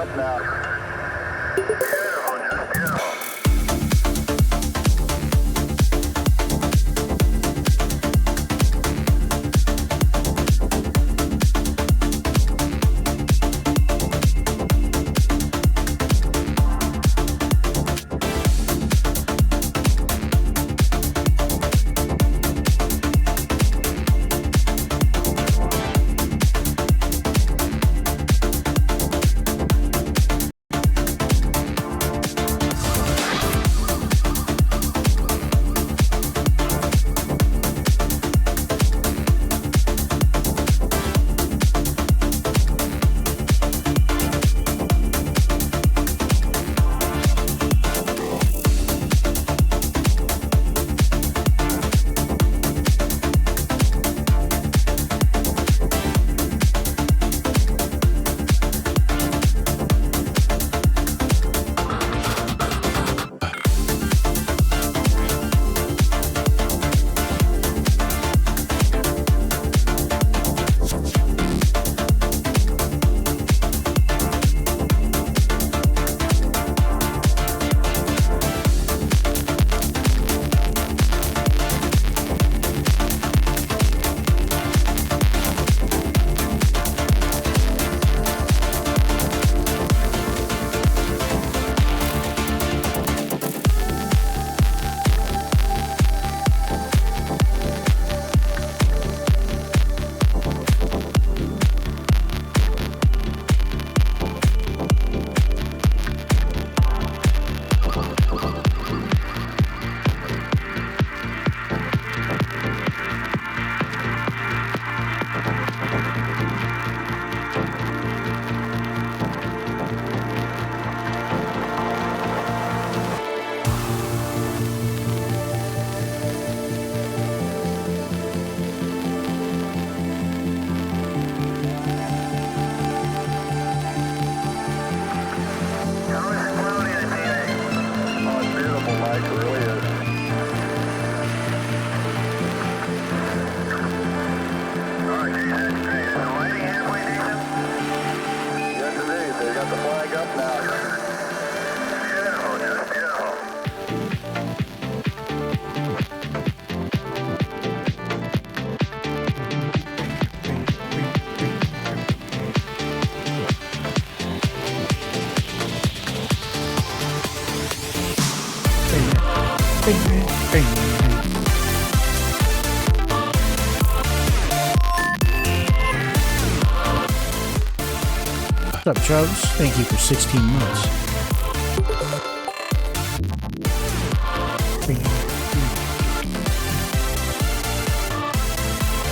up now. Beautiful, just beautiful. What's up, Chubbs? Thank you for 16 months.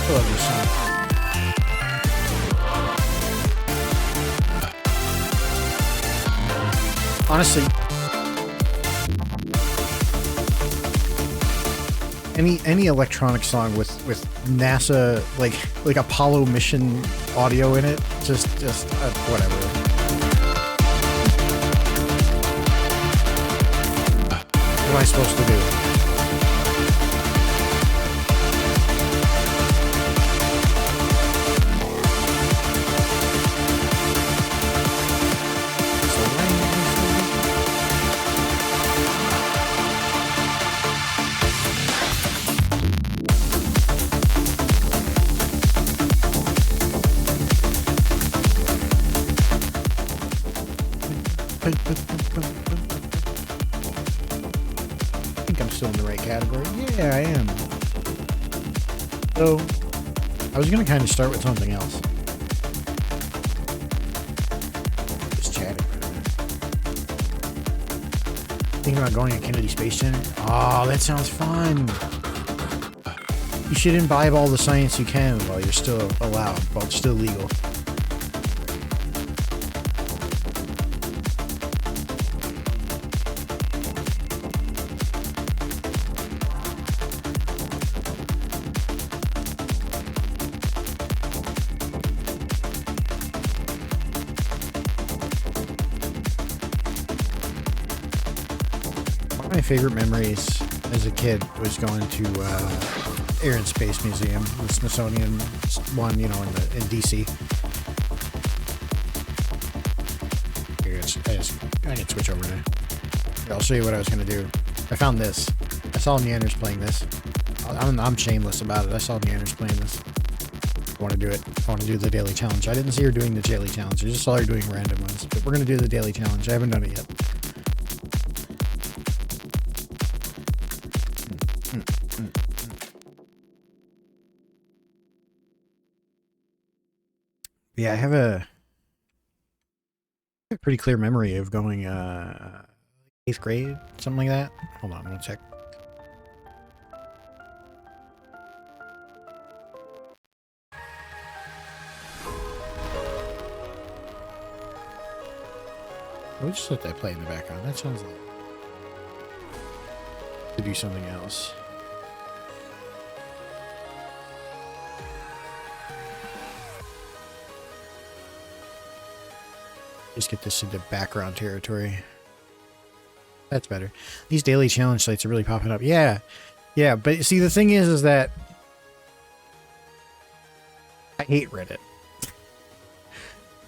I love this song. Honestly, any electronic song with NASA like Apollo mission audio in it, just whatever. What am I supposed to do? I think I'm still in the right category. Yeah, I am. So, I was going to kind of start with something else. Just chatting. Thinking about going to Kennedy Space Center? Oh, that sounds fun. You should imbibe all the science you can while you're still allowed, while it's still legal. My favorite memories as a kid was going to Air and Space Museum, the Smithsonian one, you know, in DC. I can switch over to. I'll show you what I was gonna do. I found this. I saw Neanders playing this. I'm shameless about it. I saw Neanders playing this. I want to do it. I want to do the daily challenge. I didn't see her doing the daily challenge. I just saw her doing random ones. But we're gonna do the daily challenge. I haven't done it yet. Yeah, I have a pretty clear memory of going 8th grade, something like that. Hold on, one sec. We'll just let that play in the background. That sounds like to do something else. Just get this into background territory. That's better. These daily challenge sites are really popping up. Yeah. Yeah, but see, the thing is that I hate Reddit.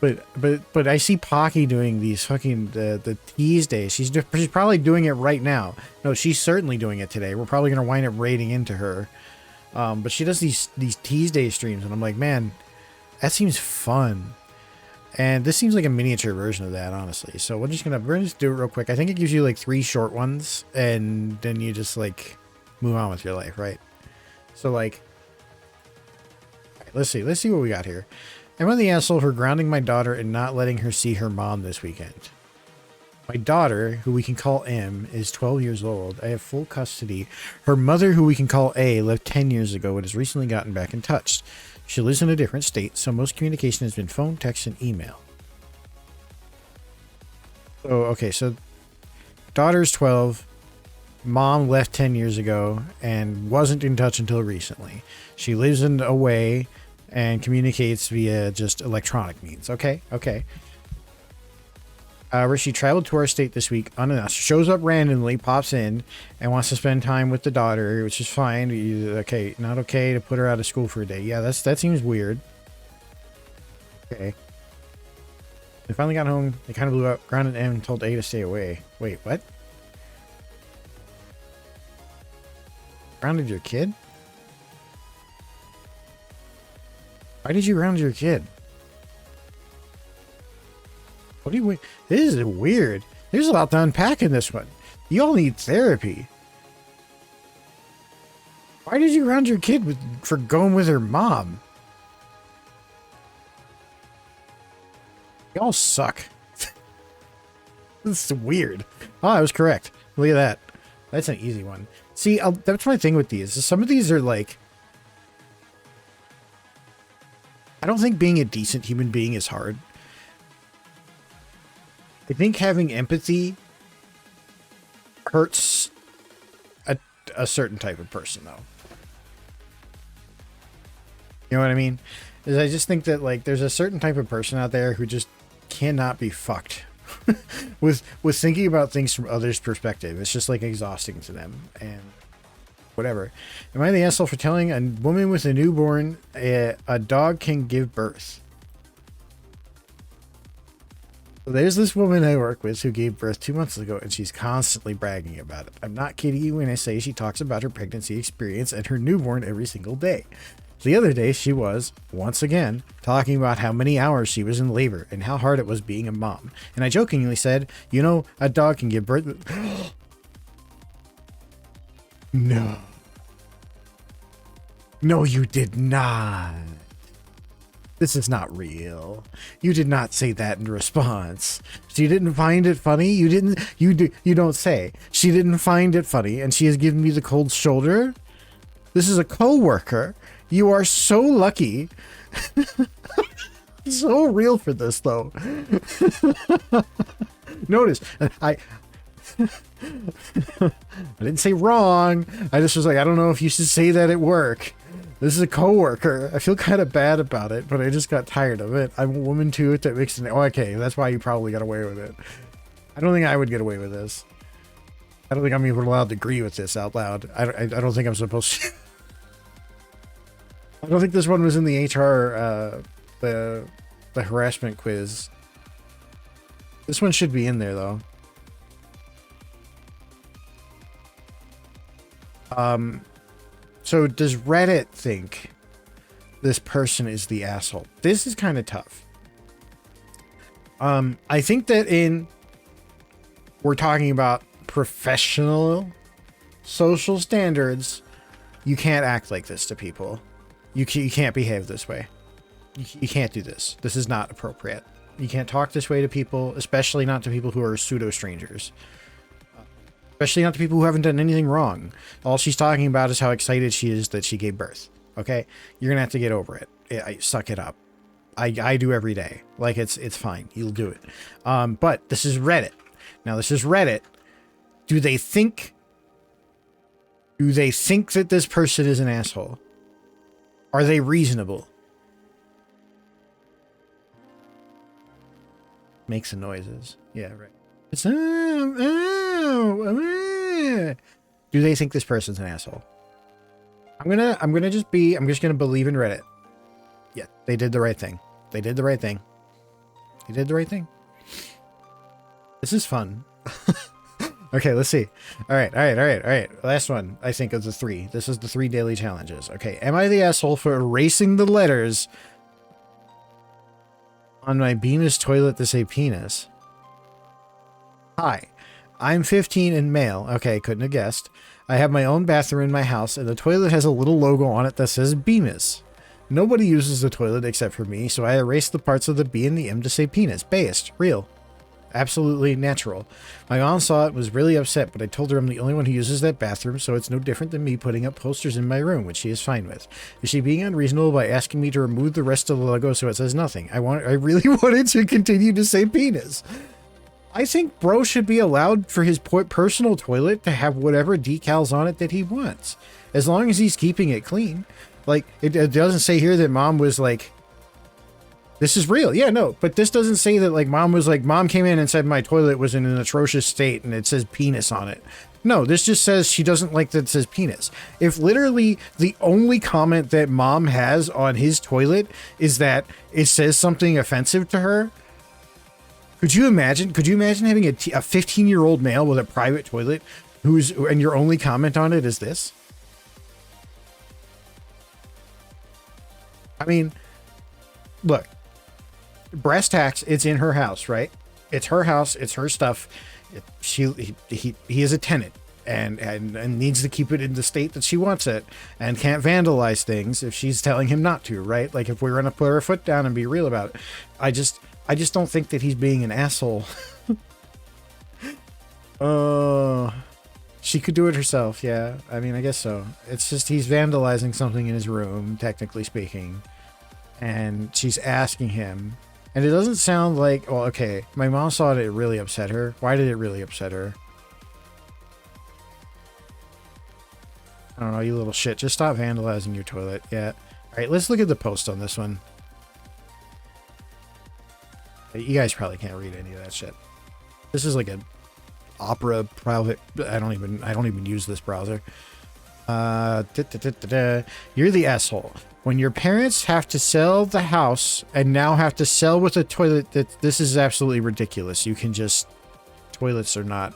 But I see Pocky doing these fucking the tease days. She's probably doing it right now. No, she's certainly doing it today. We're probably gonna wind up raiding into her. But she does these tease day streams, and I'm like, man, that seems fun. And this seems like a miniature version of that, honestly. So we're just gonna do it real quick. I think it gives you like 3 short ones, and then you just like move on with your life, right? So like, all right, let's see what we got here. I'm the asshole for grounding my daughter and not letting her see her mom this weekend. My daughter, who we can call M, is 12 years old. I have full custody. Her mother, who we can call A, left 10 years ago and has recently gotten back in touch. She lives in a different state, so most communication has been phone, text, and email. So, okay, so daughter's 12. Mom left 10 years ago and wasn't in touch until recently. She lives away and communicates via just electronic means. Okay. However, she traveled to our state this week unannounced. Shows up randomly, pops in, and wants to spend time with the daughter, which is fine. Okay, not okay to put her out of school for a day. Yeah, that seems weird. Okay. They finally got home. They kind of blew up, grounded M, and told A to stay away. Wait, what? Grounded your kid? Why did you ground your kid? What do you... This is weird. There's a lot to unpack in this one. You all need therapy. Why did you ground your kid for going with her mom? Y'all suck. This is weird. Oh, I was correct. Look at that. That's an easy one. See, that's my thing with these. Some of these are like... I don't think being a decent human being is hard. I think having empathy hurts a certain type of person, though. You know what I mean? Is I just think that like there's a certain type of person out there who just cannot be fucked with thinking about things from others' perspective. It's just like exhausting to them and whatever. Am I the asshole for telling a woman with a newborn a dog can give birth? There's this woman I work with who gave birth 2 months ago, and she's constantly bragging about it. I'm not kidding you when I say she talks about her pregnancy experience and her newborn every single day. The other day, she was, once again, talking about how many hours she was in labor and how hard it was being a mom. And I jokingly said, you know, a dog can give birth. No. No, you did not. This is not real. You did not say that in response. She didn't find it funny. You don't say. She didn't find it funny and she has given me the cold shoulder. This is a co-worker. You are so lucky. So real for this though. Notice, I didn't say wrong. I just was like, I don't know if you should say that at work. This is a coworker. I feel kind of bad about it, but I just got tired of it. I'm a woman too. That makes it. Oh, okay, that's why you probably got away with it. I don't think I would get away with this. I don't think I'm even allowed to agree with this out loud. I don't think I'm supposed to. I don't think this one was in the HR, the harassment quiz. This one should be in there though. So does Reddit think this person is the asshole? This is kind of tough. I think that we're talking about professional social standards. You can't act like this to people. You can't behave this way. You can't do this. This is not appropriate. You can't talk this way to people, especially not to people who are pseudo strangers. Especially not to people who haven't done anything wrong. All she's talking about is how excited she is that she gave birth. Okay? You're gonna have to get over it. Suck it up. I do every day. Like, it's fine. You'll do it. But this is Reddit. Now, this is Reddit. Do they think that this person is an asshole? Are they reasonable? Make some noises. Yeah, right. It's, do they think this person's an asshole? I'm just gonna believe in Reddit. Yeah, they did the right thing. They did the right thing. They did the right thing. This is fun. Okay, let's see. All right. Last one, I think, of the 3. This is the 3 daily challenges. Okay, am I the asshole for erasing the letters on my Bemis toilet to say penis? Hi, I'm 15 and male. Okay, couldn't have guessed. I have my own bathroom in my house, and the toilet has a little logo on it that says Bemis. Nobody uses the toilet except for me, so I erased the parts of the B and the M to say penis. Based. Real. Absolutely natural. My mom saw it, was really upset, but I told her I'm the only one who uses that bathroom, so it's no different than me putting up posters in my room, which she is fine with. Is she being unreasonable by asking me to remove the rest of the logo so it says nothing? I really wanted to continue to say penis. I think bro should be allowed for his personal toilet to have whatever decals on it that he wants, as long as he's keeping it clean. Like, it doesn't say here that mom was like, this is real. Yeah, no, but this doesn't say that, like, mom came in and said my toilet was in an atrocious state and it says penis on it. No, this just says she doesn't like that it says penis. If literally the only comment that mom has on his toilet is that it says something offensive to her, could you imagine having a 15-year-old male with a private toilet and your only comment on it is this? I mean, look, brass tacks, it's in her house, right? It's her house, it's her stuff. He is a tenant and needs to keep it in the state that she wants it, and can't vandalize things if she's telling him not to, right? Like, if we're gonna put our foot down and be real about it. I just don't think that he's being an asshole. She could do it herself, yeah. I mean, I guess so. It's just he's vandalizing something in his room, technically speaking. And she's asking him. And it doesn't sound like... Well, okay. My mom saw it really upset her. Why did it really upset her? I don't know, you little shit. Just stop vandalizing your toilet. Yeah. Alright, let's look at the post on this one. You guys probably can't read any of that shit. This is like an Opera private. I don't even use this browser. You're the asshole. When your parents have to sell the house and now have to sell with a toilet, this is absolutely ridiculous. You can just... Toilets are not...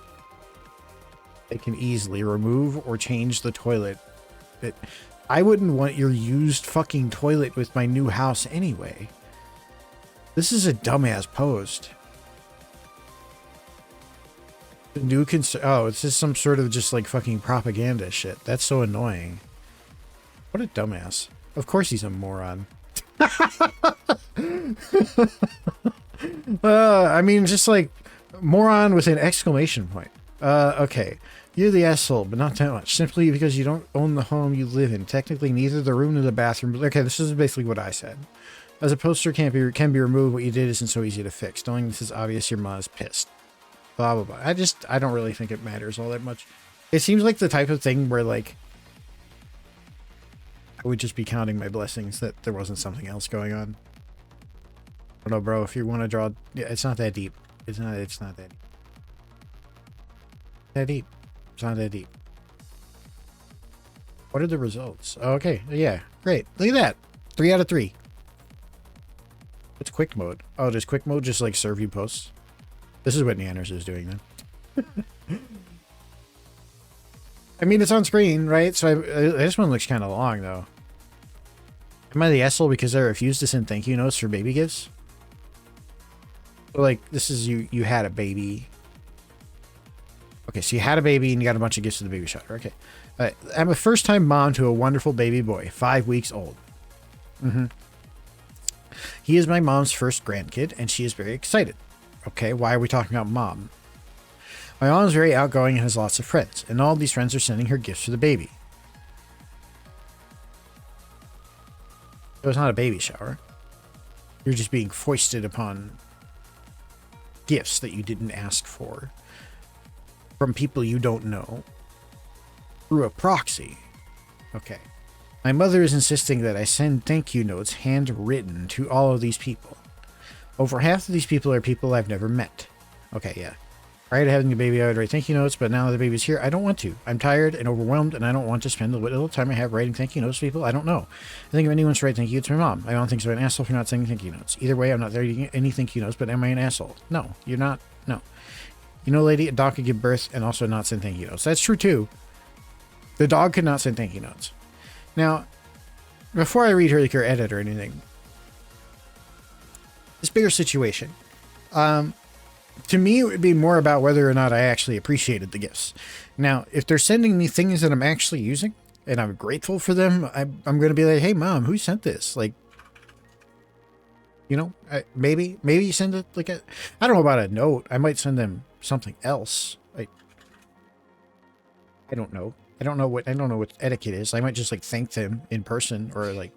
They can easily remove or change the toilet. I wouldn't want your used fucking toilet with my new house anyway. This is a dumbass post. The new oh, it's just some sort of just like fucking propaganda shit. That's so annoying. What a dumbass. Of course he's a moron. I mean, just like moron with an exclamation point. Okay. You're the asshole, but not that much. Simply because you don't own the home you live in. Technically, neither the room nor the bathroom. Okay, this is basically what I said. As a poster can be removed, what you did isn't so easy to fix. Knowing this is obvious, your mom is pissed. Blah, blah, blah. I don't really think it matters all that much. It seems like the type of thing where, like, I would just be counting my blessings that there wasn't something else going on. I don't know, bro. If you want to draw... Yeah, it's not that deep. It's not that deep. That deep. It's not that deep. What are the results? Oh, okay. Yeah. Great. Look at that. 3 out of 3. What's quick mode? Oh, does quick mode just, like, serve you posts? This is what Nanners is doing then. I mean, it's on screen, right? So this one looks kind of long, though. Am I the asshole because I refused to send thank you notes for baby gifts? So, like, this is you had a baby. Okay, so you had a baby and you got a bunch of gifts to the baby shower. Okay. I'm a first-time mom to a wonderful baby boy, 5 weeks old. He is my mom's first grandkid, and she is very excited. Okay, why are we talking about mom? My mom is very outgoing and has lots of friends, and all these friends are sending her gifts for the baby. It was not a baby shower. You're just being foisted upon gifts that you didn't ask for from people you don't know through a proxy. Okay. My mother is insisting that I send thank you notes handwritten to all of these people. Over half of these people are people I've never met. Okay, yeah. Prior to having the baby, I would write thank you notes, but now that the baby's here, I don't want to. I'm tired and overwhelmed, and I don't want to spend the little time I have writing thank you notes to people I don't know. I think if anyone should write thank you, it's my mom. I don't think so. I'm an asshole for not sending thank you notes. Either way, I'm not writing any thank you notes, but am I an asshole? No, you're not. No. You know, lady, a dog could give birth and also not send thank you notes. That's true, too. The dog could not send thank you notes. Now, before I read her edit or anything, this bigger situation. To me, it would be more about whether or not I actually appreciated the gifts. Now, if they're sending me things that I'm actually using and I'm grateful for them, I'm going to be like, hey, mom, who sent this? Like, you know, maybe you send it like a, I don't know about a note. I might send them something else. I don't know. I don't know what etiquette is. I might just like thank them in person or like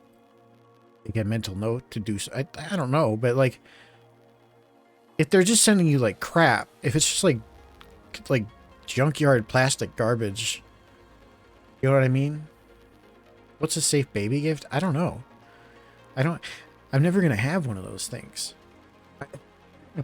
a mental note to do so. I don't know, but like, if they're just sending you like crap, if it's just like junkyard plastic garbage, you know what I mean? What's a safe baby gift? I don't know. I'm never going to have one of those things.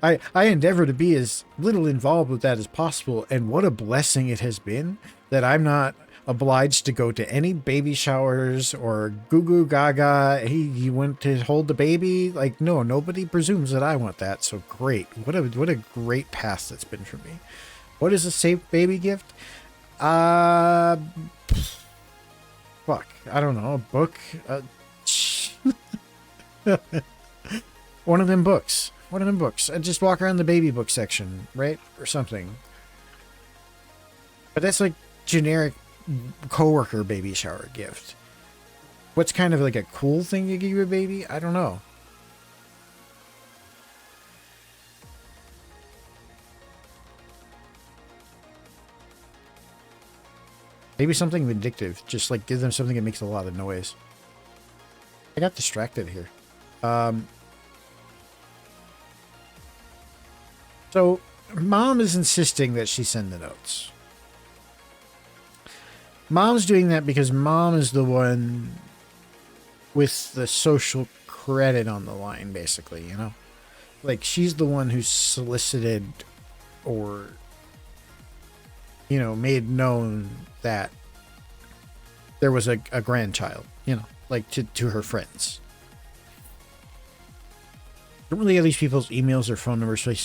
I endeavor to be as little involved with that as possible. And what a blessing it has been that I'm not obliged to go to any baby showers or goo goo gaga. Hey, you went to hold the baby? Like, no, nobody presumes that I want that. So great. What a great path that's been for me. What is a safe baby gift? Fuck. I don't know. A book? One of them books. I just walk around the baby book section, right? Or something. But that's like generic coworker baby shower gift. What's kind of like a cool thing to give your baby? I don't know. Maybe something vindictive. Just like give them something that makes a lot of noise. I got distracted here. So mom is insisting that she send the notes. Mom's doing that because mom is the one with the social credit on the line, basically, you know? Like, she's the one who solicited or, you know, made known that there was a grandchild, you know, like to her friends. I don't really have these people's emails or phone numbers, so I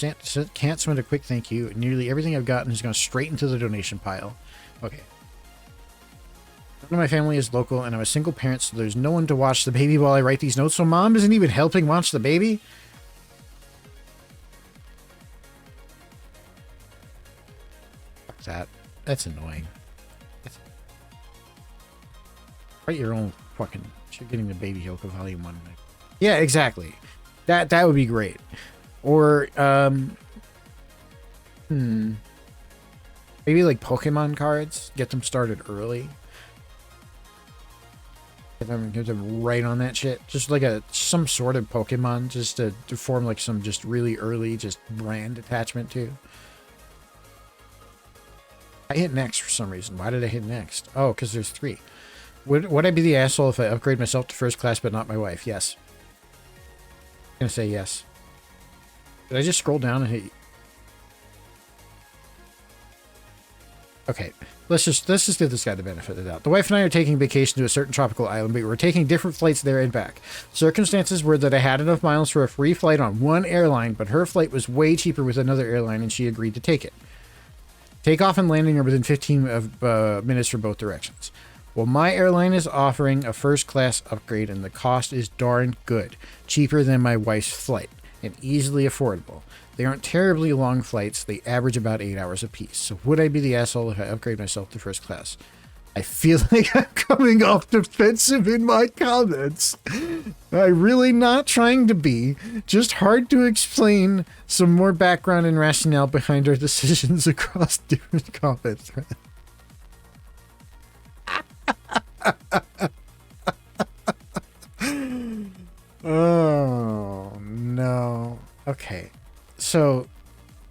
can't send a quick thank you. Nearly everything I've gotten has gone straight into the donation pile. Okay. None of my family is local, and I'm a single parent, so there's no one to watch the baby while I write these notes, so mom isn't even helping watch the baby? Fuck that. That's annoying. Write your own fucking... You're getting the Baby Yoka Volume 1. Yeah, exactly. That would be great. Or, maybe like Pokemon cards. Get them started early. Get them right on that shit. Just like some sort of Pokemon, just to form like some just really early just brand attachment to. I hit next for some reason. Why did I hit next? Oh, because there's 3. Would I be the asshole if I upgrade myself to first class but not my wife? Yes. I'm gonna say yes. Did I just scroll down and hit... Okay, let's just give this guy the benefit of the doubt. The wife and I are taking vacation to a certain tropical island, but we're taking different flights there and back. Circumstances were that I had enough miles for a free flight on one airline, but her flight was way cheaper with another airline, and she agreed to take it. Takeoff and landing are within 15 minutes for both directions. Well, my airline is offering a first-class upgrade, and the cost is darn good, cheaper than my wife's flight, and easily affordable. They aren't terribly long flights. They average about 8 hours apiece. So would I be the asshole if I upgrade myself to first class? I feel like I'm coming off defensive in my comments. I'm really not trying to be. Just hard to explain some more background and rationale behind our decisions across different comment threads. Oh, no. Okay. So,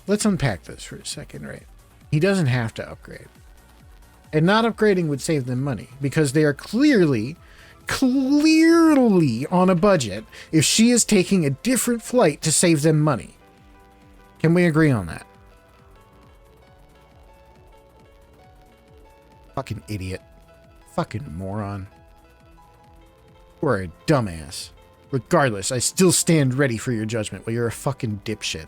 let's unpack this for a second, right? He doesn't have to upgrade. And not upgrading would save them money because they are clearly on a budget if she is taking a different flight to save them money. Can we agree on that? Fucking idiot. Fucking moron. You are a dumbass. Regardless, I still stand ready for your judgment. Well, you're a fucking dipshit.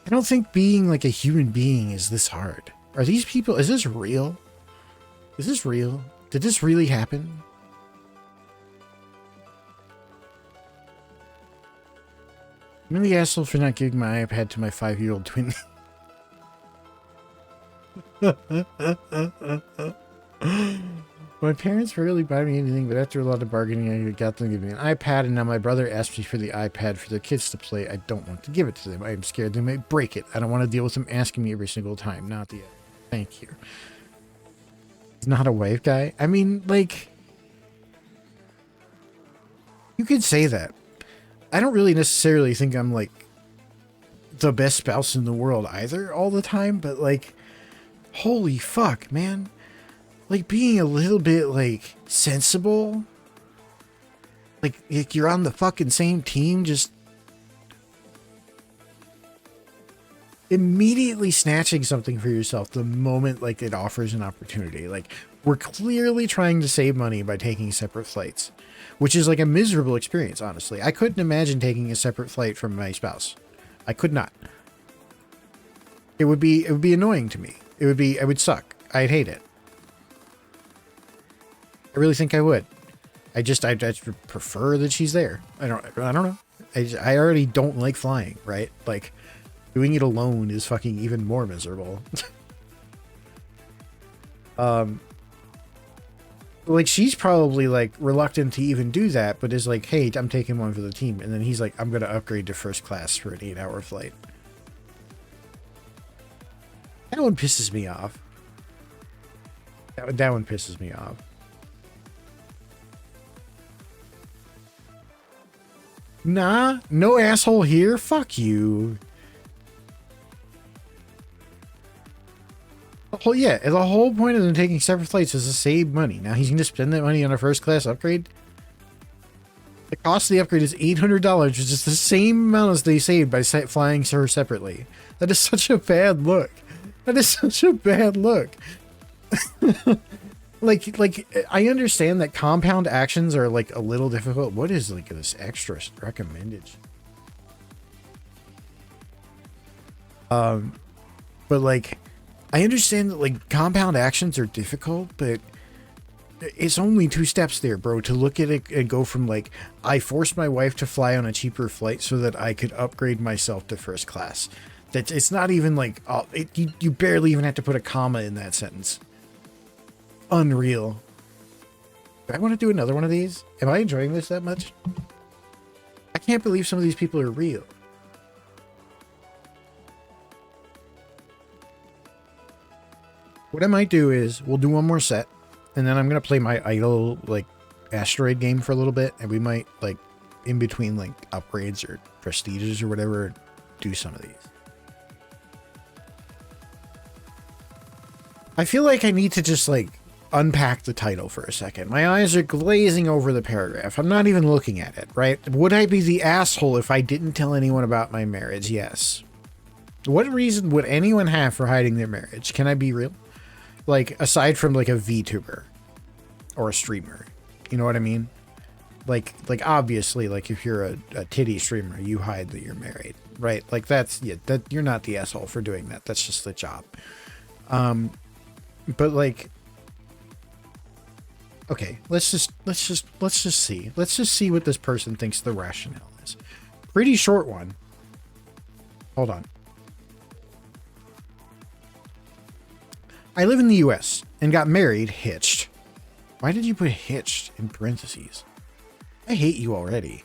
I don't think being like a human being is this hard. Are these people... Is this real? Is this real? Did this really happen? I'm the asshole for not giving my iPad to my 5-year-old twin. My parents rarely buy me anything, but after a lot of bargaining, I got them to give me an iPad, and now my brother asked me for the iPad for the kids to play. I don't want to give it to them. I am scared they might break it. I don't want to deal with them asking me every single time. Not the... Thank you. He's not a wife guy? I mean, like... You could say that. I don't really necessarily think I'm, like, the best spouse in the world either all the time, but, like... Holy fuck, man. Like, being a little bit, like, sensible. Like, you're on the fucking same team, just... Immediately snatching something for yourself the moment, like, it offers an opportunity. Like, we're clearly trying to save money by taking separate flights. Which is, like, a miserable experience, honestly. I couldn't imagine taking a separate flight from my spouse. I could not. It would be annoying to me. It would suck. I'd hate it. I really think I would. I prefer that she's there. I don't know. I already don't like flying, right? Like, doing it alone is fucking even more miserable. Like, she's probably, like, reluctant to even do that, but is like, hey, I'm taking one for the team. And then he's like, I'm going to upgrade to first class for an 8-hour flight. That one pisses me off. That one pisses me off. Nah, no asshole here. Fuck you. Well, yeah, the whole point of them taking separate flights is to save money. Now he's going to spend that money on a first class upgrade. The cost of the upgrade is $800, which is the same amount as they saved by flying her separately. That is such a bad look. That is such a bad look. like I understand that compound actions are like a little difficult. What is like this extra recommended? But like, I understand that like compound actions are difficult, but it's only 2 steps there, bro, to look at it and go from like, I forced my wife to fly on a cheaper flight so that I could upgrade myself to first class. That it's not even like, you barely even have to put a comma in that sentence. Unreal. Do I want to do another one of these? Am I enjoying this that much? I can't believe some of these people are real. What I might do is, we'll do one more set, and then I'm going to play my idle, like, asteroid game for a little bit, and we might, like, in between, like, upgrades or prestiges or whatever, do some of these. I feel like I need to just, like, unpack the title for a second. My eyes are glazing over the paragraph. I'm not even looking at it, right? Would I be the asshole if I didn't tell anyone about my marriage? Yes. What reason would anyone have for hiding their marriage? Can I be real? Like, aside from like a VTuber or a streamer, you know what I mean? Like obviously, like if you're a titty streamer, you hide that you're married, right? Like that you're not the asshole for doing that. That's just the job. But like, okay, let's just see. Let's just see what this person thinks the rationale is. Pretty short one. Hold on. I live in the US and got married hitched. Why did you put hitched in parentheses? I hate you already.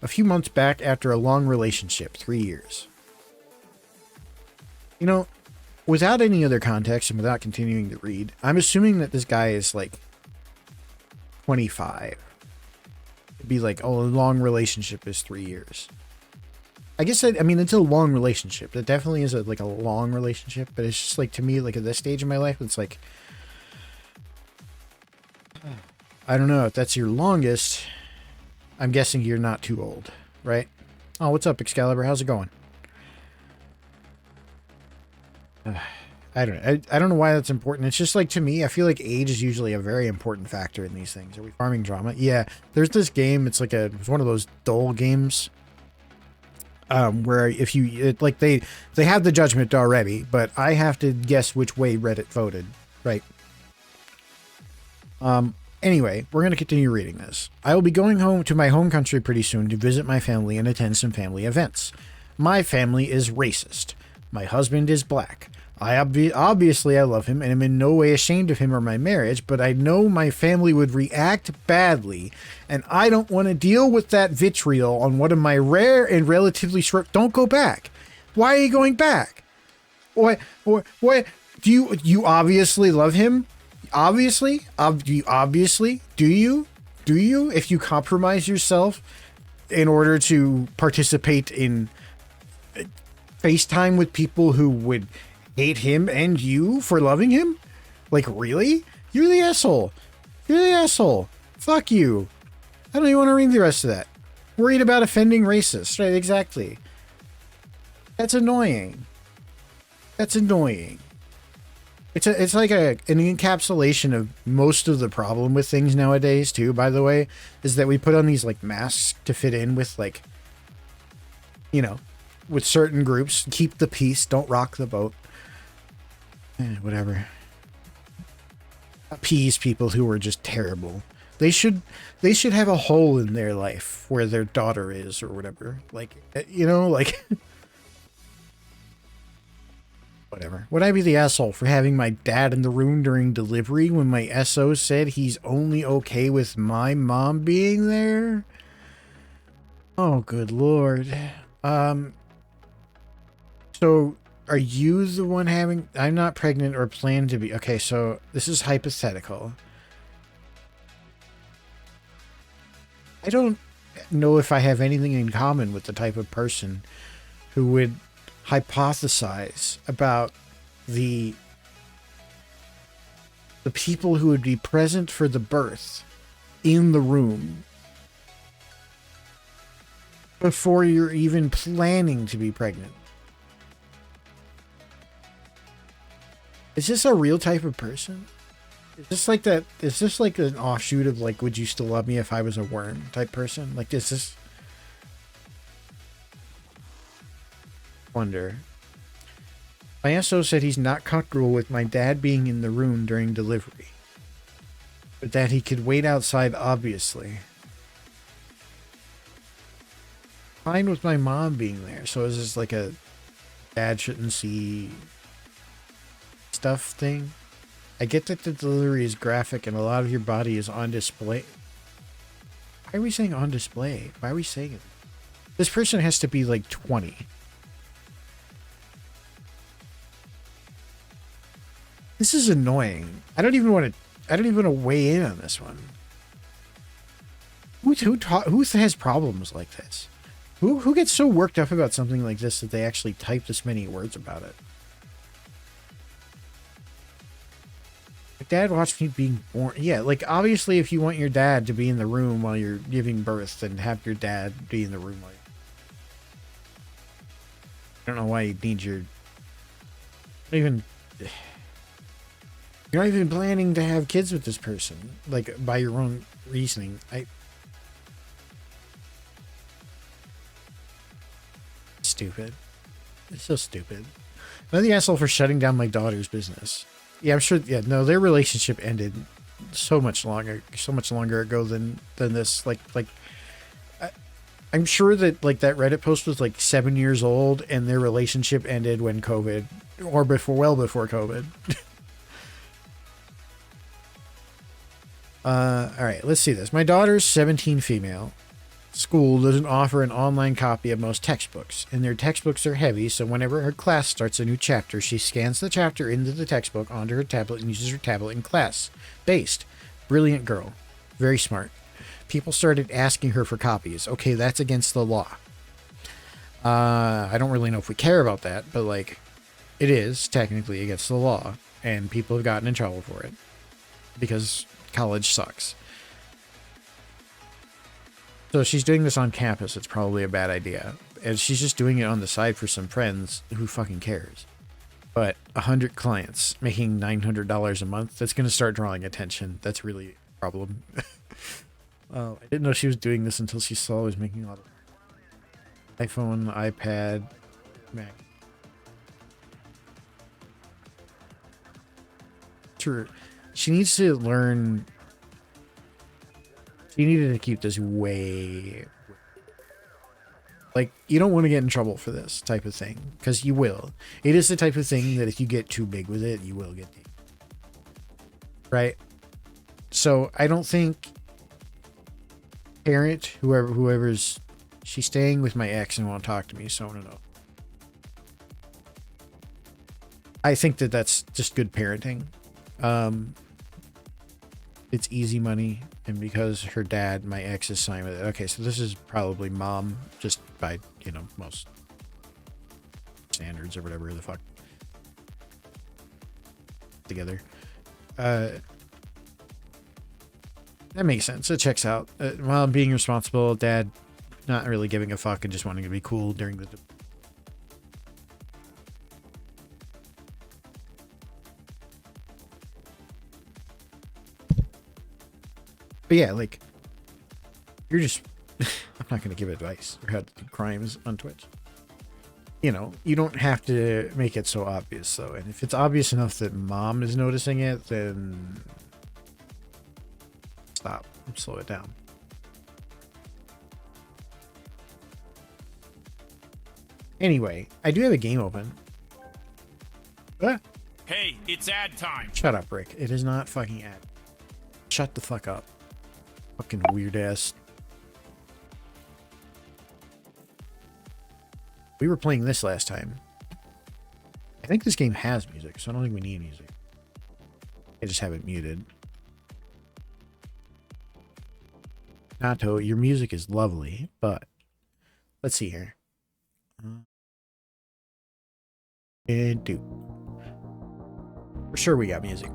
A few months back after a long relationship, 3 years. You know, without any other context and without continuing to read, I'm assuming that this guy is like 25. It'd be like, oh, a long relationship is 3 years. I guess I mean, it's a long relationship. It definitely is like a long relationship, but it's just like, to me, like at this stage in my life, it's like, I don't know if that's your longest. I'm guessing you're not too old, right? Oh, what's up, Excalibur? How's it going? I don't know. I don't know why that's important. It's just like, to me, I feel like age is usually a very important factor in these things. Are we farming drama? Yeah. There's this game. It's like it's one of those dull games. Where if you like they have the judgment already, but I have to guess which way Reddit voted, right? Anyway, we're going to continue reading this. I will be going home to my home country pretty soon to visit my family and attend some family events. My family is racist. My husband is black. Obviously I love him and am in no way ashamed of him or my marriage, but I know my family would react badly, and I don't want to deal with that vitriol on one of my rare and relatively short... Don't go back. Why are you going back? What? Do you obviously love him? Obviously? Do you? If you compromise yourself in order to participate in FaceTime with people who would hate him and you for loving him? Like, really? You're the asshole. You're the asshole. Fuck you. I don't even want to read the rest of that. Worried about offending racists. Right, exactly. That's annoying. That's annoying. It's like an encapsulation of most of the problem with things nowadays too, by the way, is that we put on these like masks to fit in with, like, you know, with certain groups. Keep the peace, don't rock the boat. Whatever. Appease people who are just terrible. They should have a hole in their life where their daughter is or whatever. Like, you know, like whatever. Would I be the asshole for having my dad in the room during delivery when my SO said he's only okay with my mom being there? Oh, good lord. So are you the one having... I'm not pregnant or plan to be. Okay, so this is hypothetical. I don't know if I have anything in common with the type of person who would hypothesize about the people who would be present for the birth in the room before you're even planning to be pregnant. Is this a real type of person? Is this like that? Is this like an offshoot of like, would you still love me if I was a worm type person? Like, is this... Wonder. My SO said he's not comfortable with my dad being in the room during delivery, but that he could wait outside, obviously. Fine with my mom being there. So is this like a dad shouldn't see stuff thing? I get that the delivery is graphic and a lot of your body is on display. Why are we saying on display? Why are we saying it? This person has to be like 20. This is annoying. I don't even want to weigh in on this one. Who has problems like this? Who gets so worked up about something like this that they actually type this many words about it? dad watched me being born. Yeah, like, obviously, if you want your dad to be in the room while you're giving birth, then have your dad be in the room while I don't know why you need your... Even... You're not even planning to have kids with this person, like, by your own reasoning. Stupid. It's so stupid. I'm the asshole for shutting down my daughter's business. Yeah, I'm sure. Yeah, no, their relationship ended so much longer ago than this. I'm sure that like that Reddit post was like 7 years old, and their relationship ended when COVID, or well before COVID. All right, let's see this. My daughter's 17 female. School doesn't offer an online copy of most textbooks, and their textbooks are heavy, so whenever her class starts a new chapter, she scans the chapter into the textbook onto her tablet and uses her tablet in class. Based. Brilliant girl. Very smart. People started asking her for copies. Okay, that's against the law. I don't really know if we care about that, but like, it is technically against the law, and people have gotten in trouble for it because college sucks. So she's doing this on campus. It's probably a bad idea. And she's just doing it on the side for some friends. Who fucking cares? But 100 clients making $900 a month, that's going to start drawing attention. That's really a problem. I didn't know she was doing this until she saw I was making a lot of iPhone, iPad, Mac. Sure. She needs to learn... She needed to keep this way... Like, you don't want to get in trouble for this type of thing, because you will. It is the type of thing that if you get too big with it, you will get deep. Right? So, I don't think... Parent, whoever's... She's staying with my ex and won't talk to me, so I don't know. I think that that's just good parenting. It's easy money, and because her dad, my ex, is signed with it. Okay, so this is probably mom, just by, you know, most standards or whatever the fuck. Together. That makes sense. It checks out. While being responsible, dad not really giving a fuck and just wanting to be cool during the... But yeah, like, you're just... I'm not going to give advice or how to do crimes on Twitch. You know, you don't have to make it so obvious, though. And if it's obvious enough that mom is noticing it, then... Stop. Slow it down. Anyway, I do have a game open. Ah. Hey, it's ad time. Shut up, Rick. It is not fucking ad. Shut the fuck up. Fucking weird ass. We were playing this last time. I think this game has music, so I don't think we need music. I just have it muted. Nato, your music is lovely, but let's see here. And do. For sure we got music.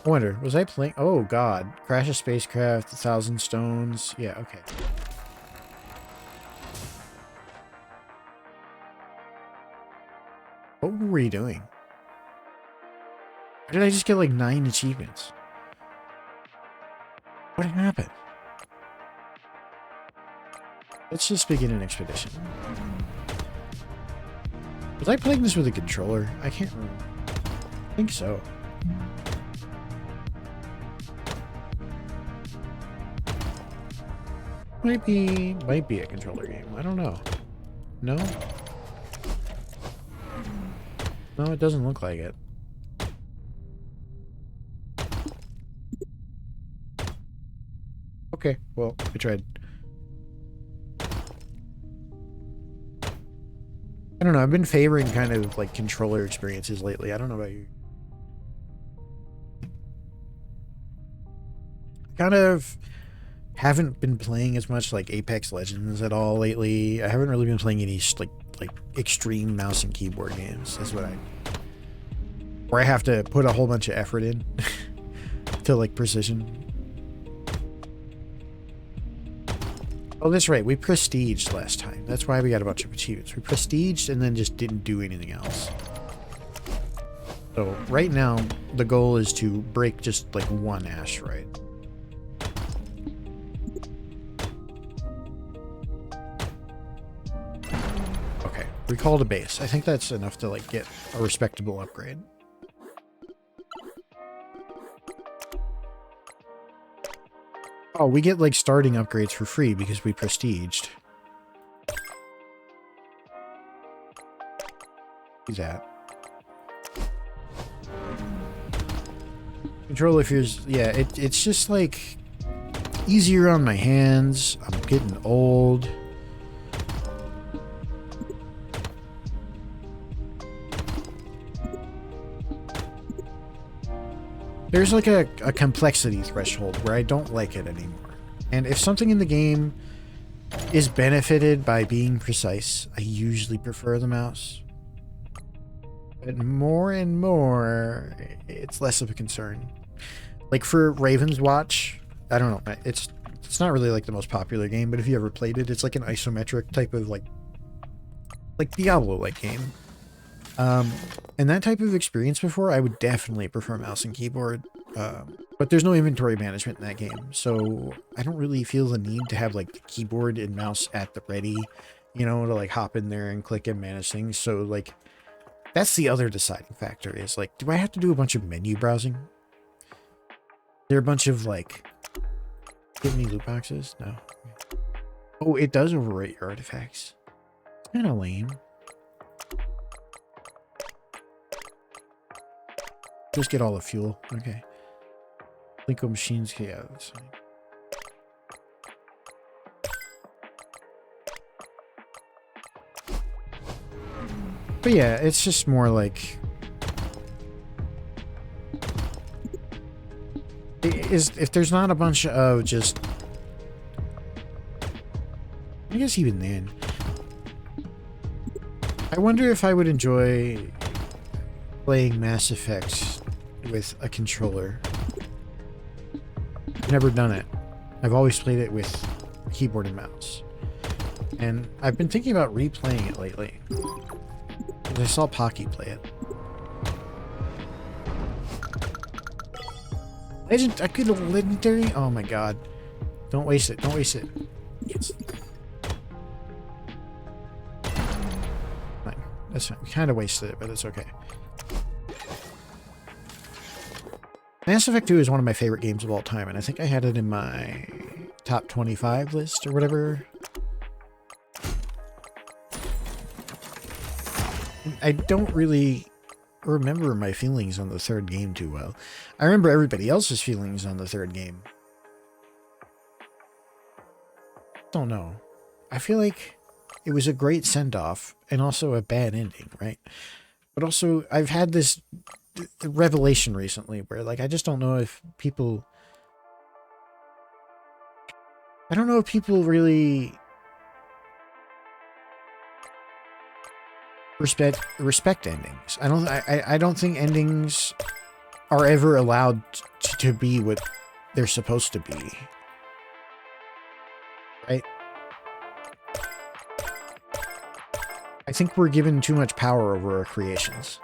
I wonder, was I playing? Oh god. Crash a spacecraft, 1,000 stones. Yeah, okay. What were we doing? Or did I just get like 9 achievements? What happened? Let's just begin an expedition. Was I playing this with a controller? I can't remember. I think so. Might be a controller game. I don't know. No? No, it doesn't look like it. Okay, well, I tried. I don't know, I've been favoring kind of like controller experiences lately. I don't know about you. Kind of haven't been playing as much like Apex Legends at all lately. I haven't really been playing any like extreme mouse and keyboard games. That's what I... where I have to put a whole bunch of effort in to like precision. Oh, that's right. We prestiged last time. That's why we got a bunch of achievements. We prestiged and then just didn't do anything else. So right now, the goal is to break just like one asteroid. Okay, recall to base. I think that's enough to like get a respectable upgrade. Oh, we get like starting upgrades for free because we prestiged. Do that. Control if you're, yeah, it's just like easier on my hands. I'm getting old. There's like a complexity threshold where I don't like it anymore. And if something in the game is benefited by being precise, I usually prefer the mouse. But more and more, it's less of a concern. Like for Raven's Watch, I don't know, it's not really like the most popular game, but if you ever played it, it's like an isometric type of like Diablo-like game. And that type of experience before, I would definitely prefer mouse and keyboard. But there's no inventory management in that game, so I don't really feel the need to have like the keyboard and mouse at the ready, you know, to like hop in there and click and manage things. So like, that's the other deciding factor is like, do I have to do a bunch of menu browsing? There are a bunch of like, give me loot boxes? No. Oh, it does overwrite your artifacts. It's kind of lame. Just get all the fuel. Okay. Linko machines. Yeah, that's fine. But yeah, it's just more like... if there's not a bunch of just... I guess even then... I wonder if I would enjoy playing Mass Effect with a controller. I've never done it. I've always played it with keyboard and mouse. And I've been thinking about replaying it lately. I saw Pocky play it. Legend, I could have legendary. Oh my god! Don't waste it. Don't waste it. Yes. Fine. That's fine. We kind of wasted it, but it's okay. Mass Effect 2 is one of my favorite games of all time, and I think I had it in my top 25 list or whatever. I don't really remember my feelings on the third game too well. I remember everybody else's feelings on the third game. Don't know. I feel like it was a great send-off and also a bad ending, right? But also, I've had this revelation recently where, like, I just don't know if people... I don't know if people really... respect endings. I don't think endings are ever allowed to be what they're supposed to be. Right? I think we're given too much power over our creations.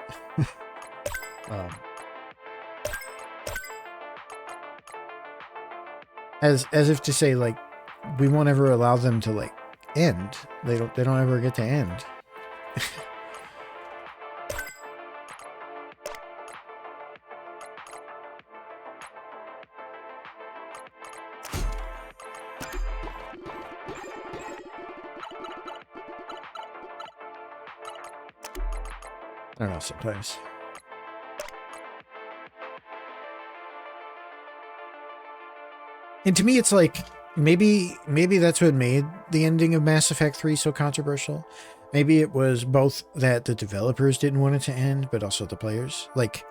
As if to say, like, we won't ever allow them to like end. They don't ever get to end. I don't know, sometimes. And to me, it's like, maybe that's what made the ending of Mass Effect 3 so controversial. Maybe it was both that the developers didn't want it to end, but also the players. Like,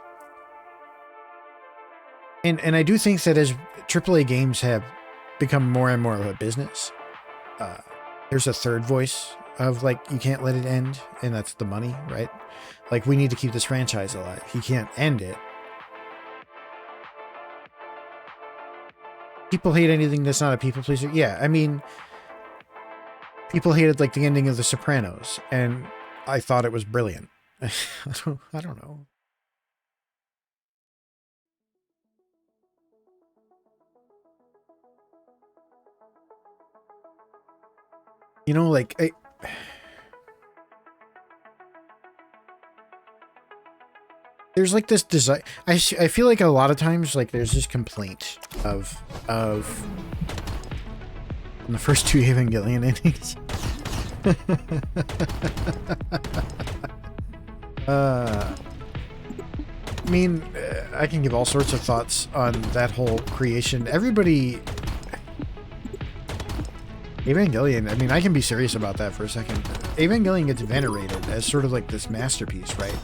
and I do think that as AAA games have become more and more of a business, there's a third voice of like, you can't let it end, and that's the money, right? Like, we need to keep this franchise alive. He can't end it. People hate anything that's not a people pleaser. Yeah, I mean, people hated like the ending of The Sopranos, and I thought it was brilliant. I don't know. You know, like, there's like this design. I feel like a lot of times, like, there's this complaint of the first 2 Evangelion endings. I mean, I can give all sorts of thoughts on that whole creation. Everybody, Evangelion, I mean, I can be serious about that for a second. Evangelion gets venerated as sort of like this masterpiece, right?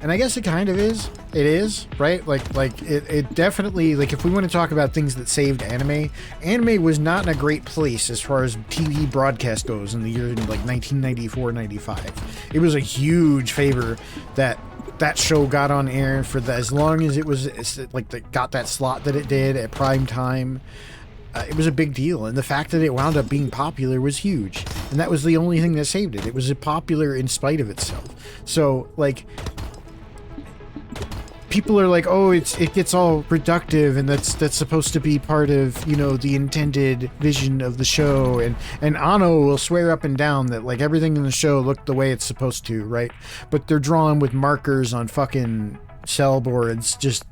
And I guess it kind of is. It is, right? Like it definitely, like, if we want to talk about things that saved anime, anime was not in a great place as far as TV broadcast goes in the year like 1994-95. It was a huge favor that that show got on air for as long as it was, like, got that slot that it did at prime time. It was a big deal, and the fact that it wound up being popular was huge, and that was the only thing that saved it. It was popular in spite of itself. So, like, people are like, oh, it gets all reductive, and that's supposed to be part of, you know, the intended vision of the show, and Anno will swear up and down that, like, everything in the show looked the way it's supposed to, right? But they're drawn with markers on fucking cell boards, just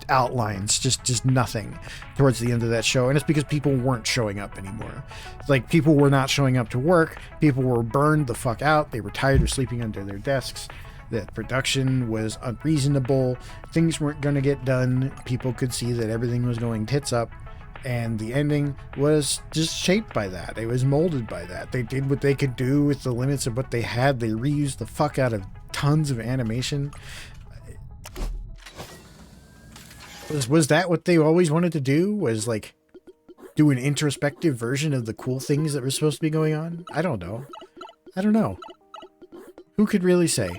outlines, just nothing towards the end of that show. And it's because people weren't showing up anymore. Like, people were not showing up to work. People were burned the fuck out. They were tired of sleeping under their desks. That production was unreasonable. Things weren't going to get done. People could see that everything was going tits up. And the ending was just shaped by that. It was molded by that. They did what they could do with the limits of what they had. They reused the fuck out of tons of animation. Was that what they always wanted to do? Was, like, do an introspective version of the cool things that were supposed to be going on? I don't know. I don't know. Who could really say?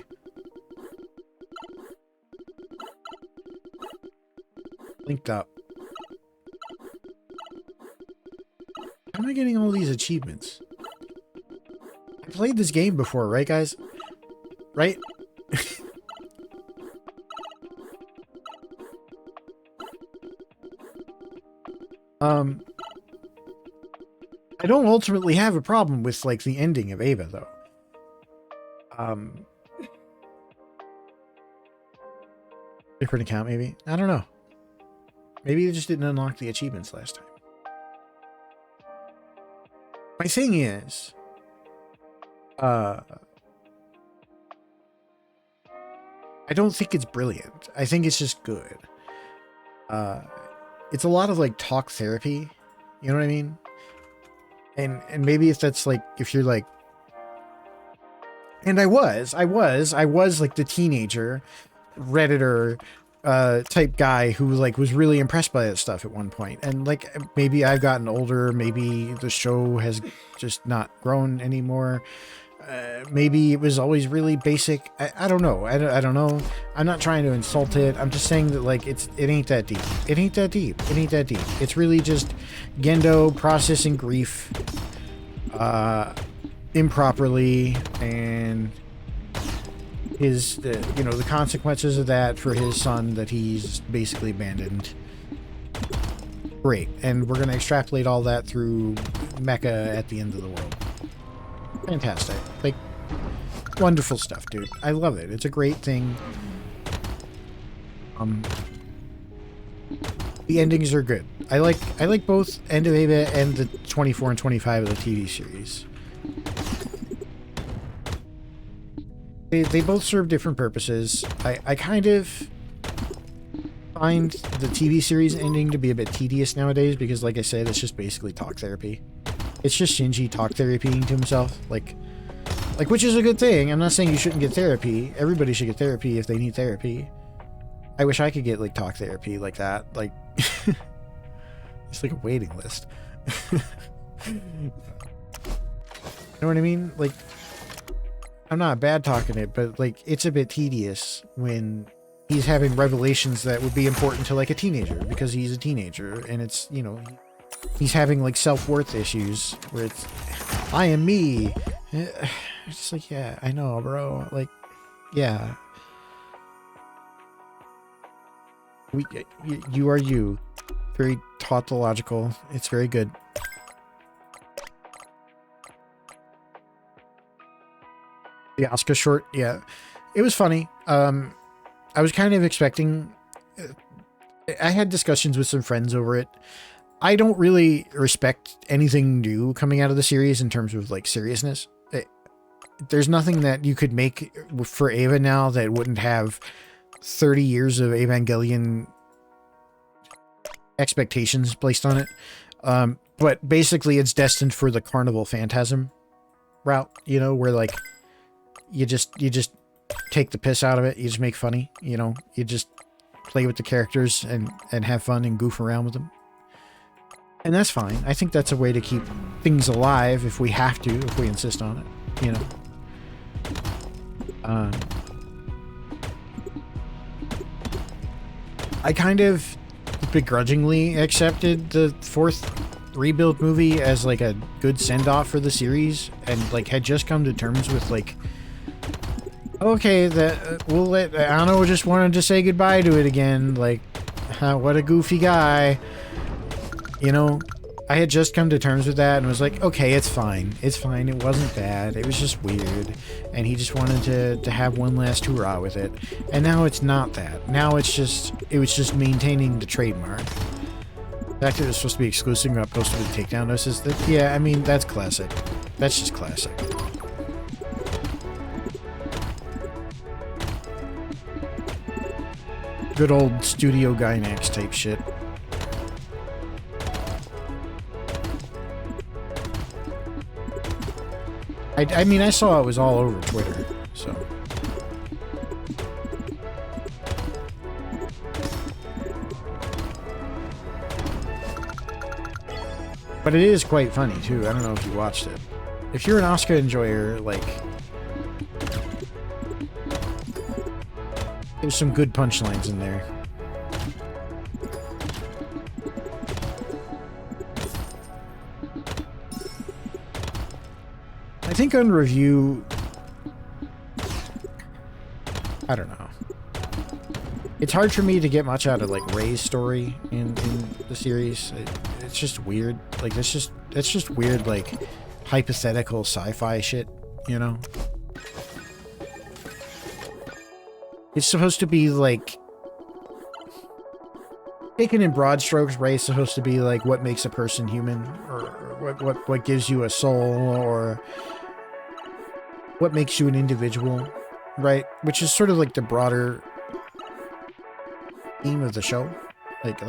Linked up. How am I getting all these achievements? I played this game before, right, guys? Right? I don't ultimately have a problem with, like, the ending of Ava, though. Different account, maybe? I don't know. Maybe they just didn't unlock the achievements last time. My thing is, I don't think it's brilliant. I think it's just good. It's a lot of, like, talk therapy. You know what I mean? And maybe if that's, like, if you're, like... And I was, like, the teenager Redditor type guy who, like, was really impressed by that stuff at one point. And, like, maybe I've gotten older. Maybe the show has just not grown anymore. Maybe it was always really basic. I don't know. I don't know. I'm not trying to insult it. I'm just saying that, like, it ain't that deep. It ain't that deep. It ain't that deep. It's really just Gendo processing grief improperly, and his, you know, the consequences of that for his son that he's basically abandoned. Great. And we're going to extrapolate all that through Mecha at the end of the world. Fantastic. Like, wonderful stuff, dude. I love it. It's a great thing. The endings are good. I like both End of Ava and the 24 and 25 of the TV series. They both serve different purposes. I kind of find the TV series ending to be a bit tedious nowadays because, like I said, it's just basically talk therapy. It's just Shinji talk therapying to himself, like, which is a good thing. I'm not saying you shouldn't get therapy. Everybody should get therapy if they need therapy. I wish I could get, like, talk therapy like that. Like, it's like a waiting list. You know what I mean? Like, I'm not bad talking it, but like, it's a bit tedious when he's having revelations that would be important to like a teenager because he's a teenager, and it's, you know, he's having like self-worth issues where it's, I am me. It's just like, yeah, I know, bro. Like, yeah. You are you. Very tautological. It's very good. The Oscar short, yeah. It was funny. I was kind of expecting... I had discussions with some friends over it. I don't really respect anything new coming out of the series in terms of, like, seriousness. There's nothing that you could make for Eva now that wouldn't have 30 years of Evangelion expectations placed on it. But basically it's destined for the Carnival Phantasm route, you know, where like you just take the piss out of it, you just make funny, you know, you just play with the characters and have fun and goof around with them. And that's fine. I think that's a way to keep things alive if we have to, if we insist on it, you know. I kind of begrudgingly accepted the fourth rebuild movie as like a good send-off for the series, and like had just come to terms with like, okay, that we'll let Anno just wanted to say goodbye to it again, like, what a goofy guy, you know. I had just come to terms with that and was like, okay, it's fine, it wasn't bad, it was just weird, and he just wanted to have one last hurrah with it. And now it's not that. Now it was just maintaining the trademark. The fact that it was supposed to be exclusive and got posted with takedown notices, that, yeah, I mean, that's classic. That's just classic. Good old Studio Gainax type shit. I mean, I saw it was all over Twitter, so. But it is quite funny, too. I don't know if you watched it. If you're an Oscar enjoyer, like, there's some good punchlines in there. I think on review, I don't know. It's hard for me to get much out of like Ray's story in the series. It's just weird. Like it's just weird, like hypothetical sci-fi shit, you know? It's supposed to be like, taken in broad strokes, Ray's supposed to be like what makes a person human, or what gives you a soul, or what makes you an individual, right? Which is sort of like the broader theme of the show. Like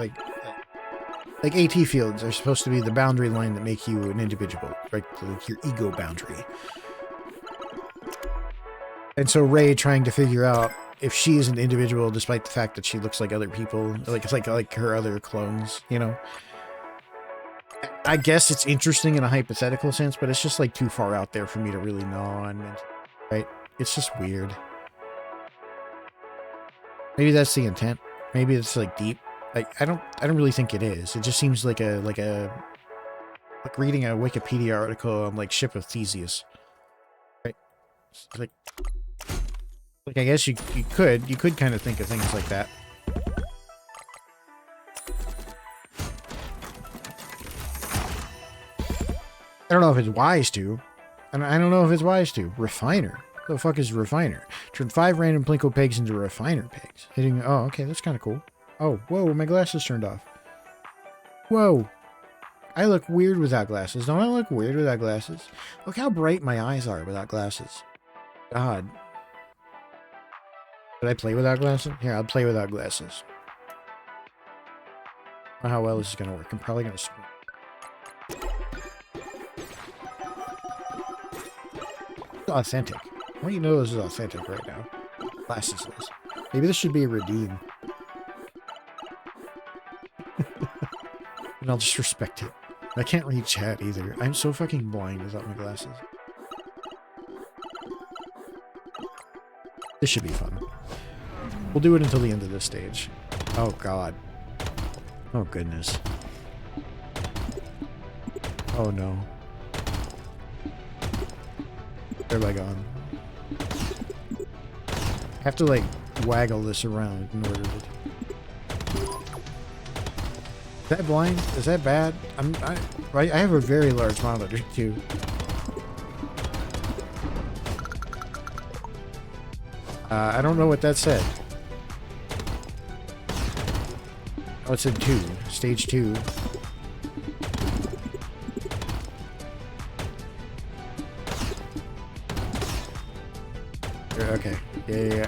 AT fields are supposed to be the boundary line that make you an individual, right? Like your ego boundary. And so Ray trying to figure out if she is an individual despite the fact that she looks like other people, like it's like her other clones, you know? I guess it's interesting in a hypothetical sense, but it's just like too far out there for me to really know on, right? It's just weird. Maybe that's the intent. Maybe it's like deep. Like I don't really think it is. It just seems like like reading a Wikipedia article on like Ship of Theseus. Right? It's like I guess you could kind of think of things like that. I don't know if it's wise to. I don't know if it's wise to. Refiner. What the fuck is refiner? Turn 5 random Plinko pegs into refiner pegs. Hitting. Oh, okay, that's kind of cool. Oh, whoa, my glasses turned off. Whoa. I look weird without glasses. Don't I look weird without glasses? Look how bright my eyes are without glasses. God. Did I play without glasses? Here, I'll play without glasses. I don't know how well this is going to work. I'm probably going to squint. Authentic. How do you know this is authentic right now? Glasses is. Maybe this should be a redeem. And I'll just respect it. I can't read chat either. I'm so fucking blind without my glasses. This should be fun. We'll do it until the end of this stage. Oh, God. Oh, goodness. Oh, no. Where have I gone? I have to, like, waggle this around in order to... Is that blind? Is that bad? I have a very large monitor, too. I don't know what that said. Oh, it said 2. Stage 2. Okay. Yeah.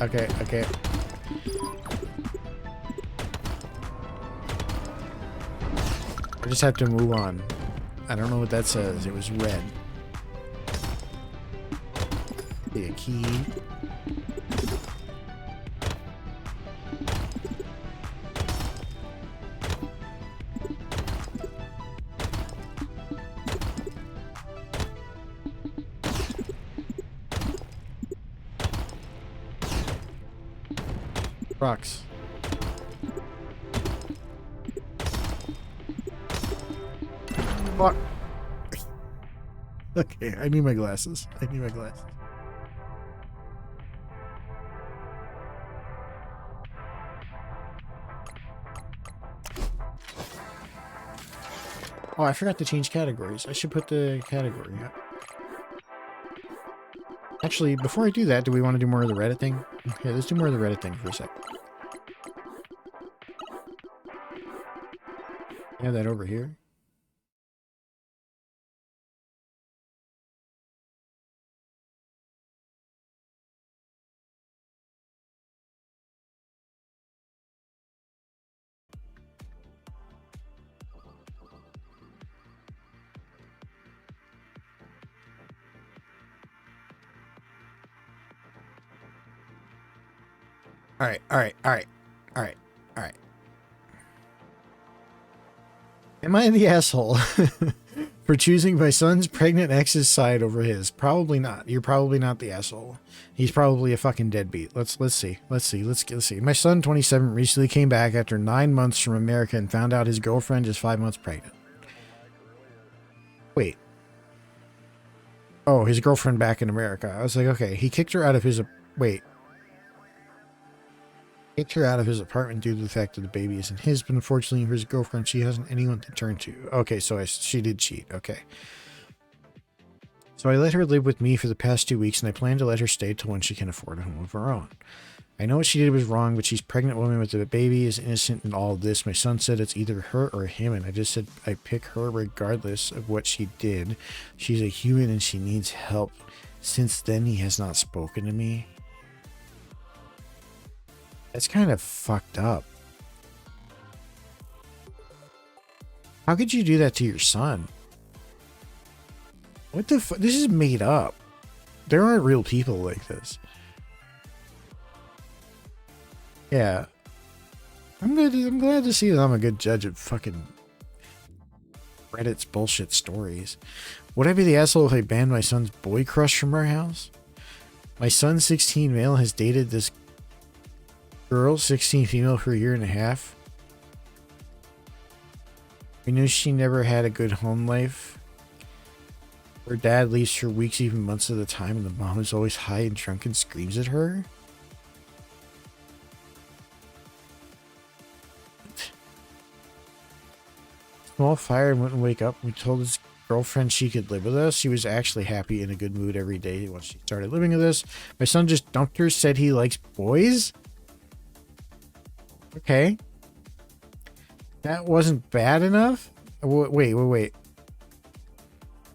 Okay. I just have to move on. I don't know what that says. It was red. A key. Rocks. Fuck. Okay, I need my glasses. Oh, I forgot to change categories. I should put the category up. Actually, before I do that, do we want to do more of the Reddit thing? Okay, let's do more of the Reddit thing for a sec. I have that over here. All right. Am I the asshole for choosing my son's pregnant ex's side over his? Probably not. You're probably not the asshole. He's probably a fucking deadbeat. Let's see. My son, 27, recently came back after 9 months from America and found out his girlfriend is 5 months pregnant. Wait. Oh, his girlfriend back in America. I was like, okay, he kicked her out of his... Wait. Kicked her out of his apartment due to the fact that the baby isn't his, but unfortunately for his girlfriend, she hasn't anyone to turn to. Okay, so she did cheat. Okay. So I let her live with me for the past 2 weeks, and I plan to let her stay till when she can afford a home of her own. I know what she did was wrong, but she's a pregnant woman with a baby, is innocent in all of this. My son said it's either her or him, and I just said I pick her regardless of what she did. She's a human and she needs help. Since then, he has not spoken to me. That's kind of fucked up. How could you do that to your son? What the fuck? This is made up. There aren't real people like this. Yeah. I'm glad to see that I'm a good judge of fucking Reddit's bullshit stories. Would I be the asshole if I banned my son's boy crush from our house? My son, 16 male, has dated this girl, 16 female, for a year and a half. We knew she never had a good home life. Her dad leaves for weeks, even months at a time, and the mom is always high and drunk and screams at her. Small fire and wouldn't wake up. We told his girlfriend she could live with us. She was actually happy, in a good mood every day once she started living with us. My son just dumped her, said he likes boys. Okay. That wasn't bad enough? Wait.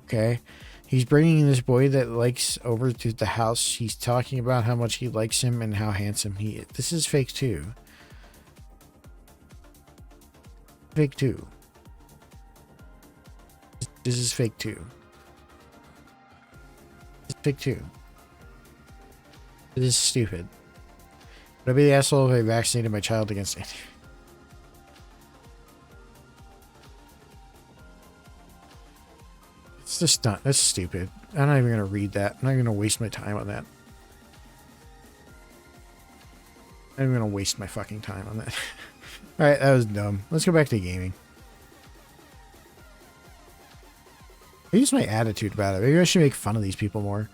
Okay. He's bringing this boy that likes over to the house. He's talking about how much he likes him and how handsome he is. This is fake too. Fake too. This is fake too. This is fake too. This is stupid. Would I be the asshole if I vaccinated my child against it? It's just not. That's stupid. I'm not even going to read that. I'm not going to waste my time on that. I'm gonna waste my fucking time on that. Alright, that was dumb. Let's go back to gaming. Maybe it's my attitude about it. Maybe I should make fun of these people more.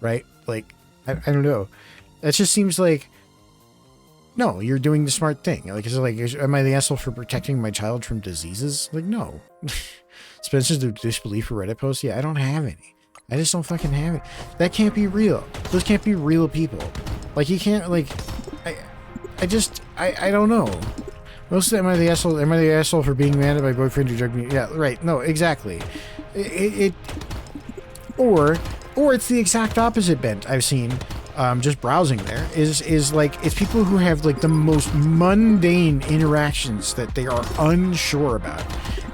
Right? Like, I don't know. That just seems like... No, you're doing the smart thing. Like, is it like, am I the asshole for protecting my child from diseases? Like, no. Suspensions of disbelief for Reddit posts? Yeah, I don't have any. I just don't fucking have it. That can't be real. Those can't be real people. Like, you can't, like... I don't know. Most of the time, am I the asshole for being mad at my boyfriend who drugged me? Yeah, right. No, exactly. Or it's the exact opposite bent I've seen, just browsing there, is like, it's people who have like the most mundane interactions that they are unsure about.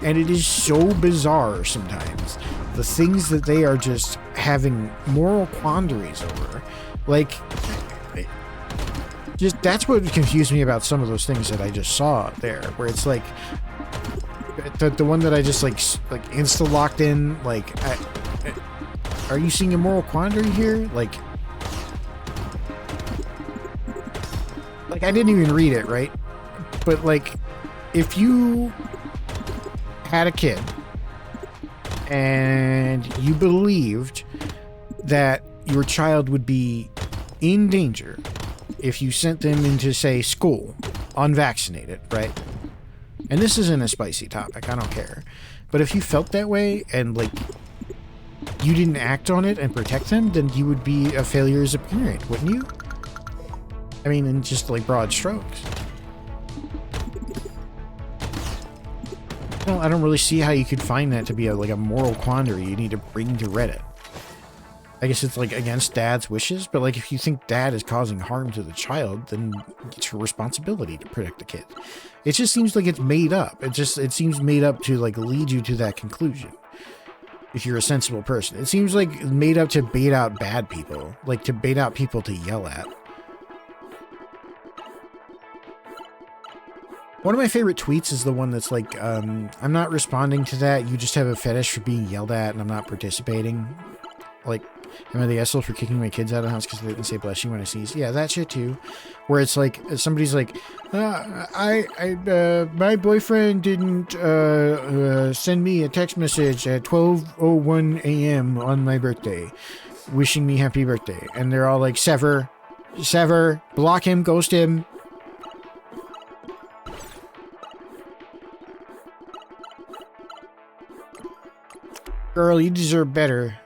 And it is so bizarre sometimes. The things that they are just having moral quandaries over. Like, just, that's what confused me about some of those things that I just saw there, where it's like, the one that I just like insta locked in, like, are you seeing a moral quandary here? Like I didn't even read it, right? But like, if you had a kid and you believed that your child would be in danger if you sent them into, say, school unvaccinated, right? And this isn't a spicy topic, I don't care. But if you felt that way and, like, you didn't act on it and protect them, then you would be a failure as a parent, wouldn't you? I mean, in just, like, broad strokes. Well, I don't really see how you could find that to be like a moral quandary you need to bring to Reddit. I guess it's like against dad's wishes, but like if you think dad is causing harm to the child, then it's your responsibility to protect the kid. It just seems like it's made up. It seems made up to like lead you to that conclusion. If you're a sensible person, it seems like made up to bait out bad people, like to bait out people to yell at. One of my favorite tweets is the one that's like, I'm not responding to that. You just have a fetish for being yelled at and I'm not participating. Like, am I the asshole for kicking my kids out of the house because they didn't say bless you when I sneeze? Yeah, that shit too. Where it's like, somebody's like, my boyfriend didn't send me a text message at 12:01 a.m. on my birthday, wishing me happy birthday. And they're all like, sever, block him, ghost him. Girl, you deserve better.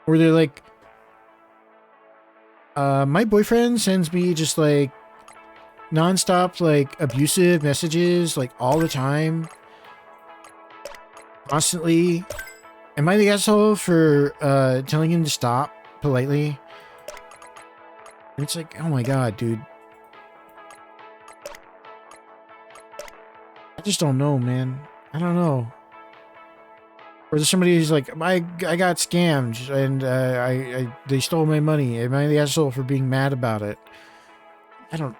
Or they're like, my boyfriend sends me just like nonstop, like abusive messages, like all the time, constantly. Am I the asshole for telling him to stop politely? And it's like, oh my god, dude. I just don't know, man. I don't know. Or there's somebody who's like, I got scammed and they stole my money. Am I the asshole for being mad about it? I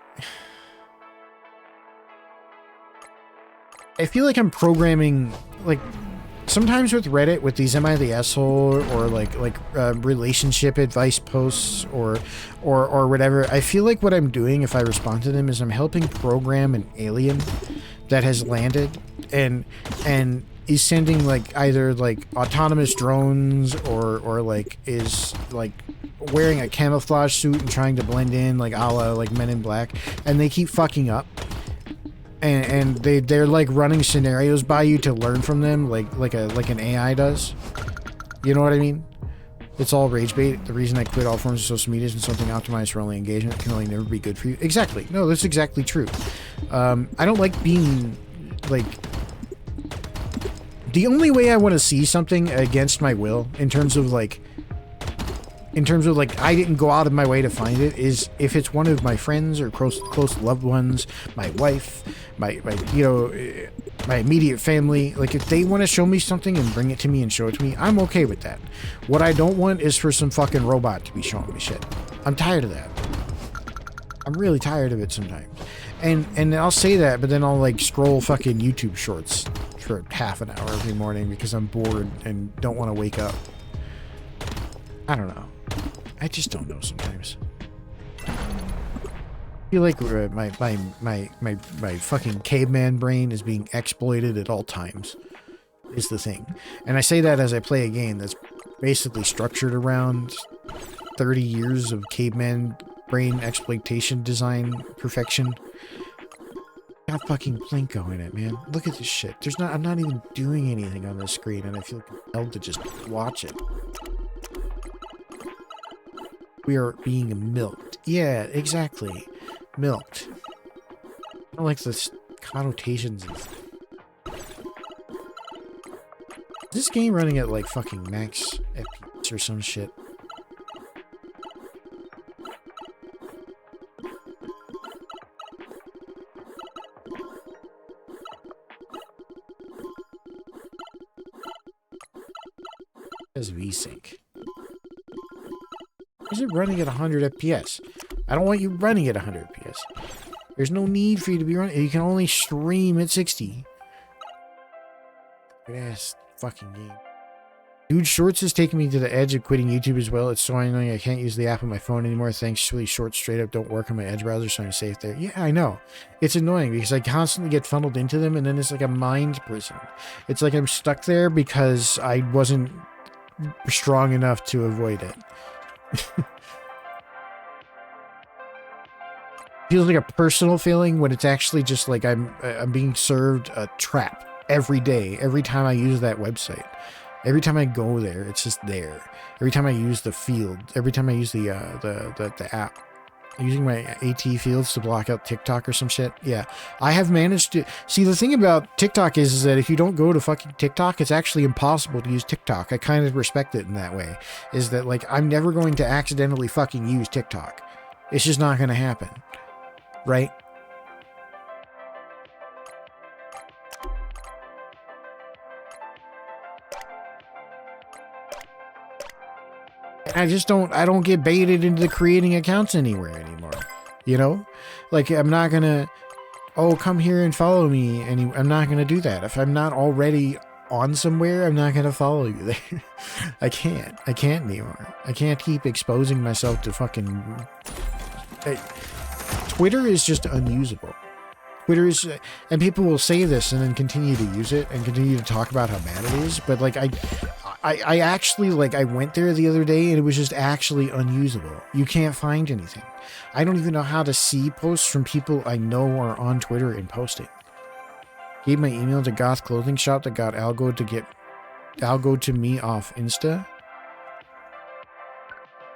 feel like I'm programming, like, sometimes with Reddit, with these am I the asshole or like relationship advice posts or whatever, I feel like what I'm doing if I respond to them is I'm helping program an alien that has landed and is sending like either like autonomous drones or like is like wearing a camouflage suit and trying to blend in like a la like Men in Black, and they keep fucking up. And they're like running scenarios by you to learn from them, like an AI does. You know what I mean? It's all rage bait. The reason I quit all forms of social media is something optimized for only engagement can only never be good for you. Exactly. No, that's exactly true. I don't like being like. The only way I want to see something against my will, in terms of like I didn't go out of my way to find it, is if it's one of my friends or close loved ones, my wife, my you know, my immediate family. Like if they want to show me something and bring it to me and show it to me, I'm okay with that. What I don't want is for some fucking robot to be showing me shit. I'm tired of that. I'm really tired of it sometimes. And I'll say that, but then I'll like scroll fucking YouTube shorts for half an hour every morning because I'm bored and don't want to wake up. I don't know. I just don't know sometimes. I feel like my fucking caveman brain is being exploited at all times, is the thing. And I say that as I play a game that's basically structured around 30 years of caveman brain exploitation design perfection. Got fucking Plinko in it, man. Look at this shit. I'm not even doing anything on this screen, and I feel compelled to just watch it. We are being milked. Yeah, exactly. Milked. I don't like the connotations. Is this game running at like fucking max FPS or some shit? As VSync. Is it running at 100 FPS? I don't want you running at 100 FPS. There's no need for you to be running. You can only stream at 60. Good ass fucking game. Dude, Shorts is taking me to the edge of quitting YouTube as well. It's so annoying I can't use the app on my phone anymore. Thankfully, Shorts straight up don't work on my Edge browser, so I'm safe there. Yeah, I know. It's annoying because I constantly get funneled into them, and then it's like a mind prison. It's like I'm stuck there because I wasn't strong enough to avoid it. Feels like a personal feeling when it's actually just like I'm being served a trap every day, every time I use that website. Every time I go there, it's just there. Every time I use the field, every time I use the app, using my AT fields to block out TikTok or some shit. Yeah, I have managed to see. The thing about TikTok is that if you don't go to fucking TikTok, it's actually impossible to use TikTok. I kind of respect it in that way. Is that like I'm never going to accidentally fucking use TikTok. It's just not going to happen, right? I don't get baited into creating accounts anywhere anymore. You know? Like, I'm not gonna, oh, come here and follow me. And I'm not gonna do that. If I'm not already on somewhere, I'm not gonna follow you there. I can't anymore. I can't keep exposing myself to fucking... Twitter is just unusable. Twitter is, and people will say this and then continue to use it and continue to talk about how bad it is, but like I actually, like, I went there the other day and it was just actually unusable. You can't find anything. I don't even know how to see posts from people I know are on Twitter and posting. Gave my email to Goth Clothing Shop that got Algo to me off Insta.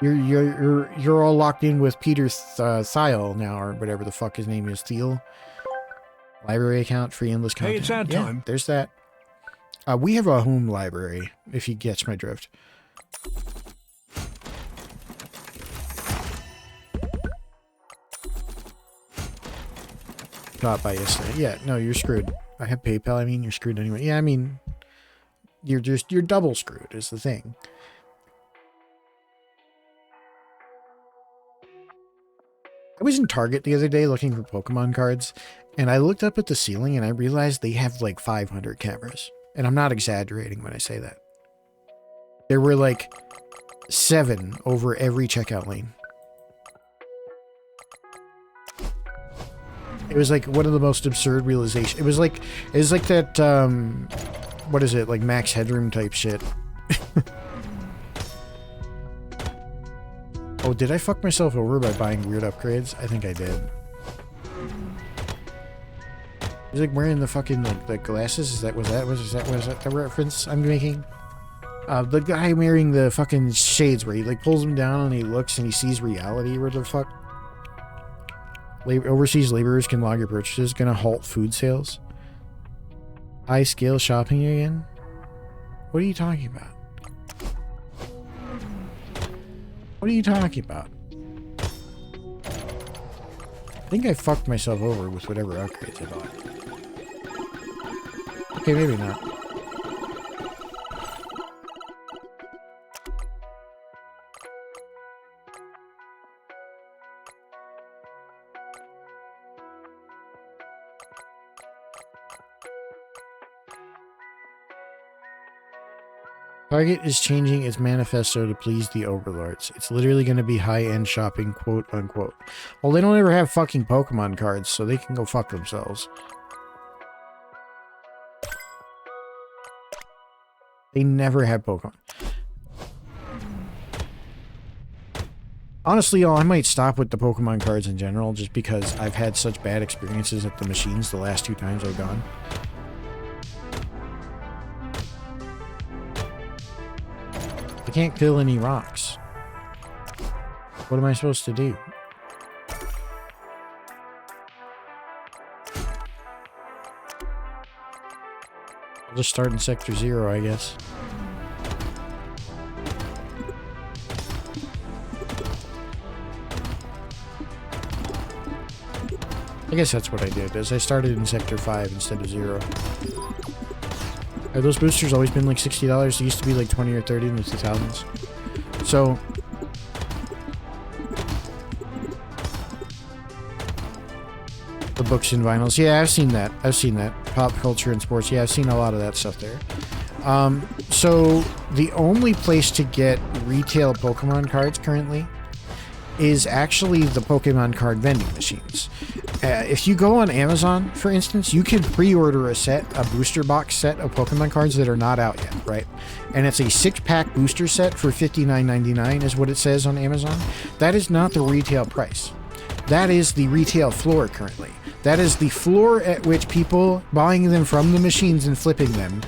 You're all locked in with Peter Thiel now, or whatever the fuck his name is. Thiel. Library account, free endless content. Hey, it's ad time. There's that. We have a home library, if you catch my drift. Got by yesterday. Yeah, no, you're screwed. I have PayPal. I mean, you're screwed anyway. Yeah, I mean, you're double screwed is the thing. I was in Target the other day looking for Pokemon cards, and I looked up at the ceiling and I realized they have like 500 cameras. And I'm not exaggerating when I say that. There were like 7 over every checkout lane. It was like one of the most absurd realizations. It was like that, what is it? Like Max Headroom type shit. Oh, did I fuck myself over by buying weird upgrades? I think I did. He's like wearing the fucking like the glasses. Was that the reference I'm making? The guy wearing the fucking shades where he like pulls them down and he looks and he sees reality. Where the fuck? Overseas laborers can log your purchases. Gonna halt food sales. High scale shopping again? What are you talking about? What are you talking about? I think I fucked myself over with whatever upgrades I bought. Okay, maybe not. Target is changing its manifesto to please the overlords. It's literally going to be high-end shopping, quote unquote. Well, they don't ever have fucking Pokemon cards, so they can go fuck themselves. They never had Pokemon. Honestly, y'all, I might stop with the Pokemon cards in general, just because I've had such bad experiences at the machines the last 2 times I've gone. I can't kill any rocks. What am I supposed to do? I'll just start in Sector 0, I guess. I guess that's what I did, is I started in Sector 5 instead of 0. Have those boosters always been like $60? They used to be like 20 or 30 in the 2000s. So... the books and vinyls. Yeah, I've seen that. I've seen that. Pop culture and sports. Yeah, I've seen a lot of that stuff there. So the only place to get retail Pokemon cards currently is actually the Pokemon card vending machines. If you go on Amazon, for instance, you can pre-order a booster box set of Pokemon cards that are not out yet, right? And it's a 6-pack booster set for $59.99 is what it says on Amazon. That is not the retail price. That is the retail floor currently. That is the floor at which people buying them from the machines and flipping them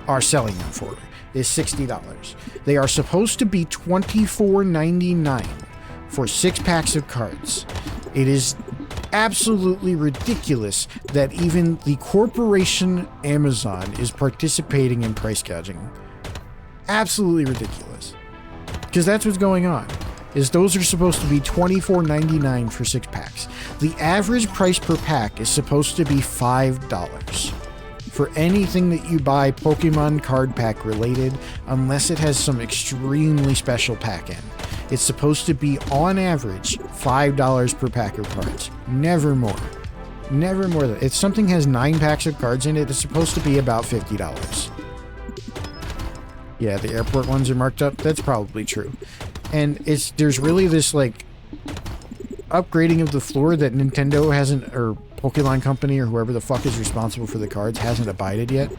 are selling them for, is $60. They are supposed to be $24.99 for 6 packs of cards. It is absolutely ridiculous that even the corporation Amazon is participating in price gouging. Absolutely ridiculous. Because that's what's going on. Is those are supposed to be $24.99 for 6 packs. The average price per pack is supposed to be $5 for anything that you buy Pokemon card pack related, unless it has some extremely special pack in. It's supposed to be, on average, $5 per pack of cards. Never more. Never more than... if something has 9 packs of cards in it, it's supposed to be about $50. Yeah, the airport ones are marked up. That's probably true. And there's really this, like, upgrading of the floor that Nintendo hasn't, or Pokemon Company, or whoever the fuck is responsible for the cards, hasn't abided yet.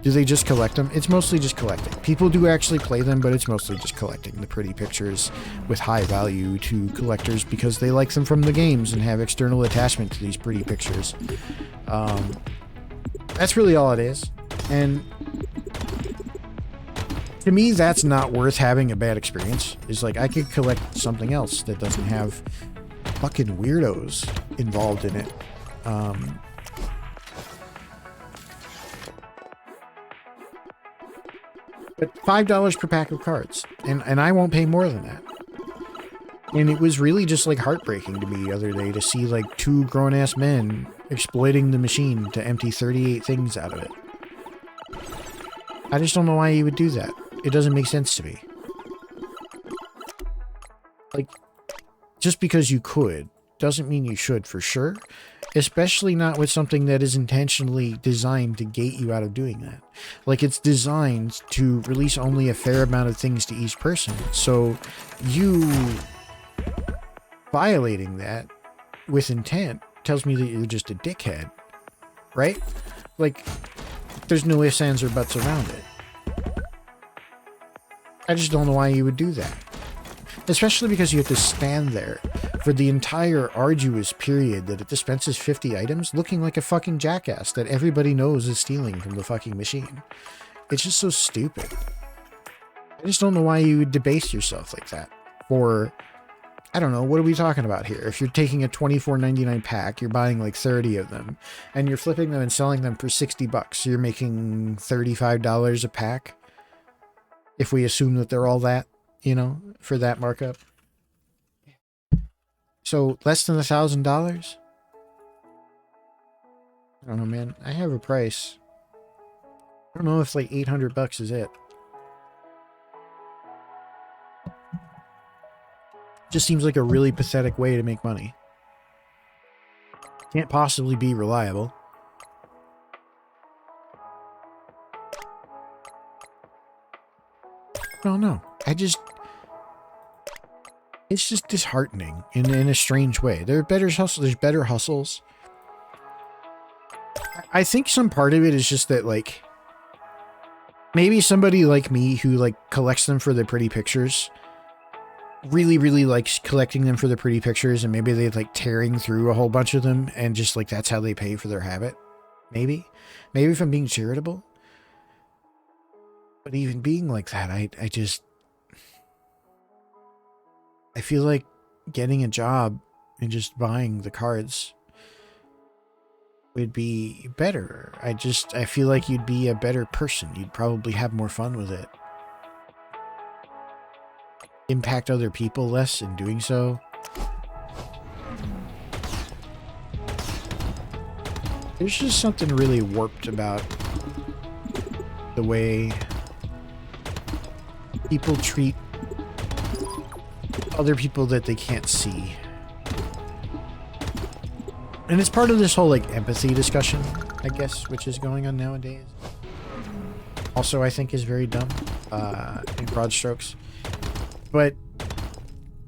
Do they just collect them? It's mostly just collecting. People do actually play them, but it's mostly just collecting the pretty pictures with high value to collectors because they like them from the games and have external attachment to these pretty pictures. That's really all it is. And to me, that's not worth having a bad experience. It's like, I could collect something else that doesn't have fucking weirdos involved in it. But $5 per pack of cards. And I won't pay more than that. And it was really just like heartbreaking to me the other day to see like 2 grown-ass men exploiting the machine to empty 38 things out of it. I just don't know why you would do that. It doesn't make sense to me. Like, just because you could doesn't mean you should for sure. Especially not with something that is intentionally designed to gate you out of doing that. Like, it's designed to release only a fair amount of things to each person. So, you violating that with intent tells me that you're just a dickhead. Right? Like, there's no ifs, ands, or buts around it. I just don't know why you would do that. Especially because you have to stand there for the entire arduous period that it dispenses 50 items looking like a fucking jackass that everybody knows is stealing from the fucking machine. It's just so stupid. I just don't know why you would debase yourself like that. For, I don't know, what are we talking about here? If you're taking a $24.99 pack, you're buying like 30 of them, and you're flipping them and selling them for $60, so you're making $35 a pack. If we assume that they're all that, you know, for that markup. So, less than $1,000? I don't know, man. I have a price. I don't know if like $800 is it. Just seems like a really pathetic way to make money. Can't possibly be reliable. don't know. It's just disheartening in a strange way. There's better hustles. I think some part of it is just that, like, maybe somebody like me who, like, collects them for the pretty pictures really, really likes collecting them for the pretty pictures, and maybe they like tearing through a whole bunch of them, and just, like, that's how they pay for their habit. Maybe if I'm being charitable. But even being like that, I feel like getting a job and just buying the cards would be better. I feel like you'd be a better person. You'd probably have more fun with it. Impact other people less in doing so. There's just something really warped about the way people treat other people that they can't see. And it's part of this whole, like, empathy discussion, I guess, which is going on nowadays. Also, I think is very dumb, in broad strokes. But,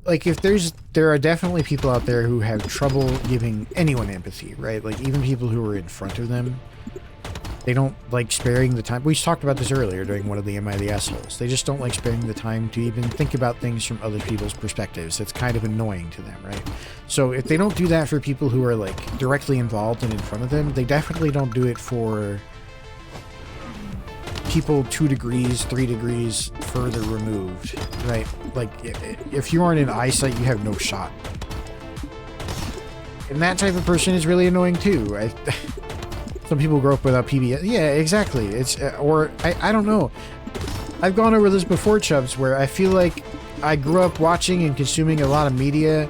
like, there are definitely people out there who have trouble giving anyone empathy, right? Like, even people who are in front of them, they don't like sparing the time. We talked about this earlier during one of the Am I the Assholes. They just don't like sparing the time to even think about things from other people's perspectives. It's kind of annoying to them, right? So if they don't do that for people who are, like, directly involved and in front of them, they definitely don't do it for people 2 degrees, 3 degrees further removed, right? Like, if you aren't in eyesight, you have no shot. And that type of person is really annoying too. Some people grow up without PBS. Yeah, exactly. It's or I don't know. I've gone over this before, Chubbs, where I feel like I grew up watching and consuming a lot of media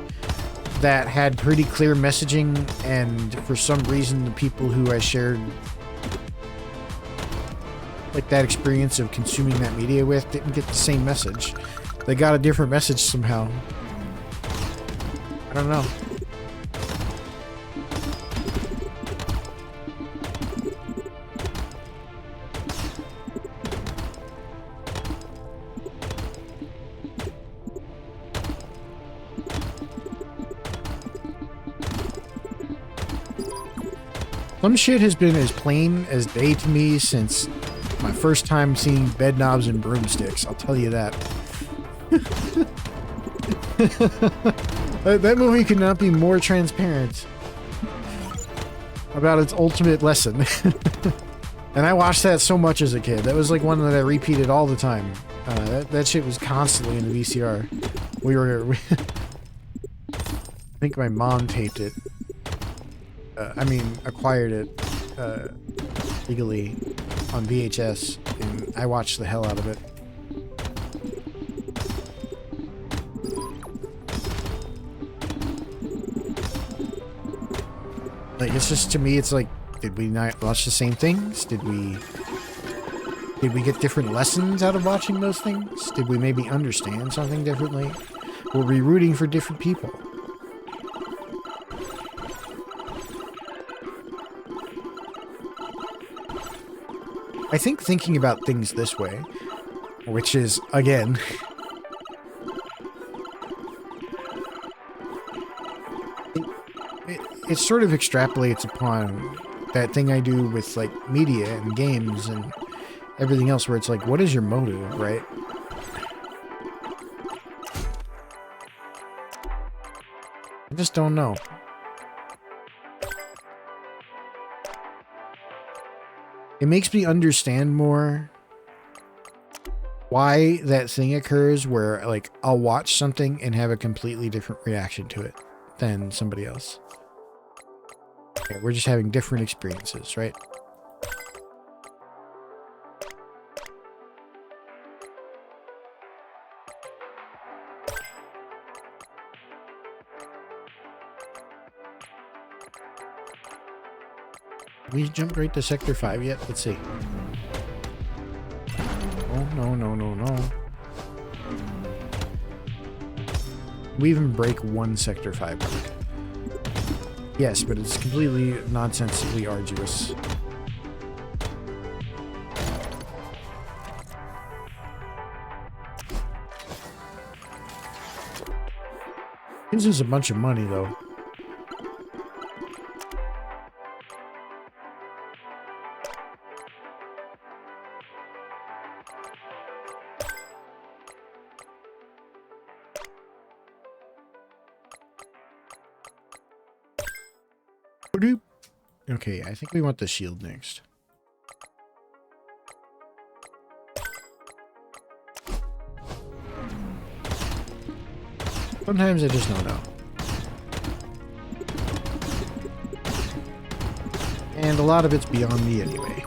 that had pretty clear messaging, and for some reason the people who I shared like that experience of consuming that media with didn't get the same message. They got a different message somehow. I don't know. Some shit has been as plain as day to me since my first time seeing bed knobs and broomsticks. I'll tell you that. That movie could not be more transparent about its ultimate lesson. And I watched that so much as a kid. That was like one that I repeated all the time. That shit was constantly in the VCR. I think my mom taped it. Acquired it legally on VHS, and I watched the hell out of it. Like, it's just, to me, it's like, did we not watch the same things? Did we get different lessons out of watching those things? Did we maybe understand something differently? Were we rooting for different people? I think thinking about things this way, which is, again, it sort of extrapolates upon that thing I do with, like, media and games and everything else, where it's like, what is your motive, right? I just don't know. It makes me understand more why that thing occurs where, like, I'll watch something and have a completely different reaction to it than somebody else. Okay, we're just having different experiences, right? We jumped right to Sector 5 yet? Let's see. Oh, no, no, no, no. We even break one Sector 5 mark. Yes, but it's completely nonsensically arduous. This is a bunch of money, though. Okay, I think we want the shield next. Sometimes I just don't know. And a lot of it's beyond me anyway.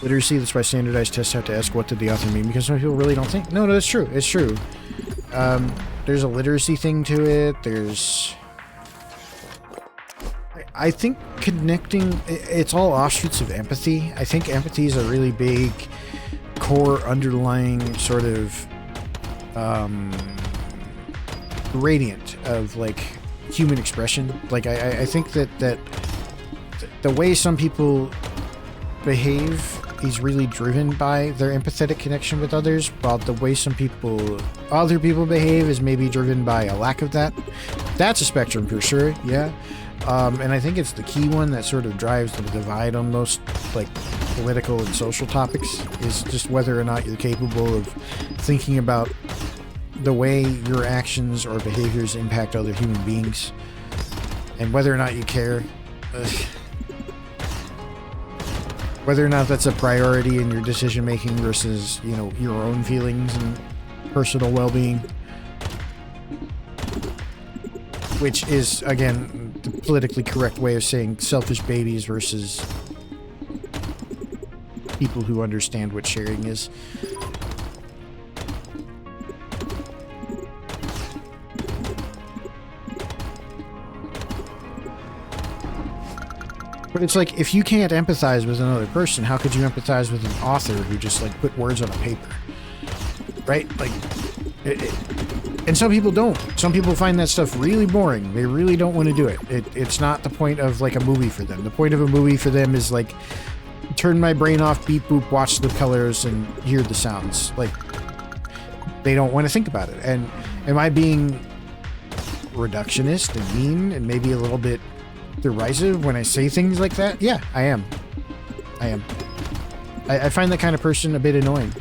Literacy, that's why standardized tests have to ask what did the author mean, because some people really don't think. No, that's true. It's true. There's a literacy thing to it. There's... I think connecting... It's all offshoots of empathy. I think empathy is a really big core underlying sort of gradient of like human expression. Like I think that the way some people behave is really driven by their empathetic connection with others, while the way other people behave is maybe driven by a lack of that. That's a spectrum for sure, yeah. And I think it's the key one that sort of drives the divide on most like political and social topics, is just whether or not you're capable of thinking about the way your actions or behaviors impact other human beings, and whether or not you care. Whether or not that's a priority in your decision making versus, you know, your own feelings and personal well-being. Which is, again, the politically correct way of saying selfish babies versus people who understand what sharing is. But it's like, if you can't empathize with another person, how could you empathize with an author who just, like, put words on a paper? Right? Like, and some people don't. Some people find that stuff really boring. They really don't want to do it. It's not the point of, like, a movie for them. The point of a movie for them is, like, turn my brain off, beep boop, watch the colors, and hear the sounds. Like, they don't want to think about it. And am I being reductionist and mean and maybe a little bit derisive when I say things like that? Yeah, I am. I find that kind of person a bit annoying.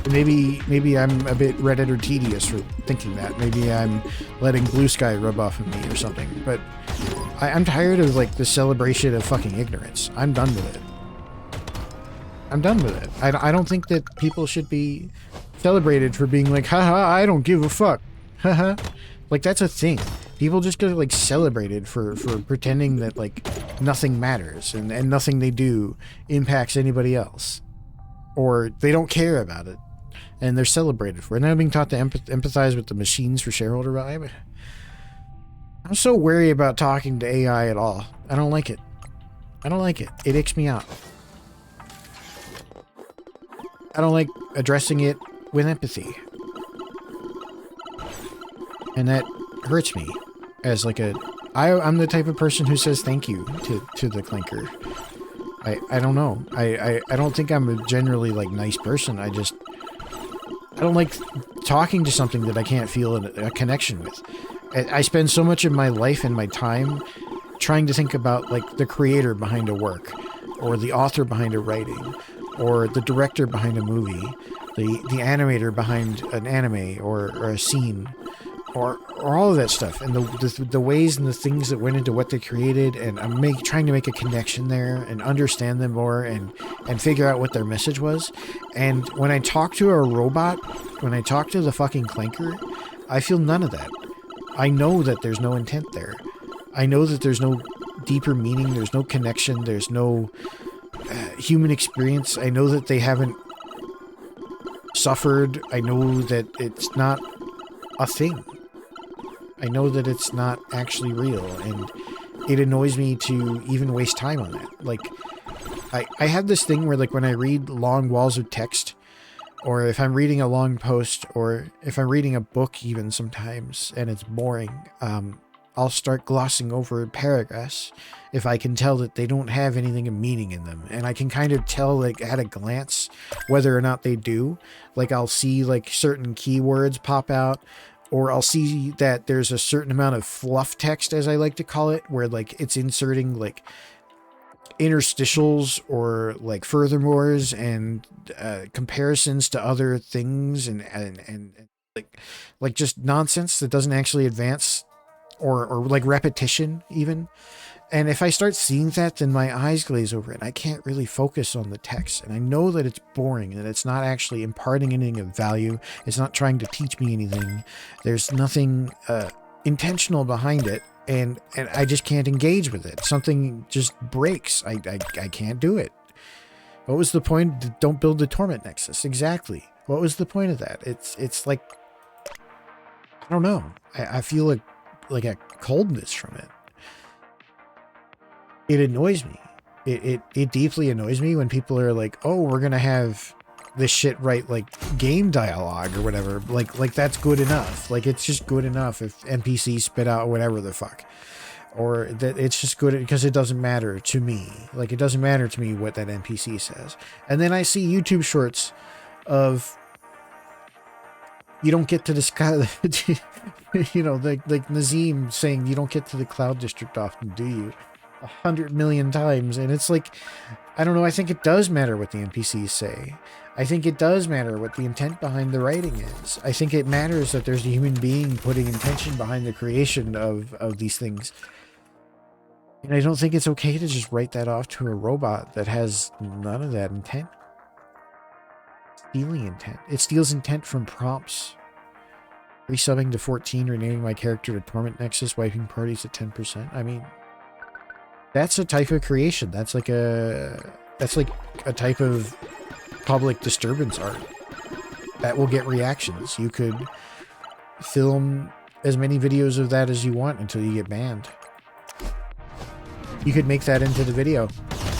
Maybe I'm a bit Reddit or tedious for thinking that. Maybe I'm letting blue sky rub off of me or something. But I'm tired of like the celebration of fucking ignorance. I'm done with it. I don't think that people should be celebrated for being like, haha, I don't give a fuck. Haha. Like, that's a thing. People just get like celebrated for pretending that like nothing matters and nothing they do impacts anybody else, or they don't care about it, and they're celebrated for it. And I'm being taught to empathize with the machines for shareholder value. I'm so wary about talking to AI at all. I don't like it. It icks me out. I don't like addressing it with empathy, and that hurts me. As like I'm the type of person who says thank you to the clinker. I don't know. I don't think I'm a generally like nice person. I don't like talking to something that I can't feel a connection with. I spend so much of my life and my time trying to think about like the creator behind a work, or the author behind a writing, or the director behind a movie, the animator behind an anime or a scene. Or all of that stuff, and the ways and the things that went into what they created, and I'm trying to make a connection there and understand them more and figure out what their message was. And when I talk to a robot, when I talk to the fucking clanker, I feel none of that. I know that there's no intent there. I know that there's no deeper meaning, there's no connection, there's no human experience. I know that they haven't suffered. I know that it's not a thing. I know that it's not actually real, and it annoys me to even waste time on that. Like, I have this thing where, like, when I read long walls of text, or if I'm reading a long post, or if I'm reading a book even sometimes, and it's boring, I'll start glossing over paragraphs if I can tell that they don't have anything of meaning in them. And I can kind of tell, like, at a glance whether or not they do. Like, I'll see, like, certain keywords pop out, or I'll see that there's a certain amount of fluff text, as I like to call it, where, like, it's inserting, like, interstitials or, like, furthermores and comparisons to other things and like just nonsense that doesn't actually advance, or like repetition even. And if I start seeing that, then my eyes glaze over it and I can't really focus on the text. And I know that it's boring, that it's not actually imparting anything of value. It's not trying to teach me anything. There's nothing intentional behind it. And I just can't engage with it. Something just breaks. I can't do it. What was the point? Don't build the torment nexus. Exactly. What was the point of that? It's like, I don't know. I feel like a coldness from it. It annoys me. It deeply annoys me when people are like, oh, we're going to have this shit write like game dialogue or whatever. Like that's good enough. Like, it's just good enough if NPCs spit out whatever the fuck. Or that it's just good because it doesn't matter to me. Like, it doesn't matter to me what that NPC says. And then I see YouTube shorts of, you don't get to the sky, you know, like Nazim saying, you don't get to the Cloud District often, do you? 100 million times. And it's like, I don't know. I think it does matter what the NPCs say. I think it does matter what the intent behind the writing is. I think it matters that there's a human being putting intention behind the creation of these things. And I don't think it's okay to just write that off to a robot that has none of that intent. Stealing intent. It steals intent from prompts. Resubbing to 14, renaming my character to Torment Nexus, wiping parties at 10%. I mean, that's a type of creation. That's like a type of public disturbance art that will get reactions. You could film as many videos of that as you want until you get banned. You could make that into the video.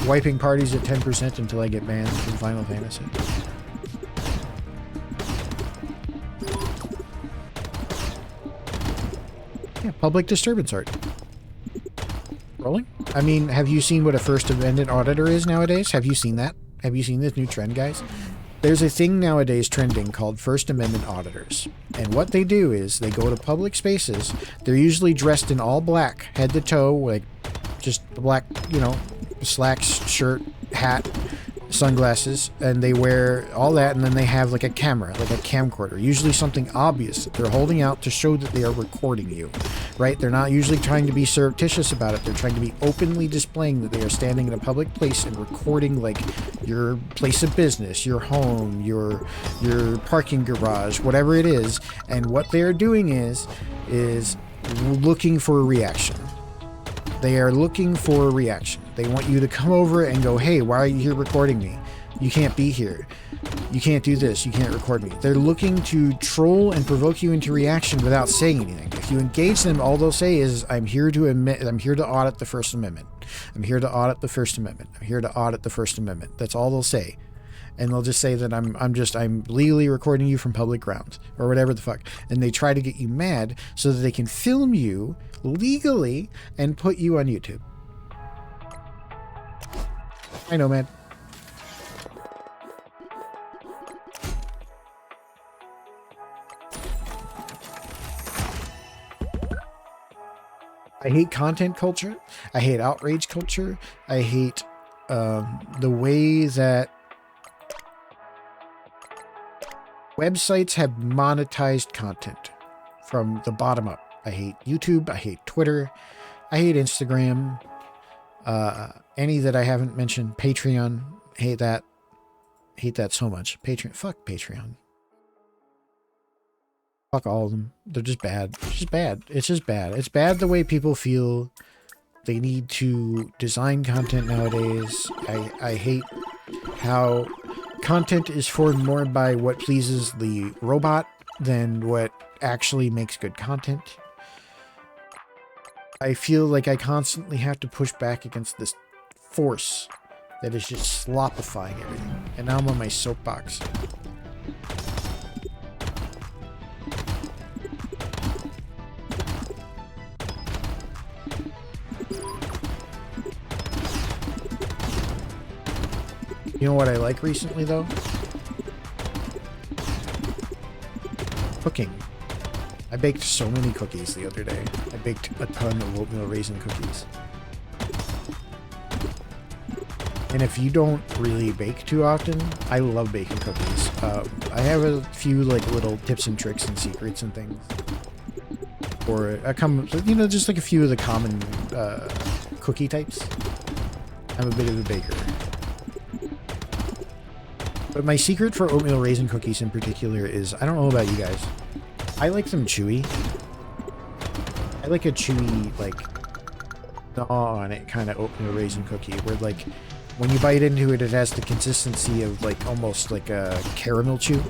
Wiping parties at 10% until I get banned from Final Fantasy. Yeah, public disturbance art. Rolling? I mean, have you seen what a First Amendment auditor is nowadays? Have you seen that? Have you seen this new trend, guys? There's a thing nowadays trending called First Amendment auditors. And what they do is they go to public spaces. They're usually dressed in all black, head to toe, like just black, you know, slacks, shirt, hat, sunglasses, and they wear all that, and then they have like a camera, like a camcorder, usually something obvious that they're holding out to show that they are recording you, right? They're not usually trying to be surreptitious about it. They're trying to be openly displaying that they are standing in a public place and recording, like, your place of business, your home, your parking garage, whatever it is. And what they're doing is looking for a reaction. They are looking for a reaction. They want you to come over and go, hey, why are you here recording me? You can't be here. You can't do this. You can't record me. They're looking to troll and provoke you into reaction without saying anything. If you engage them, all they'll say is, I'm here to audit the First Amendment. I'm here to audit the First Amendment. I'm here to audit the First Amendment. That's all they'll say. And they'll just say that I'm legally recording you from public grounds or whatever the fuck. And they try to get you mad so that they can film you legally and put you on YouTube. I know, man. I hate content culture. I hate outrage culture. I hate the way that websites have monetized content from the bottom up. I hate YouTube. I hate Twitter. I hate Instagram. Any that I haven't mentioned. Patreon. Hate that. Hate that so much. Patreon. Fuck Patreon. Fuck all of them. They're just bad. It's just bad. It's just bad. It's bad the way people feel they need to design content nowadays. I hate how content is formed more by what pleases the robot than what actually makes good content. I feel like I constantly have to push back against this force that is just slopifying everything. And now I'm on my soapbox. You know what I like recently, though? Cooking. I baked so many cookies the other day. I baked a ton of oatmeal raisin cookies. And if you don't really bake too often, I love baking cookies. I have a few like little tips and tricks and secrets and things. Or just like a few of the common cookie types. I'm a bit of a baker. But my secret for oatmeal raisin cookies in particular is, I don't know about you guys, I like them chewy. I like a chewy, like, gnaw on it kind of oatmeal raisin cookie, where like, when you bite into it, it has the consistency of like, almost like a caramel chew.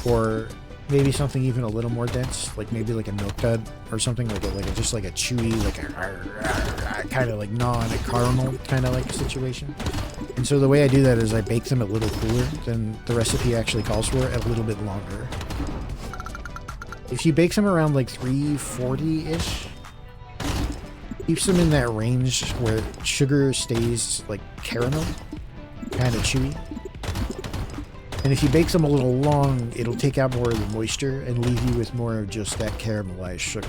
Or maybe something even a little more dense, like maybe like a milk dud or something, just like a chewy, like a kind of like gnaw on a caramel kind of like situation. And so the way I do that is I bake them a little cooler than the recipe actually calls for, a little bit longer. If you bake them around like 340-ish, keeps them in that range where sugar stays like caramel, kind of chewy. And if you bake them a little long, it'll take out more of the moisture and leave you with more of just that caramelized sugar.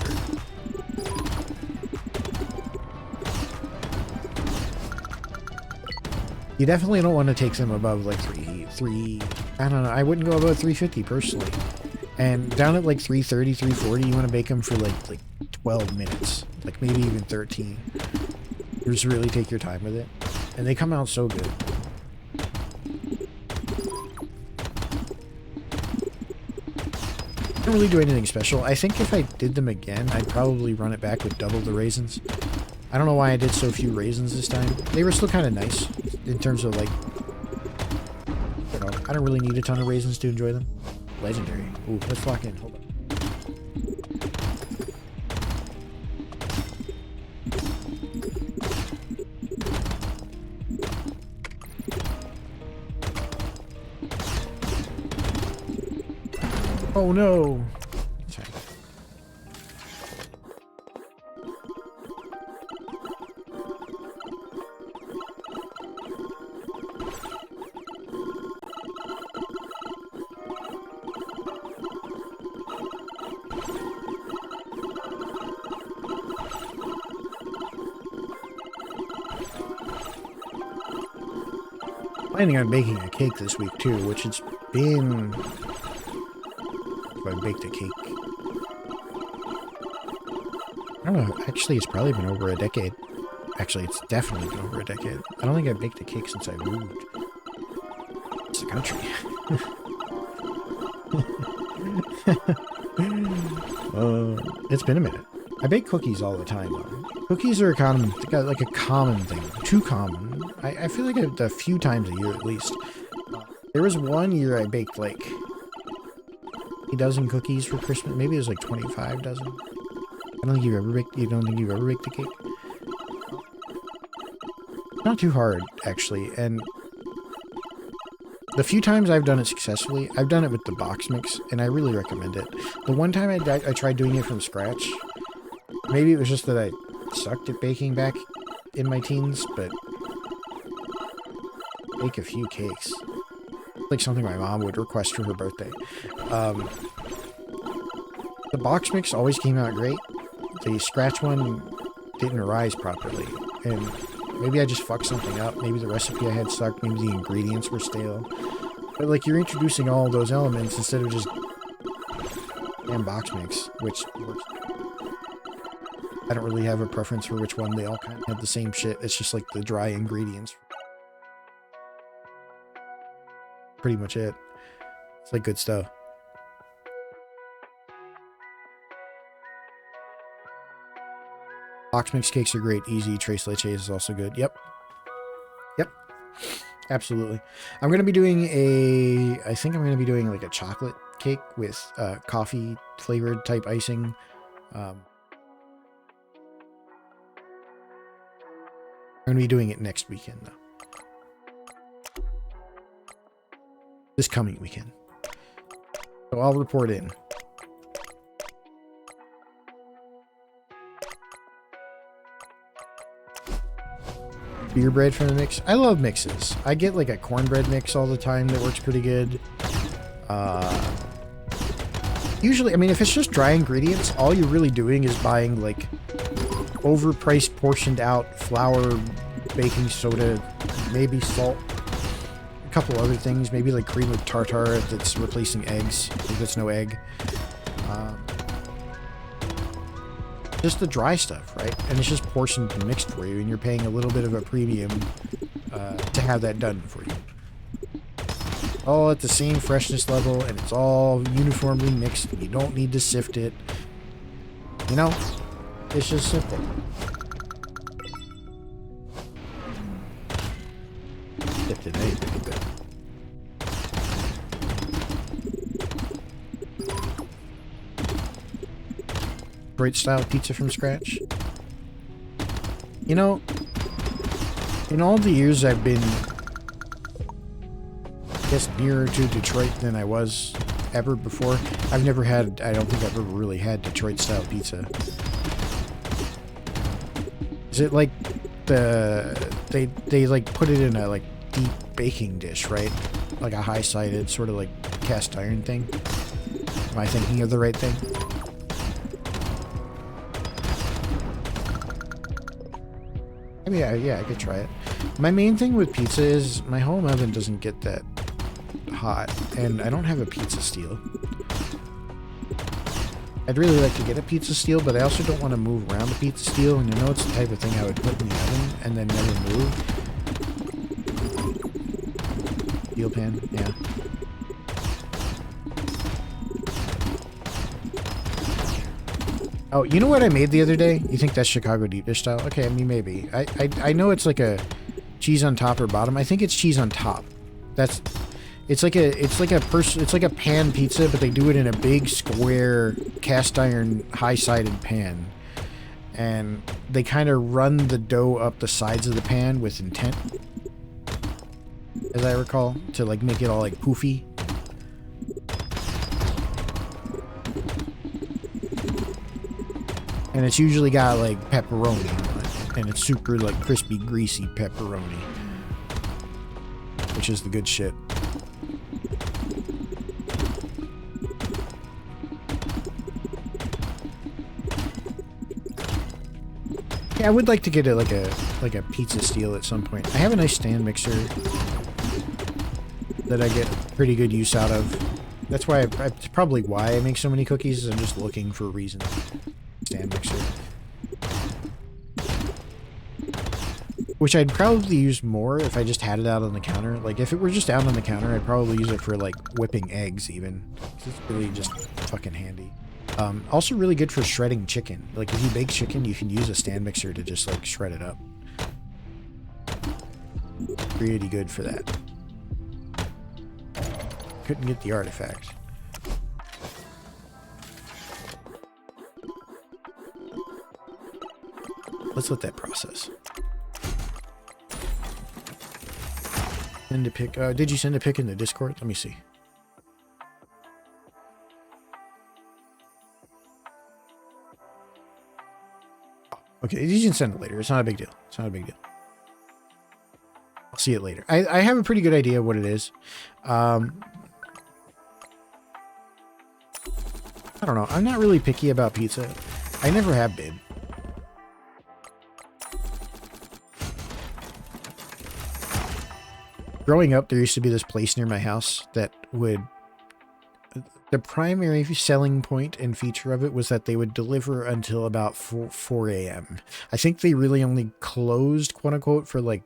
You definitely don't want to take them above like I don't know, I wouldn't go above 350 personally. And down at like 330, 340, you want to bake them for like 12 minutes, like maybe even 13. You just really take your time with it. And they come out so good. I don't really do anything special. I think if I did them again, I'd probably run it back with double the raisins. I don't know why I did so few raisins this time. They were still kind of nice in terms of like, you know, I don't really need a ton of raisins to enjoy them. Legendary. Ooh, let's lock in. Hold on. Oh no! Sorry. Planning on baking a cake this week too, which it's been... I baked a cake. I don't know, actually it's probably been over a decade. Actually, it's definitely been over a decade. I don't think I baked a cake since I moved. It's the country. It's been a minute. I bake cookies all the time though. Cookies are a common thing. Too common. I feel like a few times a year at least. There was one year I baked like a dozen cookies for Christmas. Maybe it was like 25 dozen. I don't think you don't think you've ever baked a cake? Not too hard, actually. And the few times I've done it successfully, I've done it with the box mix, and I really recommend it. The one time I tried doing it from scratch, maybe it was just that I sucked at baking back in my teens, but bake a few cakes. Like something my mom would request for her birthday. The box mix always came out great. The scratch one didn't rise properly, and maybe I just fucked something up. Maybe the recipe I had sucked. Maybe the ingredients were stale. But like, you're introducing all those elements instead of just damn box mix, which works. I don't really have a preference for which one. They all kind of have the same shit. It's just like the dry ingredients. Pretty much it. It's like good stuff. Box mix cakes are great. Easy. Tres leches is also good. Yep. Yep. Absolutely. I'm going to be doing I think I'm going to be doing like a chocolate cake with coffee flavored type icing. I'm going to be doing it next weekend though. This coming weekend. So I'll report in. beer bread from the mix. I love mixes. I get like a cornbread mix all the time that works pretty good. Usually, I mean, if it's just dry ingredients, all you're really doing is buying like overpriced, portioned out flour, baking soda, maybe salt, a couple other things, maybe like cream of tartar that's replacing eggs, if that's no egg. Just the dry stuff, right? And it's just portioned and mixed for you, and you're paying a little bit of a premium to have that done for you. All at the same freshness level, and it's all uniformly mixed, and you don't need to sift it. You know? It's just simple. Sifted anything, but... Detroit style pizza from scratch. You know, in all the years I've been, I guess, nearer to Detroit than I was ever before, I've never had, I don't think I've ever really had Detroit style pizza. Is it like they like put it in a like deep baking dish, right? Like a high-sided sort of like cast iron thing? Am I thinking of the right thing? I mean, yeah, I could try it. My main thing with pizza is my home oven doesn't get that hot, and I don't have a pizza steel. I'd really like to get a pizza steel, but I also don't want to move around the pizza steel, and you know it's the type of thing I would put in the oven and then never move. Steel pan, yeah. Oh, you know what I made the other day? You think that's Chicago deep dish style? Okay, I mean, maybe. I know it's like a cheese on top or bottom. I think it's cheese on top. That's... It's like a pan pizza, but they do it in a big square cast iron high-sided pan, and they kind of run the dough up the sides of the pan with intent, as I recall, to like make it all like poofy. And it's usually got like pepperoni on it, and it's super like crispy, greasy pepperoni, which is the good shit. Yeah, I would like to get it like a pizza steel at some point. I have a nice stand mixer that I get pretty good use out of. That's why it's probably why I make so many cookies. Is I'm just looking for a reason. Stand mixer, which I'd probably use more if I just had it out on the counter. Like if it were just out on the counter, I'd probably use it for like whipping eggs even. It's really just fucking handy. Also really good for shredding chicken. Like if you bake chicken, you can use a stand mixer to just like shred it up. Pretty good for that. Couldn't get the artifact. Let's let that process. Send a pic. Did you send a pic in the Discord? Let me see. Okay, you can send it later. It's not a big deal. It's not a big deal. I'll see it later. I have a pretty good idea of what it is. I don't know. I'm not really picky about pizza. I never have been. Growing up, there used to be this place near my house that would... The primary selling point and feature of it was that they would deliver until about 4 a.m. I think they really only closed, quote unquote, for like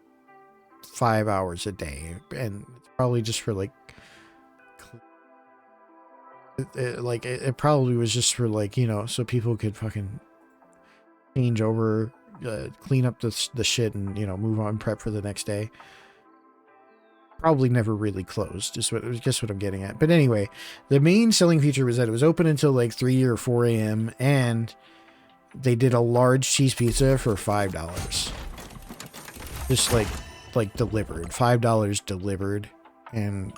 5 hours a day. And it's probably just for like... It probably was just for like, you know, so people could fucking change over, clean up the shit and, you know, move on, prep for the next day. Probably never really closed, is just what I'm getting at. But anyway, the main selling feature was that it was open until like 3 or 4 a.m. and they did a large cheese pizza for $5. Just like delivered. $5 delivered. And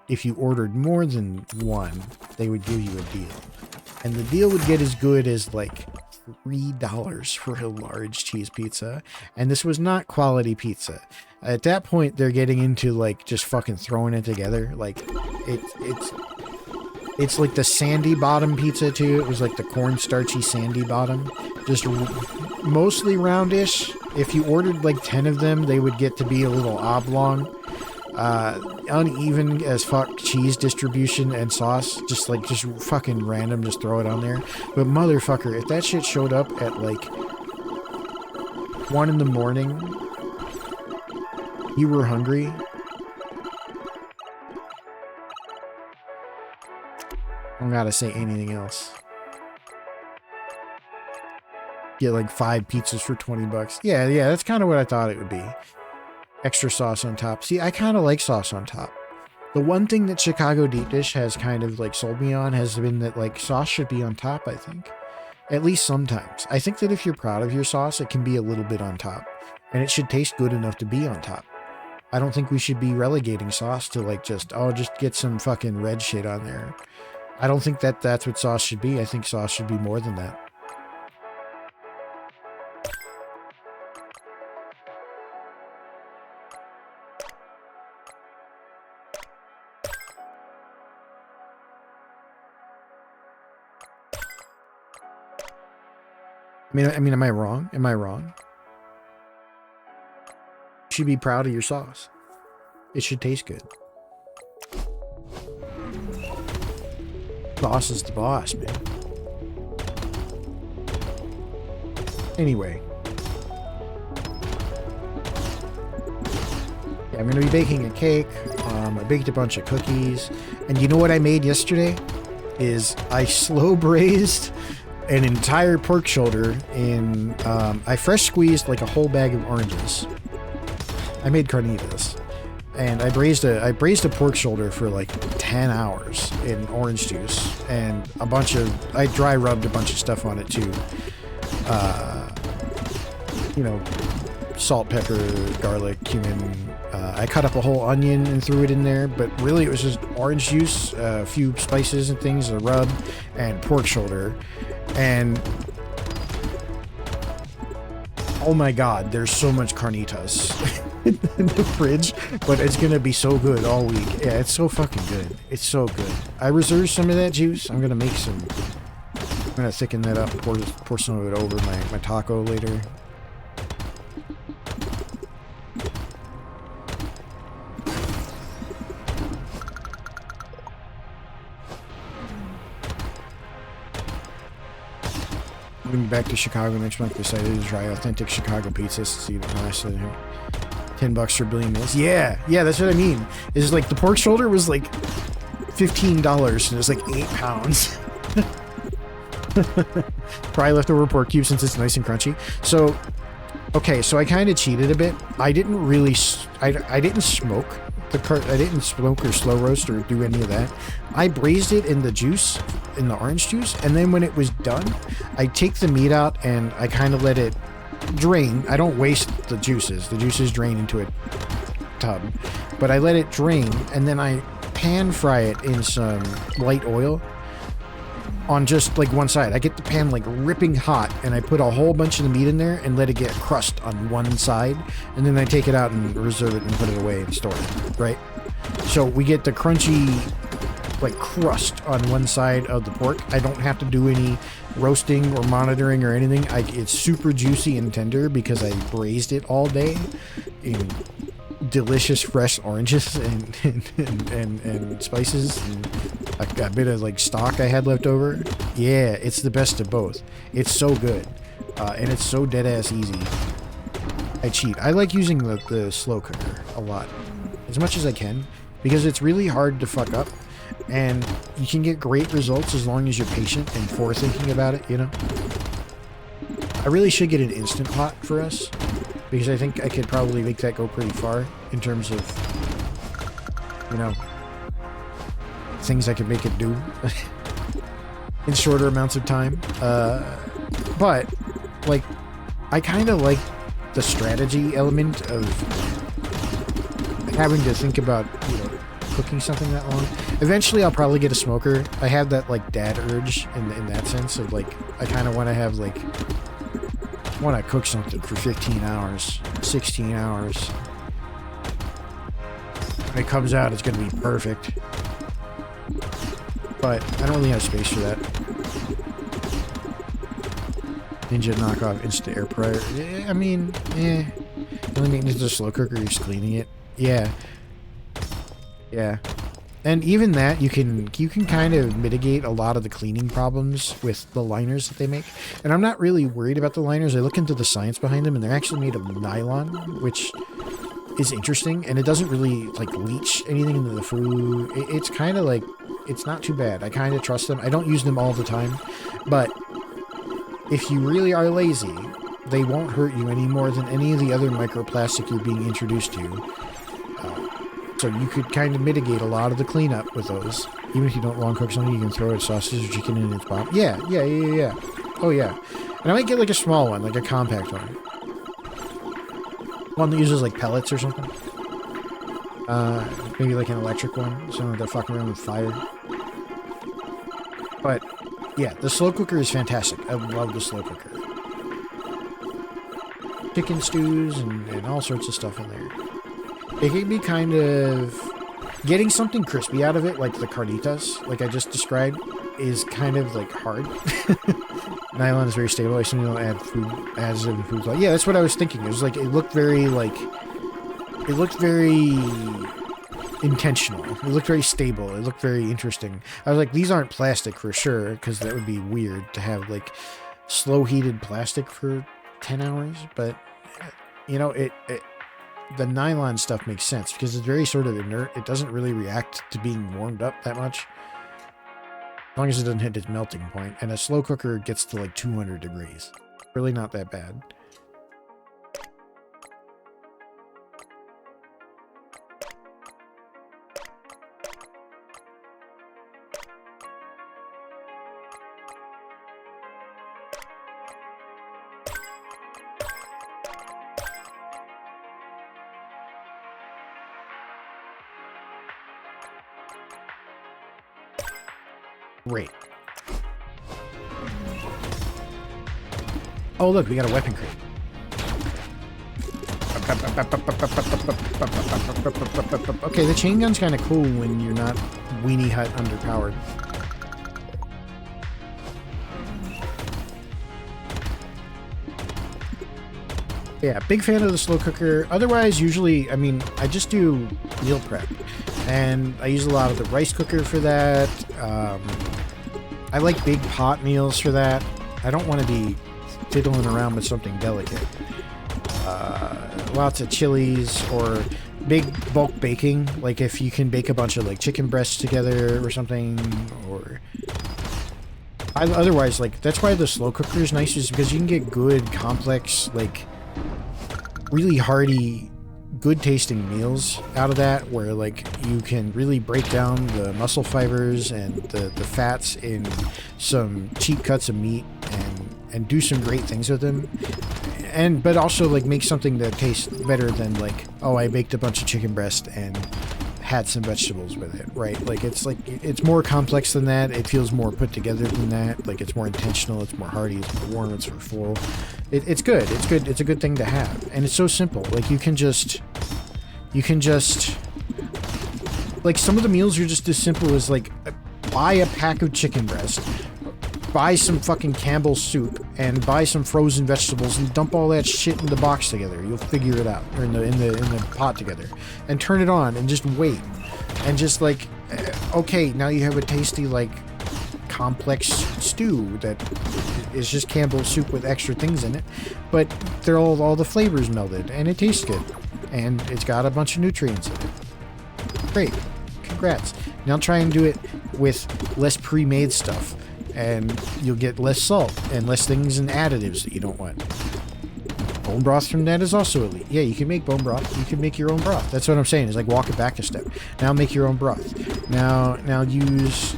if you ordered more than one, they would give you a deal. And the deal would get as good as like $3 for a large cheese pizza, and this was not quality pizza. At that point, they're getting into like just fucking throwing it together. Like it's like the sandy bottom pizza too. It was like the cornstarchy sandy bottom, just mostly roundish. If you ordered like 10 of them, they would get to be a little oblong. Uneven as fuck cheese distribution and sauce, just fucking random, just throw it on there. But motherfucker, if that shit showed up at like 1 in the morning, you were hungry, I don't gotta say anything else. Get like 5 pizzas for 20 bucks. Yeah, that's kind of what I thought it would be. Extra sauce on top. See, I kind of like sauce on top. The one thing that Chicago Deep Dish has kind of like sold me on has been that like sauce should be on top, I think. At least sometimes. I think that if you're proud of your sauce, it can be a little bit on top. And it should taste good enough to be on top. I don't think we should be relegating sauce to like just get some fucking red shit on there. I don't think that that's what sauce should be. I think sauce should be more than that. I mean, am I wrong? Am I wrong? You should be proud of your sauce. It should taste good. Boss is the boss, man. Anyway. Yeah, I'm gonna be baking a cake. I baked a bunch of cookies. And you know what I made yesterday? Is I slow braised an entire pork shoulder in, I fresh squeezed like a whole bag of oranges. I made carnitas. And I braised a pork shoulder for like 10 hours in orange juice and I dry rubbed a bunch of stuff on it too. You know, salt, pepper, garlic, cumin. I cut up a whole onion and threw it in there, but really it was just orange juice, a few spices and things, a rub, and pork shoulder. And oh my god, there's so much carnitas in the fridge, but it's gonna be so good all week. Yeah, it's so fucking good. It's so good. I reserved some of that juice. I'm gonna make some. I'm gonna thicken that up, pour some of it over my taco later. Moving back to Chicago next month, decided to try authentic Chicago pizzas to see the price of it. $10 for a billion meals. Yeah, that's what I mean. Is like the pork shoulder was like $15 and it was like 8 pounds. Probably leftover pork cubes since it's nice and crunchy. So, okay, so I kind of cheated a bit. I didn't really, I didn't smoke I didn't smoke or slow roast or do any of that. I braised it in the juice, in the orange juice, and then when it was done, I take the meat out and I kind of let it drain. I don't waste the juices. The juices drain into a tub, but I let it drain and then I pan fry it in some light oil on just like one side. I get the pan like ripping hot and I put a whole bunch of the meat in there and let it get crust on one side, and then I take it out and reserve it and put it away and store it, right? So we get the crunchy like crust on one side of the pork. I don't have to do any roasting or monitoring or anything. It's super juicy and tender because I braised it all day in delicious fresh oranges and spices and a bit of like stock I had left over. Yeah, it's the best of both. It's so good, and it's so dead ass easy. I cheat. I like using the slow cooker a lot, as much as I can, because it's really hard to fuck up, and you can get great results as long as you're patient and forethinking about it, you know? I really should get an Instant Pot for us, because I think I could probably make that go pretty far in terms of, you know, things I could make it do in shorter amounts of time. But, like, I kind of like the strategy element of having to think about, you know, cooking something that long. Eventually, I'll probably get a smoker. I have that like dad urge in that sense of like I kind of want to have like want to cook something for 15 hours, 16 hours. When it comes out, it's gonna be perfect. But I don't really have space for that. Ninja knockoff instant air fryer. I mean, The only maintenance is a slow cooker, you're just cleaning it. Yeah. Yeah. And even that, you can kind of mitigate a lot of the cleaning problems with the liners that they make. And I'm not really worried about the liners. I look into the science behind them, and they're actually made of nylon, which is interesting. And it doesn't really, like, leach anything into the food. It's kind of like, it's not too bad. I kind of trust them. I don't use them all the time. But if you really are lazy, they won't hurt you any more than any of the other microplastic you're being introduced to. So you could kind of mitigate a lot of the cleanup with those. Even if you don't long cook something, you can throw a sausage or chicken in its bottom. Yeah. Oh, yeah. And I might get like a small one, like a compact one. One that uses like pellets or something. Maybe like an electric one, so they're fucking around with fire. But yeah, the slow cooker is fantastic. I love the slow cooker. Chicken stews and all sorts of stuff in there. It can be kind of... Getting something crispy out of it, like the carnitas, like I just described, is kind of like hard. Nylon is very stable. I assume you don't add food as in food. Yeah, that's what I was thinking. It was like, it looked very like... It looked very intentional. It looked very stable. It looked very interesting. I was like, these aren't plastic for sure, because that would be weird to have like slow heated plastic for 10 hours, but you know, the nylon stuff makes sense because it's very sort of inert. It doesn't really react to being warmed up that much. As long as it doesn't hit its melting point. And a slow cooker gets to like 200 degrees. Really not that bad. Great. Oh, look, we got a weapon crate. Okay, the chain gun's kind of cool when you're not weenie hut underpowered. Yeah, big fan of the slow cooker. Otherwise, usually, I mean, I just do meal prep. And I use a lot of the rice cooker for that. I like big pot meals for that. I don't want to be fiddling around with something delicate. Lots of chilies or big bulk baking. Like if you can bake a bunch of like chicken breasts together or something. Or otherwise, like that's why the slow cooker is nice, is because you can get good, complex, like really hearty, good tasting meals out of that, where like you can really break down the muscle fibers and the fats in some cheap cuts of meat and do some great things with them, but also like make something that tastes better than like, oh, I baked a bunch of chicken breast and had some vegetables with it, right? Like it's more complex than that. It feels more put together than that. Like it's more intentional, it's more hearty, it's more warm, it's full. It's good. It's a good thing to have. And it's so simple. Like you can just like some of the meals are just as simple as like buy a pack of chicken breast, buy some fucking Campbell's soup, and buy some frozen vegetables and dump all that shit in the box together. You'll figure it out, or in the pot together, and turn it on and just wait, and just like, okay, now you have a tasty like complex stew that is just Campbell's soup with extra things in it, but they're all the flavors melded, and it tastes good, and it's got a bunch of nutrients in it. Great, congrats. Now try and do it with less pre-made stuff, and you'll get less salt and less things and additives that you don't want. Bone broth from that is also elite. Yeah, you can make bone broth. You can make your own broth. That's what I'm saying, is like walk it back a step. Now make your own broth. Now use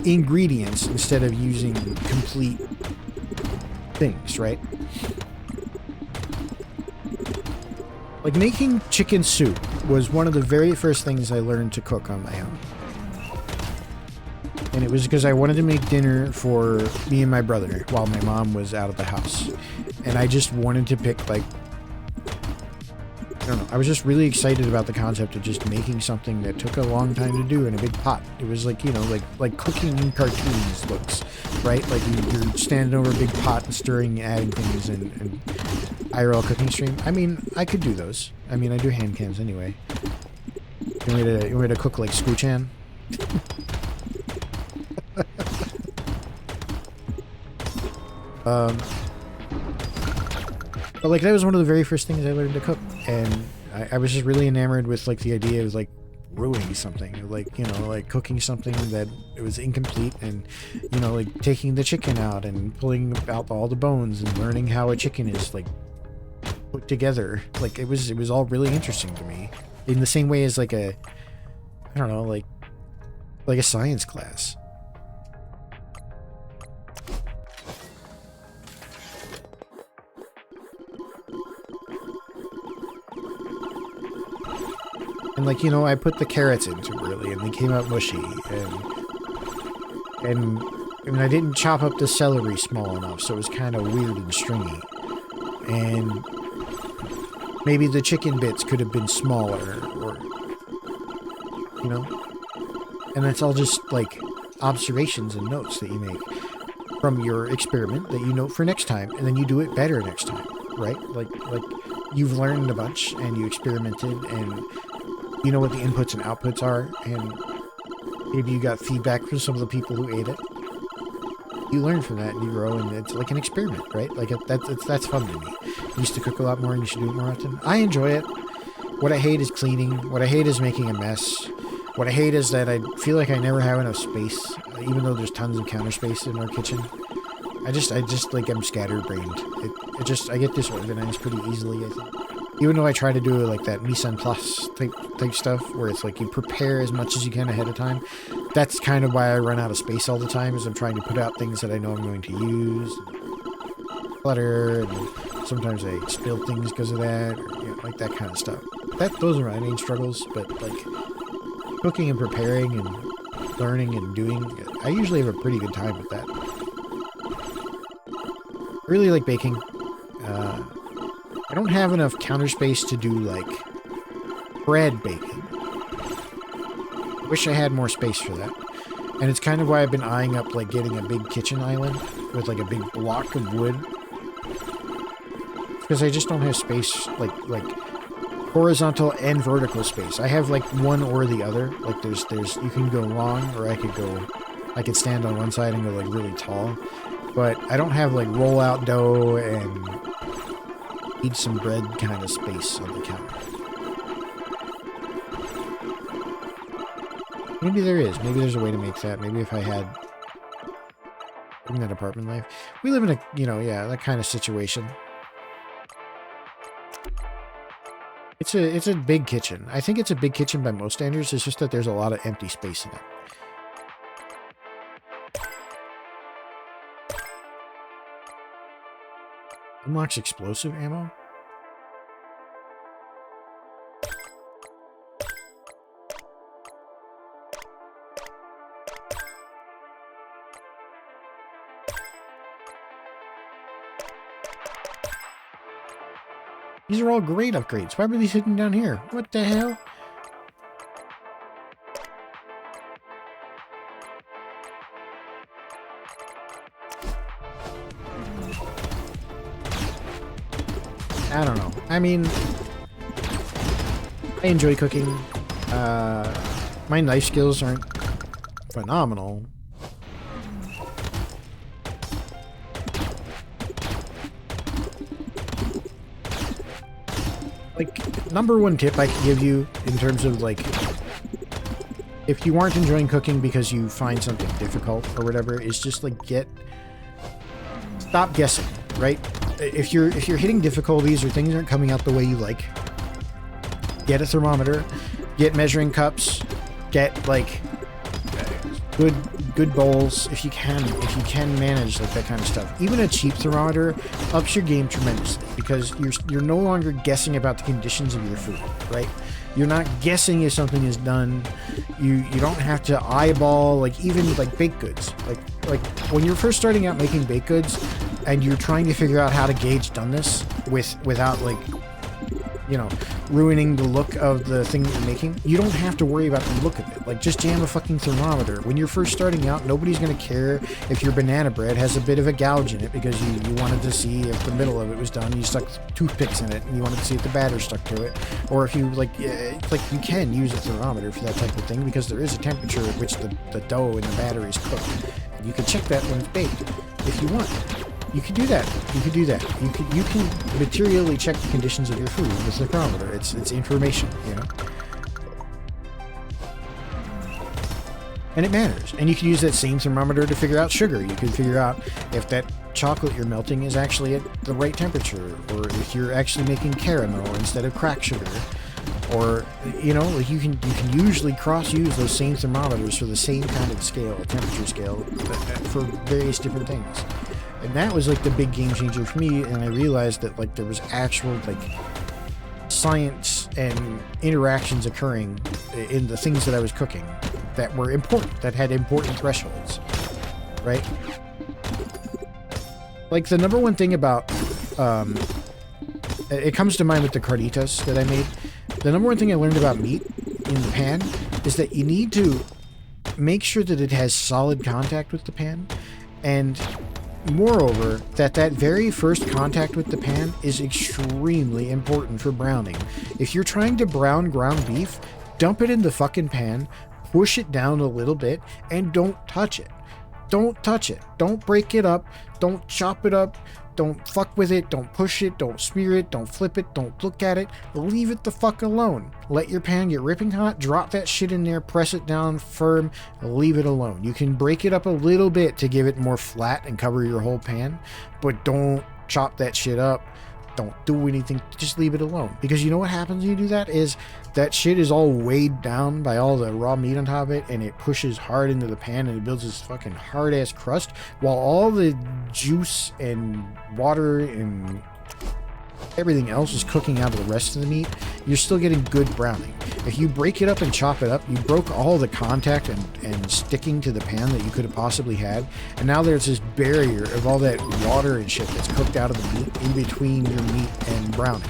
ingredients instead of using complete things, right? Like, making chicken soup was one of the very first things I learned to cook on my own. And it was because I wanted to make dinner for me and my brother while my mom was out of the house. And I just wanted to pick, like, I don't know, I was just really excited about the concept of just making something that took a long time to do in a big pot. It was like, you know, like cooking in cartoons looks, right? Like you're standing over a big pot and stirring, adding things, and IRL cooking stream. I mean, I could do those. I mean, I do hand cams anyway. You want me to cook like Scoo-chan? But like that was one of the very first things I learned to cook, and I was just really enamored with like the idea of like brewing something, like, you know, like cooking something that it was incomplete, and, you know, like taking the chicken out and pulling out all the bones and learning how a chicken is like put together. Like it was all really interesting to me, in the same way as like a, I don't know, like a science class. And like, you know, I put the carrots in too early and they came out mushy, and I didn't chop up the celery small enough, so it was kind of weird and stringy. And maybe the chicken bits could have been smaller, or, you know, and that's all just like observations and notes that you make from your experiment that you note for next time, and then you do it better next time, right? Like you've learned a bunch and you experimented, and you know what the inputs and outputs are, and maybe you got feedback from some of the people who ate it. You learn from that and you grow, and it's like an experiment, right? Like that's fun to me. I used to cook a lot more, and you should do it more often. I enjoy it. What I hate is cleaning. What I hate is making a mess. What I hate is that I feel like I never have enough space, even though there's tons of counter space in our kitchen. I just like I'm scatterbrained. I get disorganized pretty easily, I think. Even though I try to do like that mise en place type stuff, where it's like you prepare as much as you can ahead of time. That's kind of why I run out of space all the time, is I'm trying to put out things that I know I'm going to use. Clutter, and sometimes I spill things because of that, or, you know, like that kind of stuff. Those are my main struggles, but like cooking and preparing and learning and doing, I usually have a pretty good time with that. I really like baking. I don't have enough counter space to do, like, bread baking. I wish I had more space for that. And it's kind of why I've been eyeing up, like, getting a big kitchen island with, like, a big block of wood. Because I just don't have space, like horizontal and vertical space. I have, like, one or the other. Like, there's you can go long, or I could stand on one side and go, like, really tall. But I don't have, like, roll-out dough and need some bread kind of space on the counter. Maybe there is. Maybe there's a way to make that. Maybe if I had in that apartment life. We live in a, you know, yeah, that kind of situation. It's a big kitchen. I think it's a big kitchen by most standards. It's just that there's a lot of empty space in it. Unlocks explosive ammo? These are all great upgrades. Why were these hidden down here? What the hell? I don't know. I mean, I enjoy cooking. My knife skills aren't phenomenal. Like, number one tip I can give you in terms of, like, if you aren't enjoying cooking because you find something difficult or whatever, is just, like, stop guessing, right? If you're hitting difficulties or things aren't coming out the way you like, get a thermometer, get measuring cups, get, like, good good bowls, if you can manage like that kind of stuff. Even a cheap thermometer ups your game tremendously because you're no longer guessing about the conditions of your food, right? You're not guessing if something is done. You don't have to eyeball, like, even like baked goods. Like when you're first starting out making baked goods and you're trying to figure out how to gauge doneness without, like, you know, ruining the look of the thing that you're making, you don't have to worry about the look of it. Like, just jam a fucking thermometer. When you're first starting out, nobody's going to care if your banana bread has a bit of a gouge in it because you wanted to see if the middle of it was done. You stuck toothpicks in it and you wanted to see if the batter stuck to it. Or if you, like you can use a thermometer for that type of thing because there is a temperature at which the dough and the batter is cooked. And you can check that when it's baked if you want. You can do that. You can materially check the conditions of your food with the thermometer. It's information, you know. And it matters. And you can use that same thermometer to figure out sugar. You can figure out if that chocolate you're melting is actually at the right temperature, or if you're actually making caramel instead of cracked sugar. Or, you know, like you can usually cross-use those same thermometers for the same kind of scale, temperature scale, for various different things. And that was like the big game changer for me, and I realized that like there was actual like science and interactions occurring in the things that I was cooking that were important, that had important thresholds, right? Like the number one thing about, it comes to mind with the carnitas that I made. The number one thing I learned about meat in the pan is that you need to make sure that it has solid contact with the pan, and moreover, that very first contact with the pan is extremely important for browning. If you're trying to brown ground beef, dump it in the fucking pan, push it down a little bit, and don't touch it. Don't touch it. Don't break it up. Don't chop it up. Don't fuck with it. Don't push it. Don't smear it. Don't flip it. Don't look at it. Leave it the fuck alone. Let your pan get ripping hot. Drop that shit in there. Press it down firm. Leave it alone. You can break it up a little bit to give it more flat and cover your whole pan, but don't chop that shit up. Don't do anything. Just leave it alone. Because you know what happens when you do that is that shit is all weighed down by all the raw meat on top of it, and it pushes hard into the pan and it builds this fucking hard ass crust while all the juice and water and everything else is cooking out of the rest of the meat. You're still getting good browning. If you break it up and chop it up, you broke all the contact and sticking to the pan that you could have possibly had, and now there's this barrier of all that water and shit that's cooked out of the meat in between your meat and browning.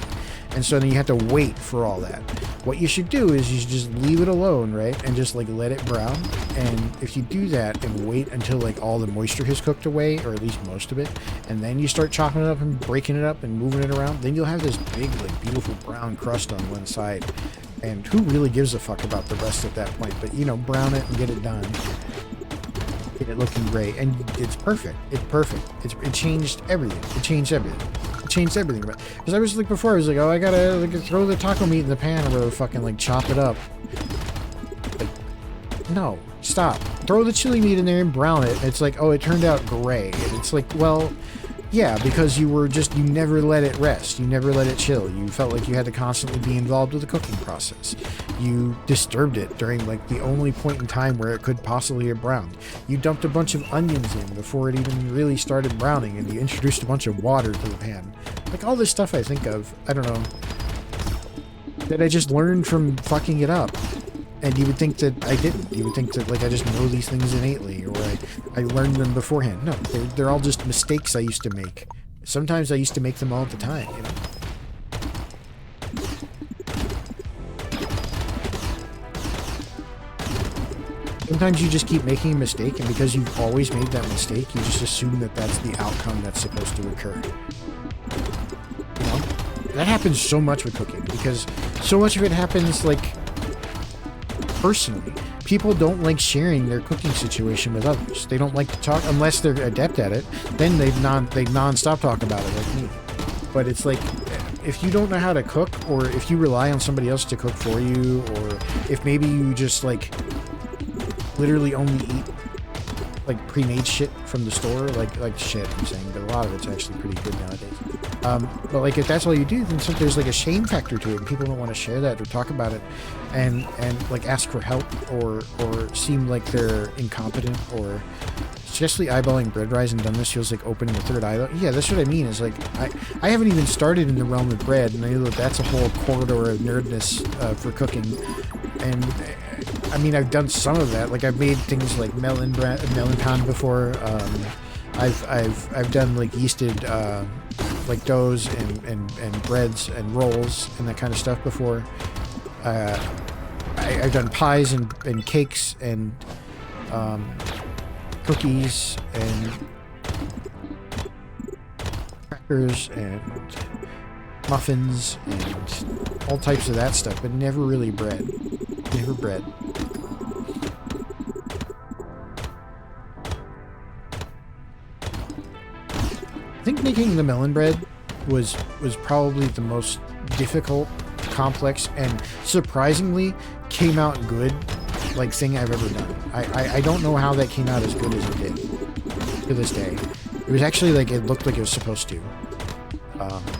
And so then you have to wait for all that. What you should do is you should just leave it alone, right? And just like let it brown. And if you do that and wait until like all the moisture has cooked away, or at least most of it, and then you start chopping it up and breaking it up and moving it around, then you'll have this big, like beautiful brown crust on one side. And who really gives a fuck about the rest at that point? But, you know, brown it and get it done. Get it looking great. And it's perfect. It's perfect. It changed everything. It changed everything. Because I was like before, I was like, oh, I gotta like throw the taco meat in the pan or whatever, fucking like chop it up. Like, no, stop. Throw the chili meat in there and brown it. It's like, oh, it turned out gray. And it's like, well, yeah, because you never let it rest. You never let it chill. You felt like you had to constantly be involved with the cooking process. You disturbed it during like the only point in time where it could possibly have browned. You dumped a bunch of onions in before it even really started browning, and you introduced a bunch of water to the pan. Like all this stuff I think of, I don't know, that I just learned from fucking it up. And you would think that I didn't. You would think that like I just know these things innately, or I learned them beforehand. No, they're all just mistakes I used to make. Sometimes I used to make them all the time, you know. Sometimes you just keep making a mistake, and because you've always made that mistake, you just assume that that's the outcome that's supposed to occur. You know? That happens so much with cooking, because so much of it happens like personally. People don't like sharing their cooking situation with others. They don't like to talk unless they're adept at it. Then they non-stop talk about it like me. But it's like, if you don't know how to cook, or if you rely on somebody else to cook for you, or if maybe you just like literally only eat like pre-made shit from the store, like shit I'm saying, but a lot of it's actually pretty good nowadays. But like if that's all you do, then there's like a shame factor to it, and people don't want to share that or talk about it, and like ask for help or seem like they're incompetent, or especially eyeballing bread rise and done this feels like opening a third eye. Yeah, that's what I mean. Is like I haven't even started in the realm of bread, and I know that that's a whole corridor of nerdness for cooking, and I mean, I've done some of that. Like I've made things like melon pan before. I've done like yeasted like doughs and breads and rolls and that kind of stuff before. I've done pies and cakes and cookies and crackers and muffins and all types of that stuff, but never really bread. Never bread. I think making the melon bread was probably the most difficult, complex, and surprisingly came out good, like, thing I've ever done. I don't know how that came out as good as it did to this day. It was actually like, it looked like it was supposed to.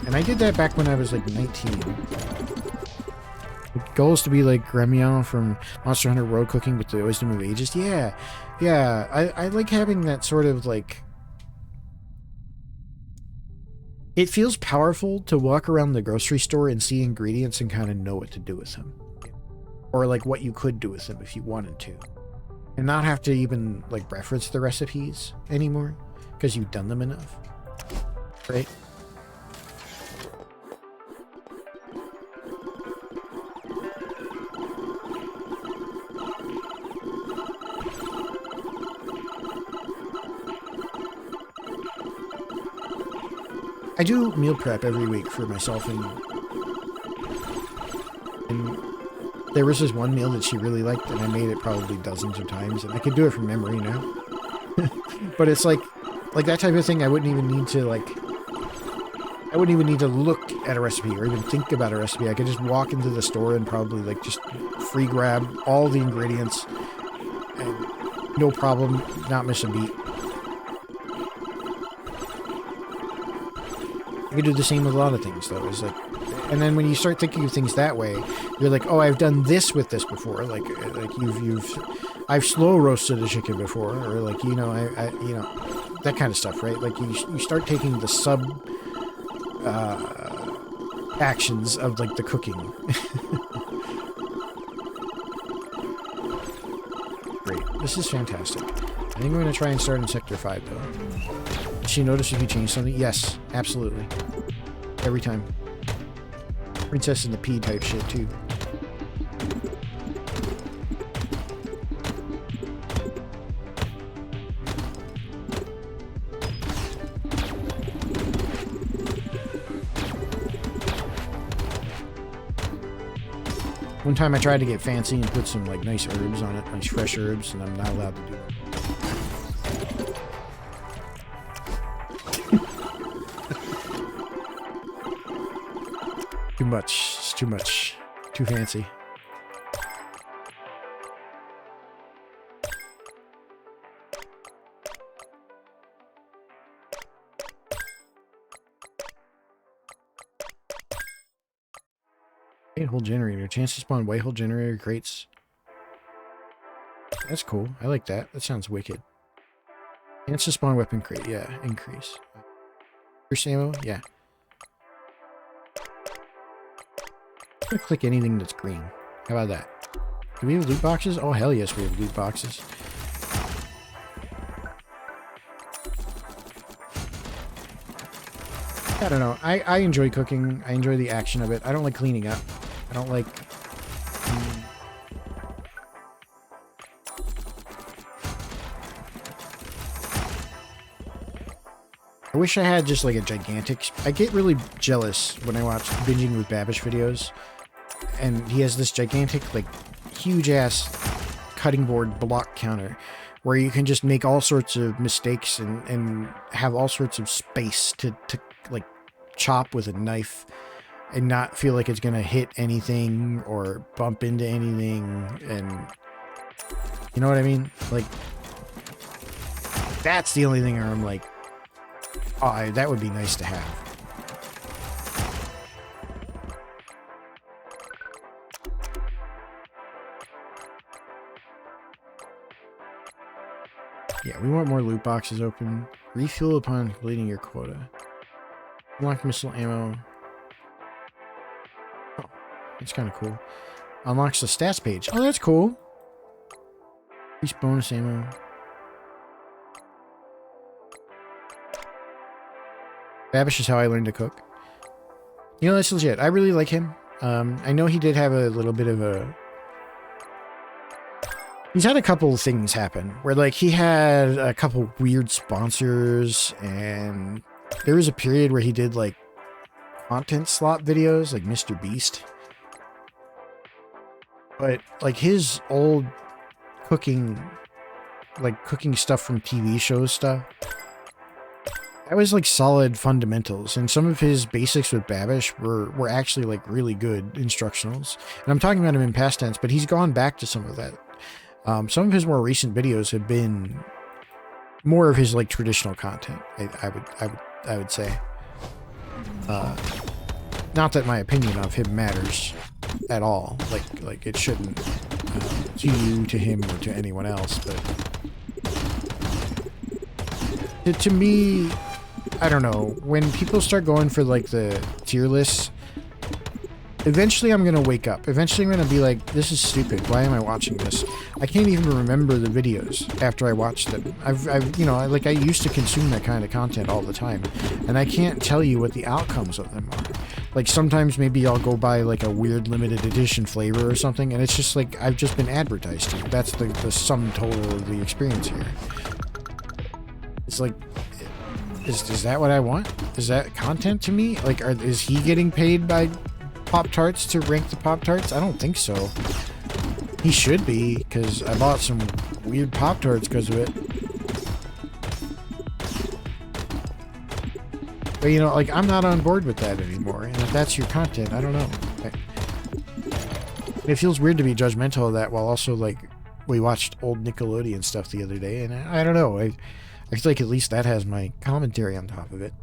And I did that back when I was like 19. The goal is to be like Gremio from Monster Hunter World Cooking with the Wisdom of Ages. Yeah. I like having that sort of like... It feels powerful to walk around the grocery store and see ingredients and kind of know what to do with them. Or like what you could do with them if you wanted to. And not have to even like reference the recipes anymore because you've done them enough. Right? I do meal prep every week for myself, and there was this one meal that she really liked, and I made it probably dozens of times, and I could do it from memory now. But it's like that type of thing. I wouldn't even need to look at a recipe or even think about a recipe. I could just walk into the store and probably like just free grab all the ingredients and no problem, not miss a beat. You could do the same with a lot of things, though. It's like, and then when you start thinking of things that way, you're like, oh, I've done this with this before. Like I've slow roasted a chicken before, or like, you know, I you know, that kind of stuff, right? Like you start taking the sub actions of like the cooking. Great, this is fantastic. I think I'm going to try and start in Sector 5, though. Did she notice if you change something? Yes, absolutely. Every time. Princess and the Pea type shit, too. One time I tried to get fancy and put some like nice herbs on it, nice fresh herbs, and I'm not allowed to do that. Too much. It's too much. Too fancy. White hole generator. Chance to spawn white hole generator crates. That's cool. I like that. That sounds wicked. Chance to spawn weapon crate. Yeah, increase. First ammo? Yeah. I'm gonna click anything that's green. How about that? Do we have loot boxes? Oh, hell yes, we have loot boxes. I don't know. I enjoy cooking. I enjoy the action of it. I don't like cleaning up. I don't like... I wish I had just like a gigantic... I get really jealous when I watch Binging with Babish videos. And he has this gigantic, like, huge-ass cutting board block counter where you can just make all sorts of mistakes and have all sorts of space to like, chop with a knife and not feel like it's going to hit anything or bump into anything. And you know what I mean? Like, That's the only thing where I'm like, oh, that would be nice to have. Yeah, we want more loot boxes open. Refuel upon completing your quota. Unlock missile ammo. Oh, that's kind of cool. Unlocks the stats page. Oh, that's cool. Increase bonus ammo. Babish is how I learned to cook. You know, that's legit. I really like him. I know he did have a little bit of a... He's had a couple of things happen where, like, he had a couple weird sponsors, and there was a period where he did, like, content slot videos, like Mr. Beast. But, like, his old cooking stuff from TV shows stuff, that was, like, solid fundamentals. And some of his basics with Babish were actually, like, really good instructionals. And I'm talking about him in past tense, but he's gone back to some of that. Some of his more recent videos have been more of his like traditional content. I would say. Not that my opinion of him matters at all. Like it shouldn't to you, to him, or to anyone else. But to me, I don't know. When people start going for like the tier lists, eventually I'm going to wake up. Eventually I'm going to be like, this is stupid. Why am I watching this? I can't even remember the videos after I watched them. I've you know, I used to consume that kind of content all the time. And I can't tell you what the outcomes of them are. Like sometimes maybe I'll go buy like a weird limited edition flavor or something. And it's just like, I've just been advertised to. That's the sum total of the experience here. It's like, is that what I want? Is that content to me? Like, is he getting paid by Pop-Tarts to rank the Pop-Tarts? I don't think so. He should be, because I bought some weird Pop-Tarts because of it. But, you know, like, I'm not on board with that anymore. And if that's your content, I don't know. It feels weird to be judgmental of that while also, like, we watched old Nickelodeon stuff the other day, and I don't know. I feel like at least that has my commentary on top of it.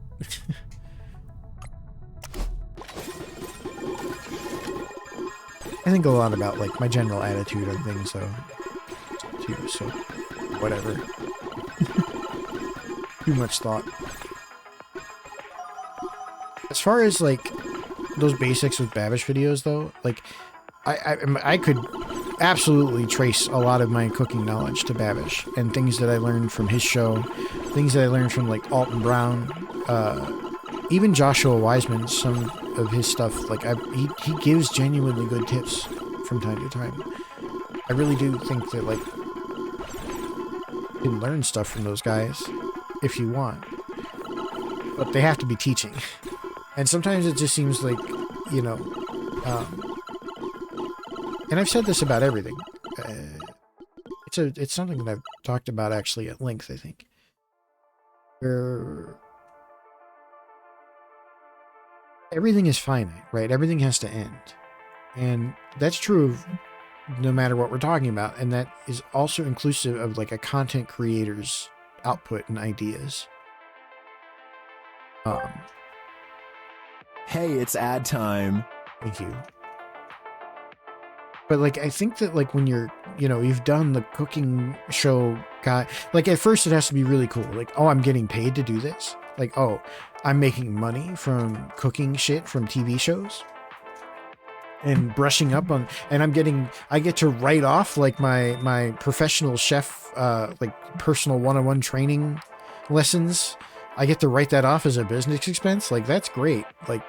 I think a lot about, like, my general attitude on things, though, too, so whatever. Too much thought. As far as, like, those basics with Babish videos, though, like, I could absolutely trace a lot of my cooking knowledge to Babish, and things that I learned from his show, things that I learned from, like, Alton Brown, even Joshua Wiseman, some of his stuff, like, he gives genuinely good tips from time to time. I really do think that, like, you can learn stuff from those guys if you want, but they have to be teaching. And sometimes it just seems like, you know, and I've said this about everything. It's something that I've talked about actually at length, I think. Where everything is finite, right? Everything has to end. And that's true of no matter what we're talking about. And that is also inclusive of like a content creator's output and ideas. Hey, it's ad time. Thank you. But like, I think that like when you're, you know, you've done the cooking show guy, like at first it has to be really cool. Like, oh, I'm getting paid to do this. Like, oh, I'm making money from cooking shit from TV shows and brushing up on, and I get to write off like my professional chef, like personal one-on-one training lessons. I get to write that off as a business expense. Like, that's great. Like,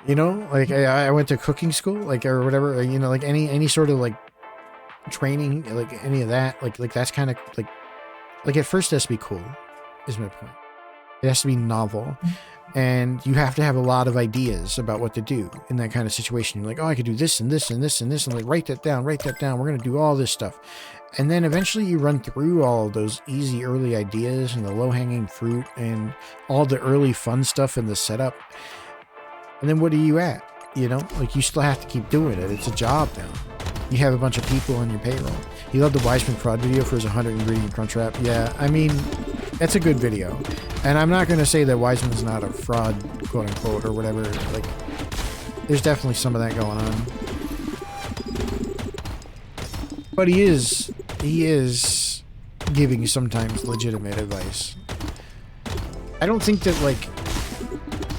you know, like I went to cooking school, like, or whatever, you know, like any sort of like training, like any of that, like that's kind of like at first it has to be cool, is my point. It has to be novel, and you have to have a lot of ideas about what to do in that kind of situation. You're like, oh, I could do this and this and this and this, and like write that down. We're going to do all this stuff. And then eventually you run through all of those easy early ideas and the low-hanging fruit and all the early fun stuff in the setup. And then what are you at? You know, like you still have to keep doing it. It's a job now. you have a bunch of people on your payroll. You love the Wiseman fraud video for his 100 ingredient crunch wrap. Yeah, I mean, that's a good video. And I'm not going to say that Wiseman's not a fraud, quote unquote, or whatever. Like, there's definitely some of that going on. But he is giving sometimes legitimate advice. I don't think that, like,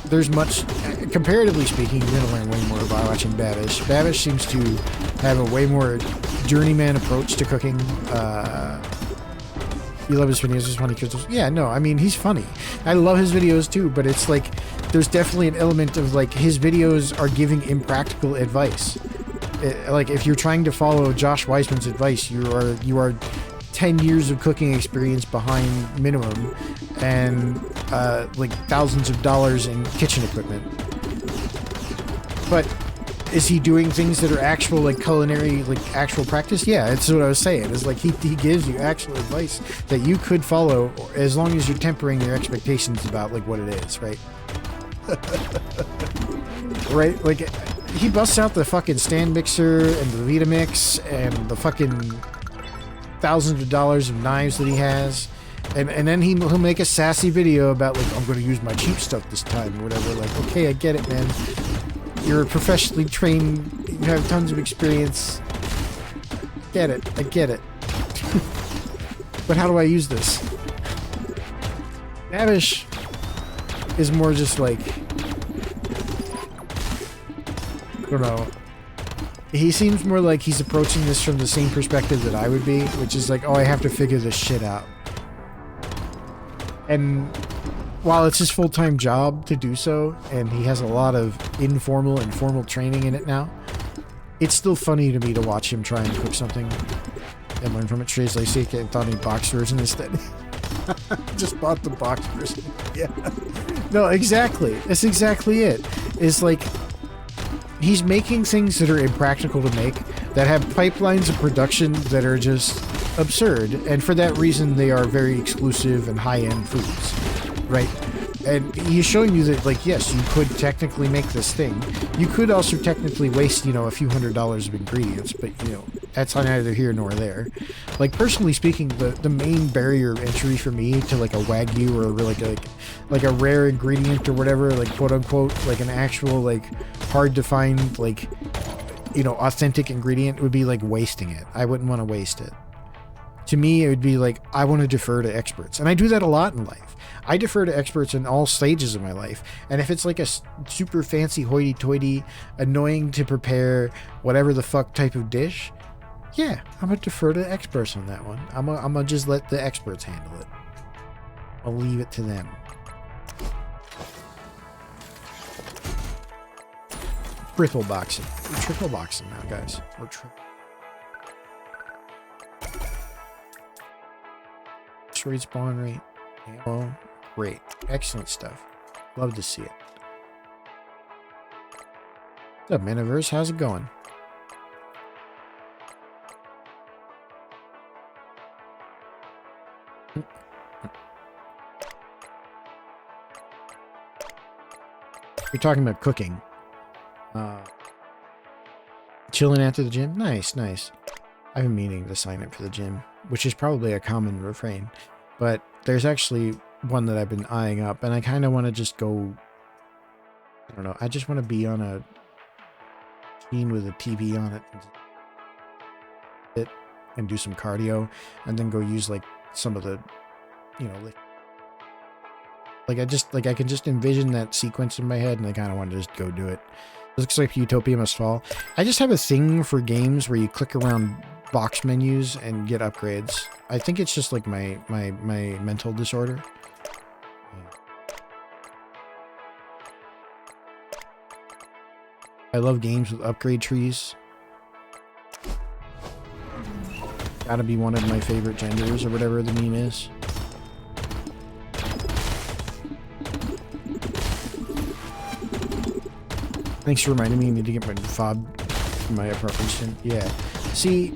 there's much, comparatively speaking, you're going to learn way more by watching Babish. Babish seems to have a way more journeyman approach to cooking. You love his videos, he's funny because, yeah, no, I mean, he's funny. I love his videos too, but it's like, there's definitely an element of, like, his videos are giving impractical advice. Like, if you're trying to follow Josh Weissman's advice, you are 10 years of cooking experience behind minimum, and like thousands of dollars in kitchen equipment. But is he doing things that are actual, like, culinary, like, actual practice? Yeah, that's what I was saying. It's like he gives you actual advice that you could follow as long as you're tempering your expectations about, like, what it is, right? Right? Like, he busts out the fucking stand mixer and the Vitamix and the fucking thousands of dollars of knives that he has, and then he'll make a sassy video about, like, I'm going to use my cheap stuff this time or whatever. Like, okay, I get it, man. You're professionally trained. You have tons of experience. Get it. I get it. But how do I use this? Babish is more just like, I don't know. He seems more like he's approaching this from the same perspective that I would be, which is like, oh, I have to figure this shit out. And while it's his full-time job to do so, and he has a lot of informal and formal training in it now, it's still funny to me to watch him try and cook something and learn from it. Trey's like, see, I thought he box version instead. Just bought the box version. Yeah. No, exactly. That's exactly it. It's like, he's making things that are impractical to make, that have pipelines of production that are just absurd, and for that reason they are very exclusive and high-end foods, right? And he's showing you that, like, yes, you could technically make this thing. You could also technically waste, you know, a few $100s of ingredients, but, you know, that's neither here nor there. Like, personally speaking, the main barrier of entry for me to, like, a Wagyu or like a rare ingredient or whatever, like, quote unquote, like an actual, like, hard to find, like, you know, authentic ingredient would be, like, wasting it. I wouldn't want to waste it. To me, it would be like, I want to defer to experts. And I do that a lot in life. I defer to experts in all stages of my life. And if it's like a super fancy hoity-toity, annoying to prepare, whatever the fuck type of dish, yeah, I'm going to defer to experts on that one. I'm going to just let the experts handle it. I'll leave it to them. Triple boxing. We're triple boxing now, guys. We're respawn rate. Ammo. Great. Excellent stuff. Love to see it. What's up, Miniverse? How's it going? You're talking about cooking. Chilling after the gym? Nice, nice. I've been meaning to sign up for the gym, which is probably a common refrain. But there's actually one that I've been eyeing up, and I kind of want to just go... I don't know. I just want to be on a machine with a TV on it and do some cardio, and then go use, like, some of the, you know, I can just envision that sequence in my head, and I kind of want to just go do it. It looks like Utopia Must Fall. I just have a thing for games where you click around box menus and get upgrades. I think it's just like my mental disorder. I love games with upgrade trees. Gotta be one of my favorite genders or whatever the meme is. Thanks for reminding me I need to get my fob from my apartment soon. Yeah. See,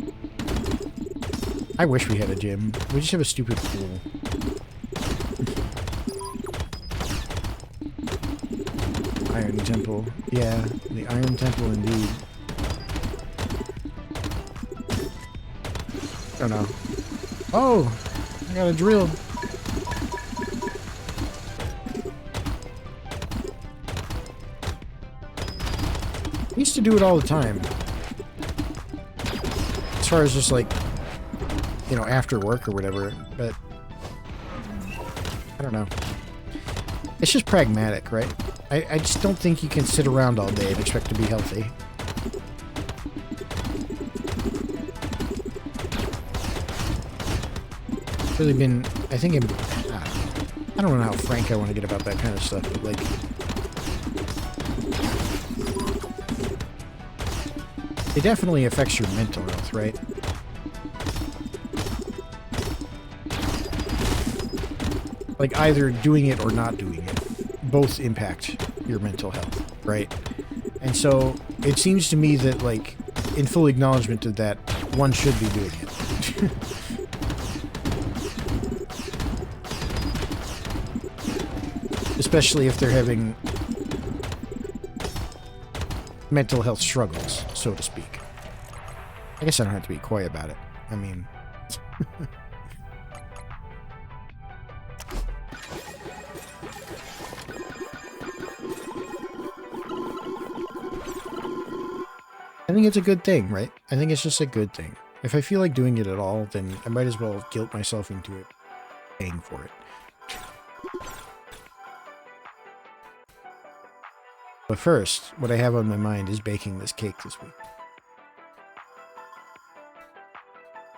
I wish we had a gym. We just have a stupid pool. Iron Temple. Yeah, the Iron Temple indeed. don't know. Oh, I got a drill. I used to do it all the time. As far as just like, you know, after work or whatever, but I don't know. It's just pragmatic, right? I just don't think you can sit around all day and expect to be healthy. It's really been, I think I don't know how frank I want to get about that kind of stuff, but like, it definitely affects your mental health, right? Like either doing it or not doing it, both impact your mental health, right? And so it seems to me that, like, in full acknowledgement of that, one should be doing it. Especially if they're having mental health struggles, so to speak. I guess I don't have to be coy about it. I mean... I think it's a good thing, right? I think it's just a good thing. If I feel like doing it at all, then I might as well guilt myself into it, paying for it. But first, what I have on my mind is baking this cake this week.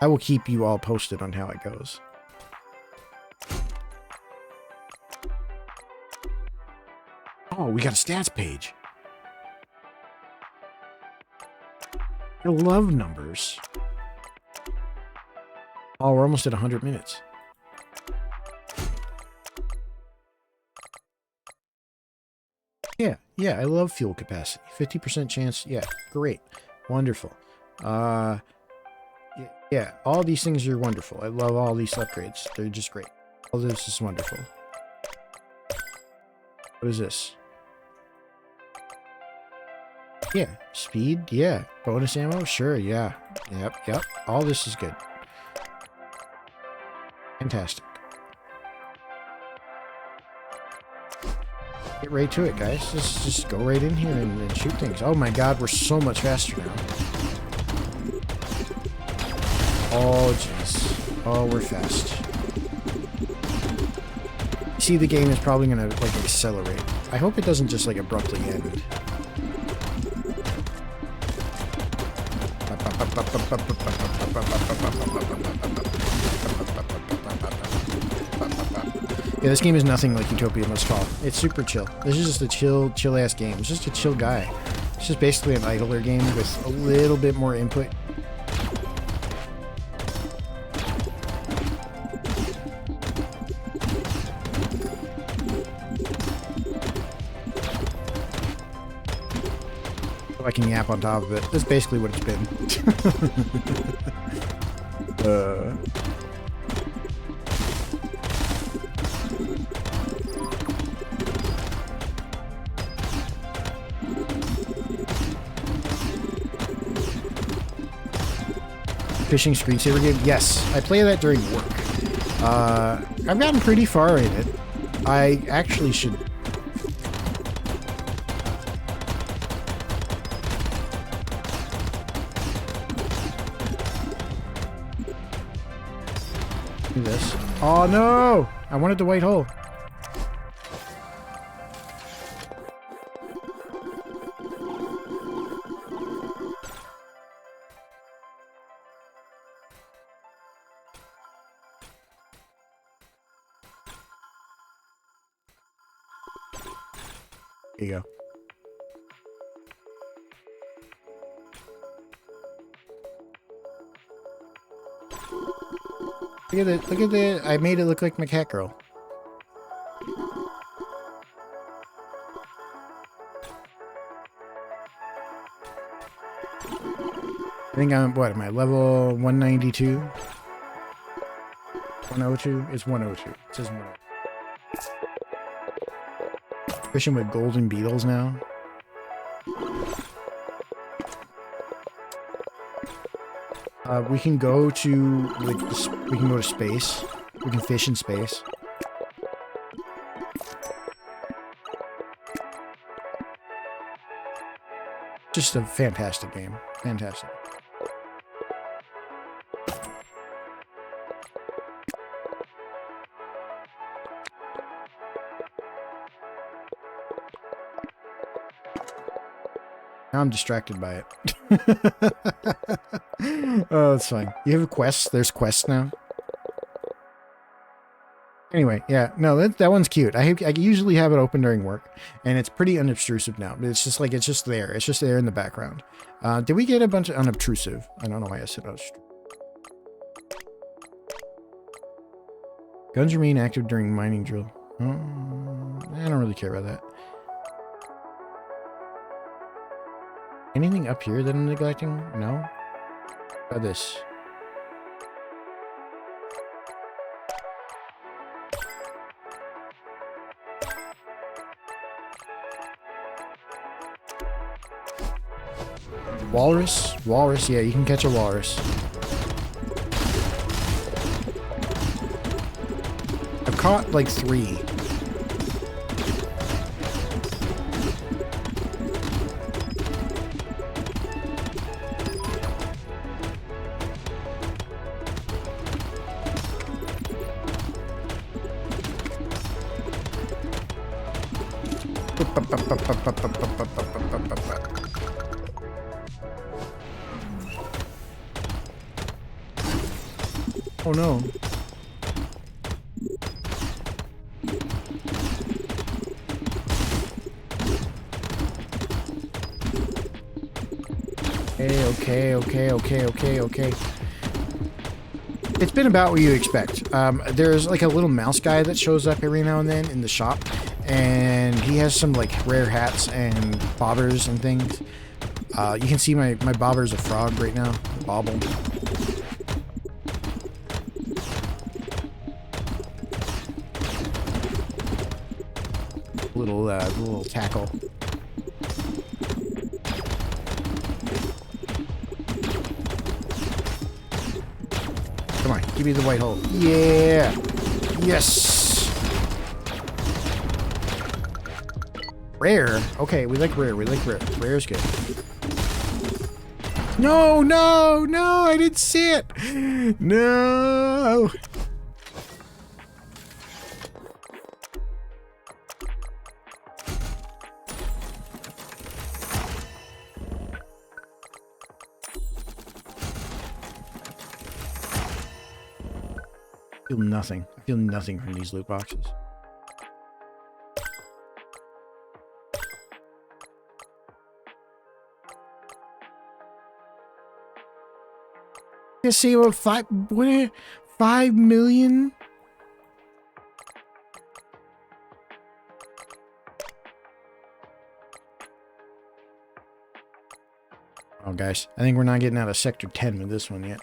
I will keep you all posted on how it goes. Oh, we got a stats page. I love numbers. Oh, we're almost at 100 minutes. Yeah, I love fuel capacity. 50% chance. Yeah, great. Wonderful. Yeah, all these things are wonderful. I love all these upgrades. They're just great. All this is wonderful. What is this? Yeah, speed, yeah. Bonus ammo, sure, yeah. Yep. All this is good. Fantastic. Get right to it, guys. Just go right in here and shoot things. Oh my god, we're so much faster now. Oh, jeez. Oh, we're fast. See, the game is probably gonna, like, accelerate. I hope it doesn't just, like, abruptly end. Yeah, this game is nothing like Utopia Must Fall. It's super chill. This is just a chill-ass game. It's just a chill guy. It's just basically an idler game with a little bit more input. I can yap on top of it. That's basically what it's been. Fishing screensaver game? Yes, I play that during work. I've gotten pretty far in it. I actually should... do this. Oh no! I wanted the white hole. Here you go. Look at the, I made it look like my cat girl. I think I'm, what, am I level 192? 102? It's 102. It says 102. Fishing with golden beetles now. We can go to like we can go to space. We can fish in space. Just a fantastic game. Fantastic. Now I'm distracted by it. Oh, that's fine. You have quests? There's quests now? Anyway, yeah, no, that one's cute. I usually have it open during work, and it's pretty unobtrusive now. But it's just like, it's just there. It's just there in the background. Did we get a bunch of unobtrusive? I don't know why I said unobtrusive. Guns remain active during mining drill. I don't really care about that. Anything up here that I'm neglecting? No? How about this? Walrus? Walrus, yeah, you can catch a walrus. I've caught like 3. Oh no. Okay. It's been about what you expect. There's like a little mouse guy that shows up every now and then in the shop, and he has some like rare hats and bobbers and things. You can see my bobber's a frog right now. Bobble. Little tackle. Come on, give me the white hole. Yeah! Yes! Rare? Okay, we like rare. Rare is good. No! I didn't see it! No! I feel nothing. I feel nothing from these loot boxes. You see about 5 million? Oh, guys, I think we're not getting out of Sector 10 with this one yet.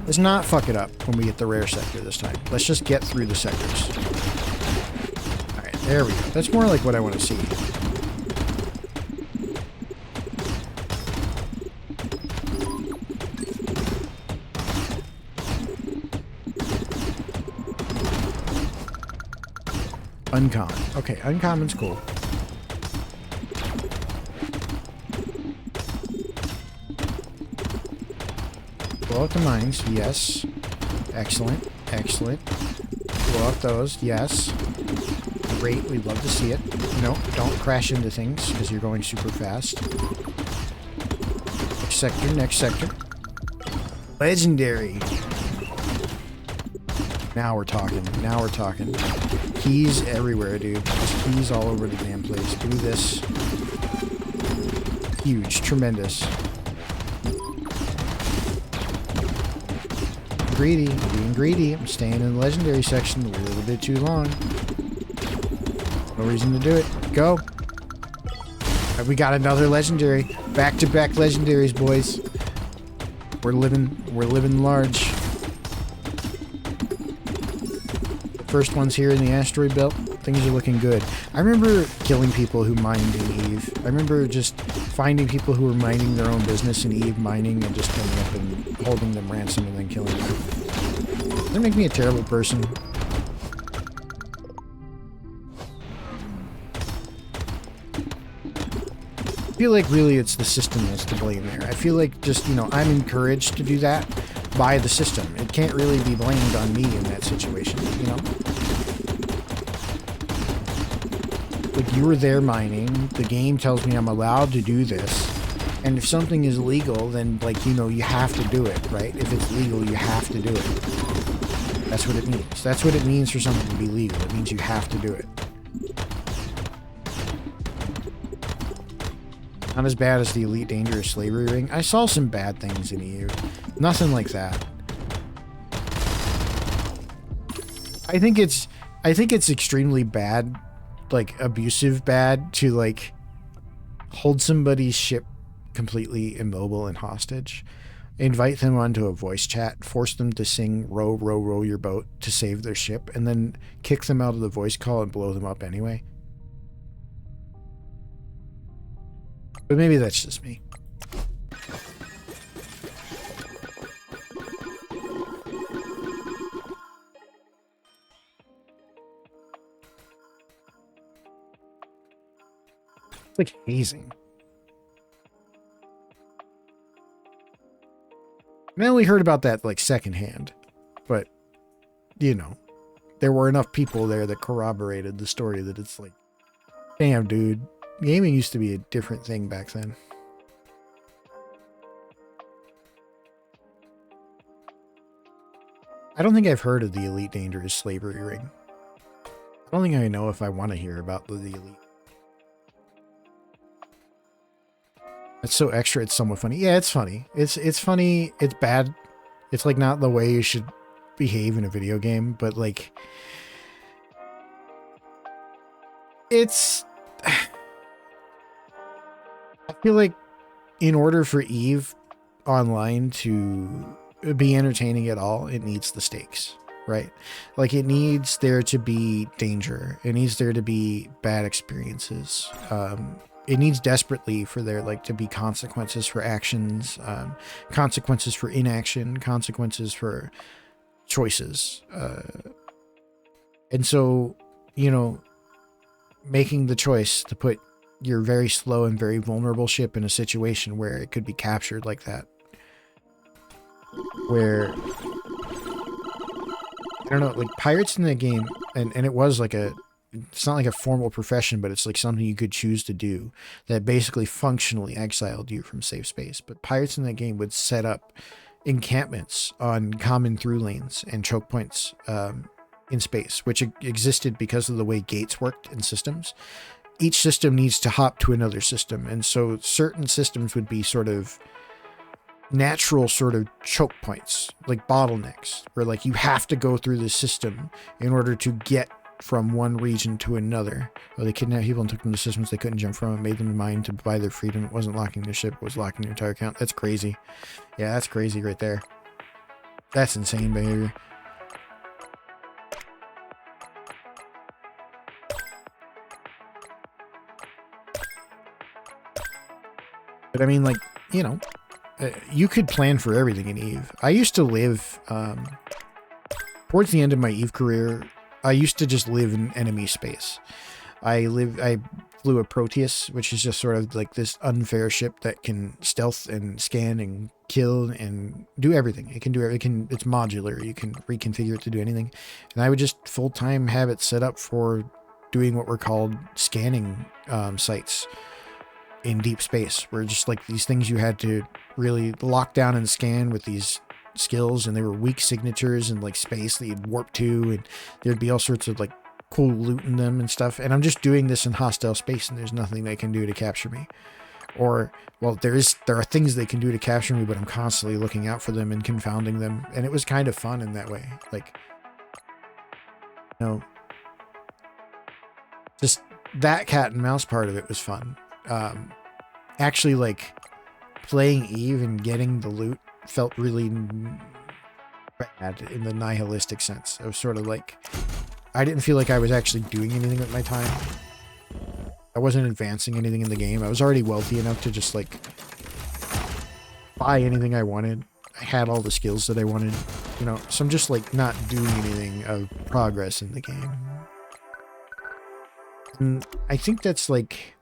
Let's not fuck it up when we get the rare sector this time. Let's just get through the sectors. Alright, there we go. That's more like what I want to see. Uncommon. Okay, uncommon's cool. Blow up the mines, yes. Excellent, excellent. Blow up those, yes. Great, we'd love to see it. No, don't crash into things, because you're going super fast. Next sector. Legendary. Now we're talking, Keys everywhere, dude. There's keys all over the damn place. Do this. Huge, tremendous. Greedy, I'm being greedy. I'm staying in the legendary section a little bit too long. No reason to do it. Go. We got another legendary. Back-to-back legendaries, boys. We're living large. First one's here in the asteroid belt. Things are looking good. I remember killing people who mined in Eve. I remember just finding people who were minding their own business in Eve mining and just coming up and holding them ransom and then killing them. Does that make me a terrible person? I feel like really it's the system that's to blame there. I feel like just, you know, I'm encouraged to do that by the system. It can't really be blamed on me in that situation, you know? Like, you were there mining, the game tells me I'm allowed to do this, and if something is legal, then, like, you know, you have to do it, right? If it's legal, you have to do it. That's what it means. That's what it means for something to be legal. It means you have to do it. Not as bad as the Elite Dangerous Slavery Ring. I saw some bad things in EU. Nothing like that. I think it's extremely bad, like abusive bad, to like hold somebody's ship completely immobile and hostage, invite them onto a voice chat, force them to sing row, row, row your boat to save their ship, and then kick them out of the voice call and blow them up anyway. But maybe that's just me. It's like hazing. I only heard about that like secondhand, but you know, there were enough people there that corroborated the story that it's like, damn, dude, gaming used to be a different thing back then. I don't think I've heard of the Elite Dangerous Slavery Ring. I don't think I know if I want to hear about the Elite. It's so extra, it's somewhat funny. Yeah, it's funny. It's funny, it's bad. It's like not the way you should behave in a video game, but like it's I feel like in order for Eve Online to be entertaining at all, it needs the stakes, right? Like it needs there to be danger. It needs there to be bad experiences. It needs desperately for there like to be consequences for actions, consequences for inaction, consequences for choices. And so, you know, making the choice to put your very slow and very vulnerable ship in a situation where it could be captured like that, where I don't know, like pirates in the game, and it was like it's not like a formal profession, but it's like something you could choose to do that basically functionally exiled you from safe space. But pirates in that game would set up encampments on common through lanes and choke points in space, which existed because of the way gates worked in systems. Each system needs to hop to another system, and so certain systems would be sort of natural sort of choke points, like bottlenecks, where like you have to go through the system in order to get from one region to another. Or they kidnapped people and took them to systems they couldn't jump from and made them mine to buy their freedom. It wasn't locking their ship, it was locking their entire account. That's crazy. Yeah, that's crazy right there. That's insane behavior. But I mean, like, you know, you could plan for everything in Eve. I used to live, towards the end of my Eve career, I used to just live in enemy space. I flew a Proteus, which is just sort of like this unfair ship that can stealth and scan and kill and do everything. It can do everything. It's modular. You can reconfigure it to do anything. And I would just full-time have it set up for doing what were called scanning sites in deep space, where just like these things you had to really lock down and scan with these skills, and they were weak signatures and like space that you'd warp to, and there'd be all sorts of like cool loot in them and stuff. And I'm just doing this in hostile space, and there's nothing they can do to capture me. Or, well, there are things they can do to capture me, but I'm constantly looking out for them and confounding them. And it was kind of fun in that way. Like, you know, just that cat and mouse part of it was fun. Actually, like playing Eve and getting the loot felt really bad in the nihilistic sense. I was sort of like, I didn't feel like I was actually doing anything with my time. I wasn't advancing anything in the game. I was already wealthy enough to just, like, buy anything I wanted. I had all the skills that I wanted, you know, so I'm just, like, not doing anything of progress in the game. And I think that's, like,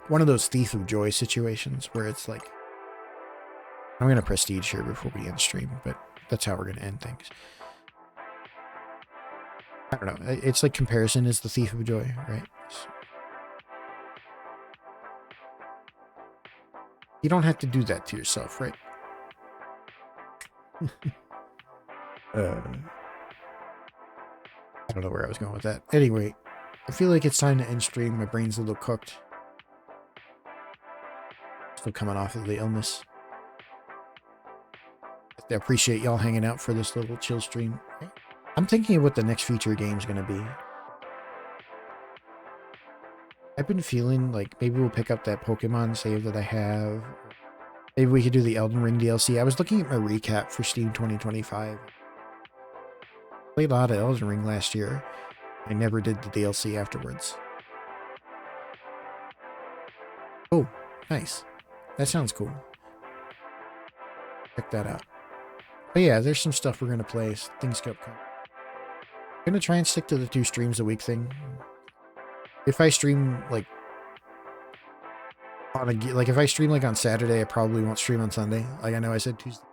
one of those Thief of Joy situations where it's like, I'm going to prestige here before we end stream, but that's how we're going to end things. I don't know. It's like comparison is the thief of joy, right? You don't have to do that to yourself, right? I don't know where I was going with that. Anyway, I feel like it's time to end stream. My brain's a little cooked. Still coming off of the illness. I appreciate y'all hanging out for this little chill stream. I'm thinking of what the next feature game is going to be. I've been feeling like maybe we'll pick up that Pokemon save that I have. Maybe we could do the Elden Ring DLC. I was looking at my recap for Steam 2025. Played a lot of Elden Ring last year. I never did the DLC afterwards. Oh, nice. That sounds cool. Check that out. But yeah, there's some stuff we're going to play. Things kept coming. I'm going to try and stick to the 2 streams a week thing. If I stream, like, if I stream, like, on Saturday, I probably won't stream on Sunday. Like, I know I said Tuesday.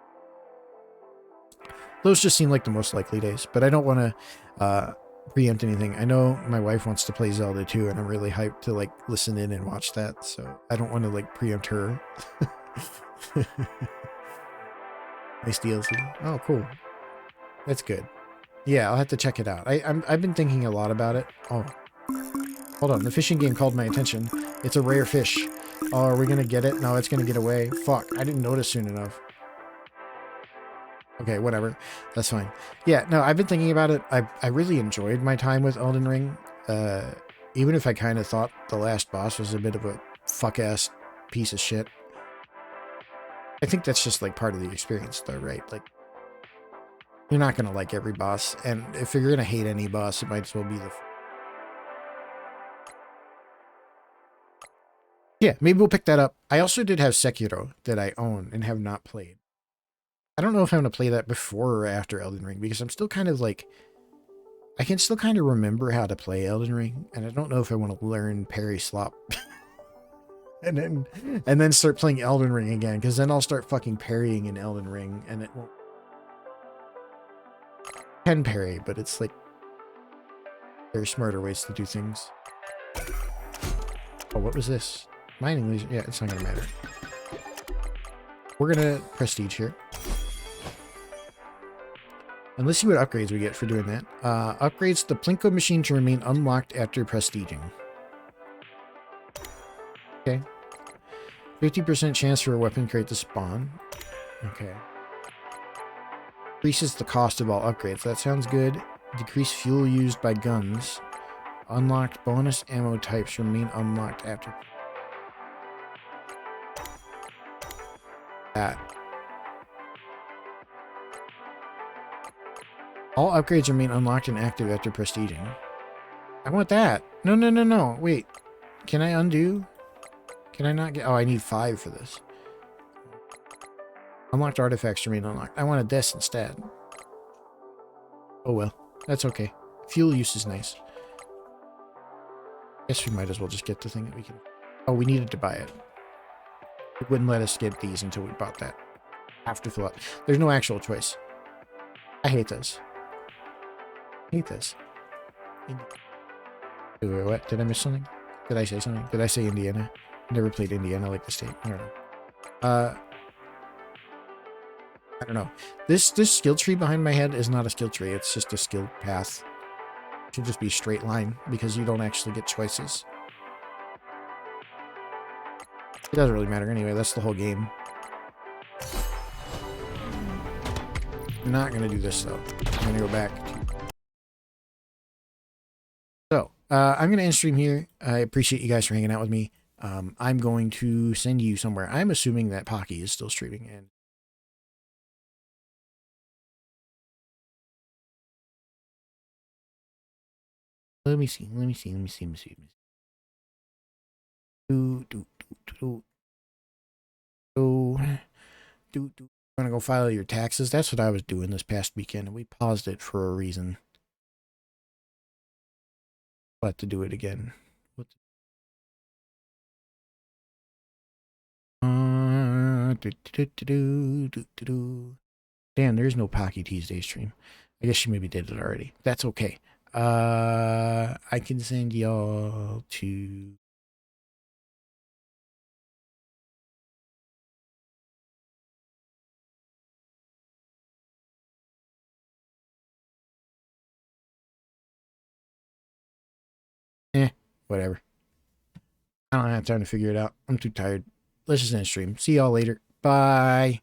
Those just seem like the most likely days. But I don't want to preempt anything. I know my wife wants to play Zelda too, and I'm really hyped to, like, listen in and watch that. So I don't want to, like, preempt her. Nice DLC. Oh, cool. That's good. Yeah, I'll have to check it out. I've been thinking a lot about it. Oh, hold on. The fishing game called my attention. It's a rare fish. Oh, are we going to get it? No, it's going to get away. Fuck, I didn't notice soon enough. Okay, whatever. That's fine. Yeah, no, I've been thinking about it. I really enjoyed my time with Elden Ring. Even if I kind of thought the last boss was a bit of a fuck-ass piece of shit. I think that's just, like, part of the experience, though, right? Like, you're not going to like every boss, and if you're going to hate any boss, it might as well be the... Yeah, maybe we'll pick that up. I also did have Sekiro that I own and have not played. I don't know if I'm going to play that before or after Elden Ring, because I'm still kind of, like... I can still kind of remember how to play Elden Ring, and I don't know if I want to learn parry slop. and then start playing Elden Ring again, because then I'll start fucking parrying in Elden Ring, and it won't... Can parry, but it's like there's smarter ways to do things. Oh, what was this? Mining laser. Yeah, it's not gonna matter. We're gonna prestige here. And let's see what upgrades we get for doing that. Upgrades the Plinko machine to remain unlocked after prestiging. Okay. 50% chance for a weapon crate to spawn. Okay. Increases the cost of all upgrades. That sounds good. Decrease fuel used by guns. Unlocked bonus ammo types remain unlocked after that. All upgrades remain unlocked and active after prestiging. I want that. No, no, no, no. Wait. Can I undo? Can I not get... Oh, I need 5 for this. Unlocked artifacts remain unlocked. I wanted this instead. Oh well. That's okay. Fuel use is nice. Guess we might as well just get the thing that we can... Oh, we needed to buy it. It wouldn't let us get these until we bought that. Have to fill out. There's no actual choice. I hate this. I hate this. Wait, what? Did I miss something? Did I say something? Did I say Indiana? Never played Indiana like the state. I don't know. I don't know. This skill tree behind my head is not a skill tree. It's just a skill path. It should just be straight line because you don't actually get choices. It doesn't really matter anyway. That's the whole game. I'm not going to do this though. I'm going to go back. So, I'm going to end stream here. I appreciate you guys for hanging out with me. I'm going to send you somewhere. I'm assuming that Pocky is still streaming and Let me see. Let me see. Let me see. Let me see. Do do do do do. I'm gonna go file your taxes. That's what I was doing this past weekend, and we paused it for a reason. But to do it again. What? Damn, there's no Pocky Tuesday stream. I guess she maybe did it already. That's okay. I can send y'all to. Whatever. I don't have time to figure it out. I'm too tired. Let's just end stream. See y'all later. Bye.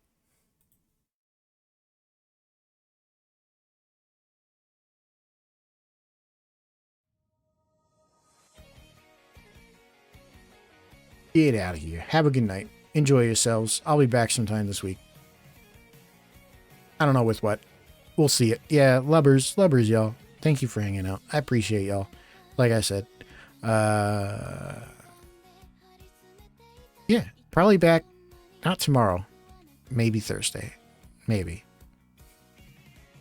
Get out of here. Have a good night. Enjoy yourselves. I'll be back sometime this week. I don't know with what. We'll see it. Yeah, lubbers, y'all. Thank you for hanging out. I appreciate y'all. Like I said, yeah, probably back. Not tomorrow. Maybe Thursday. Maybe.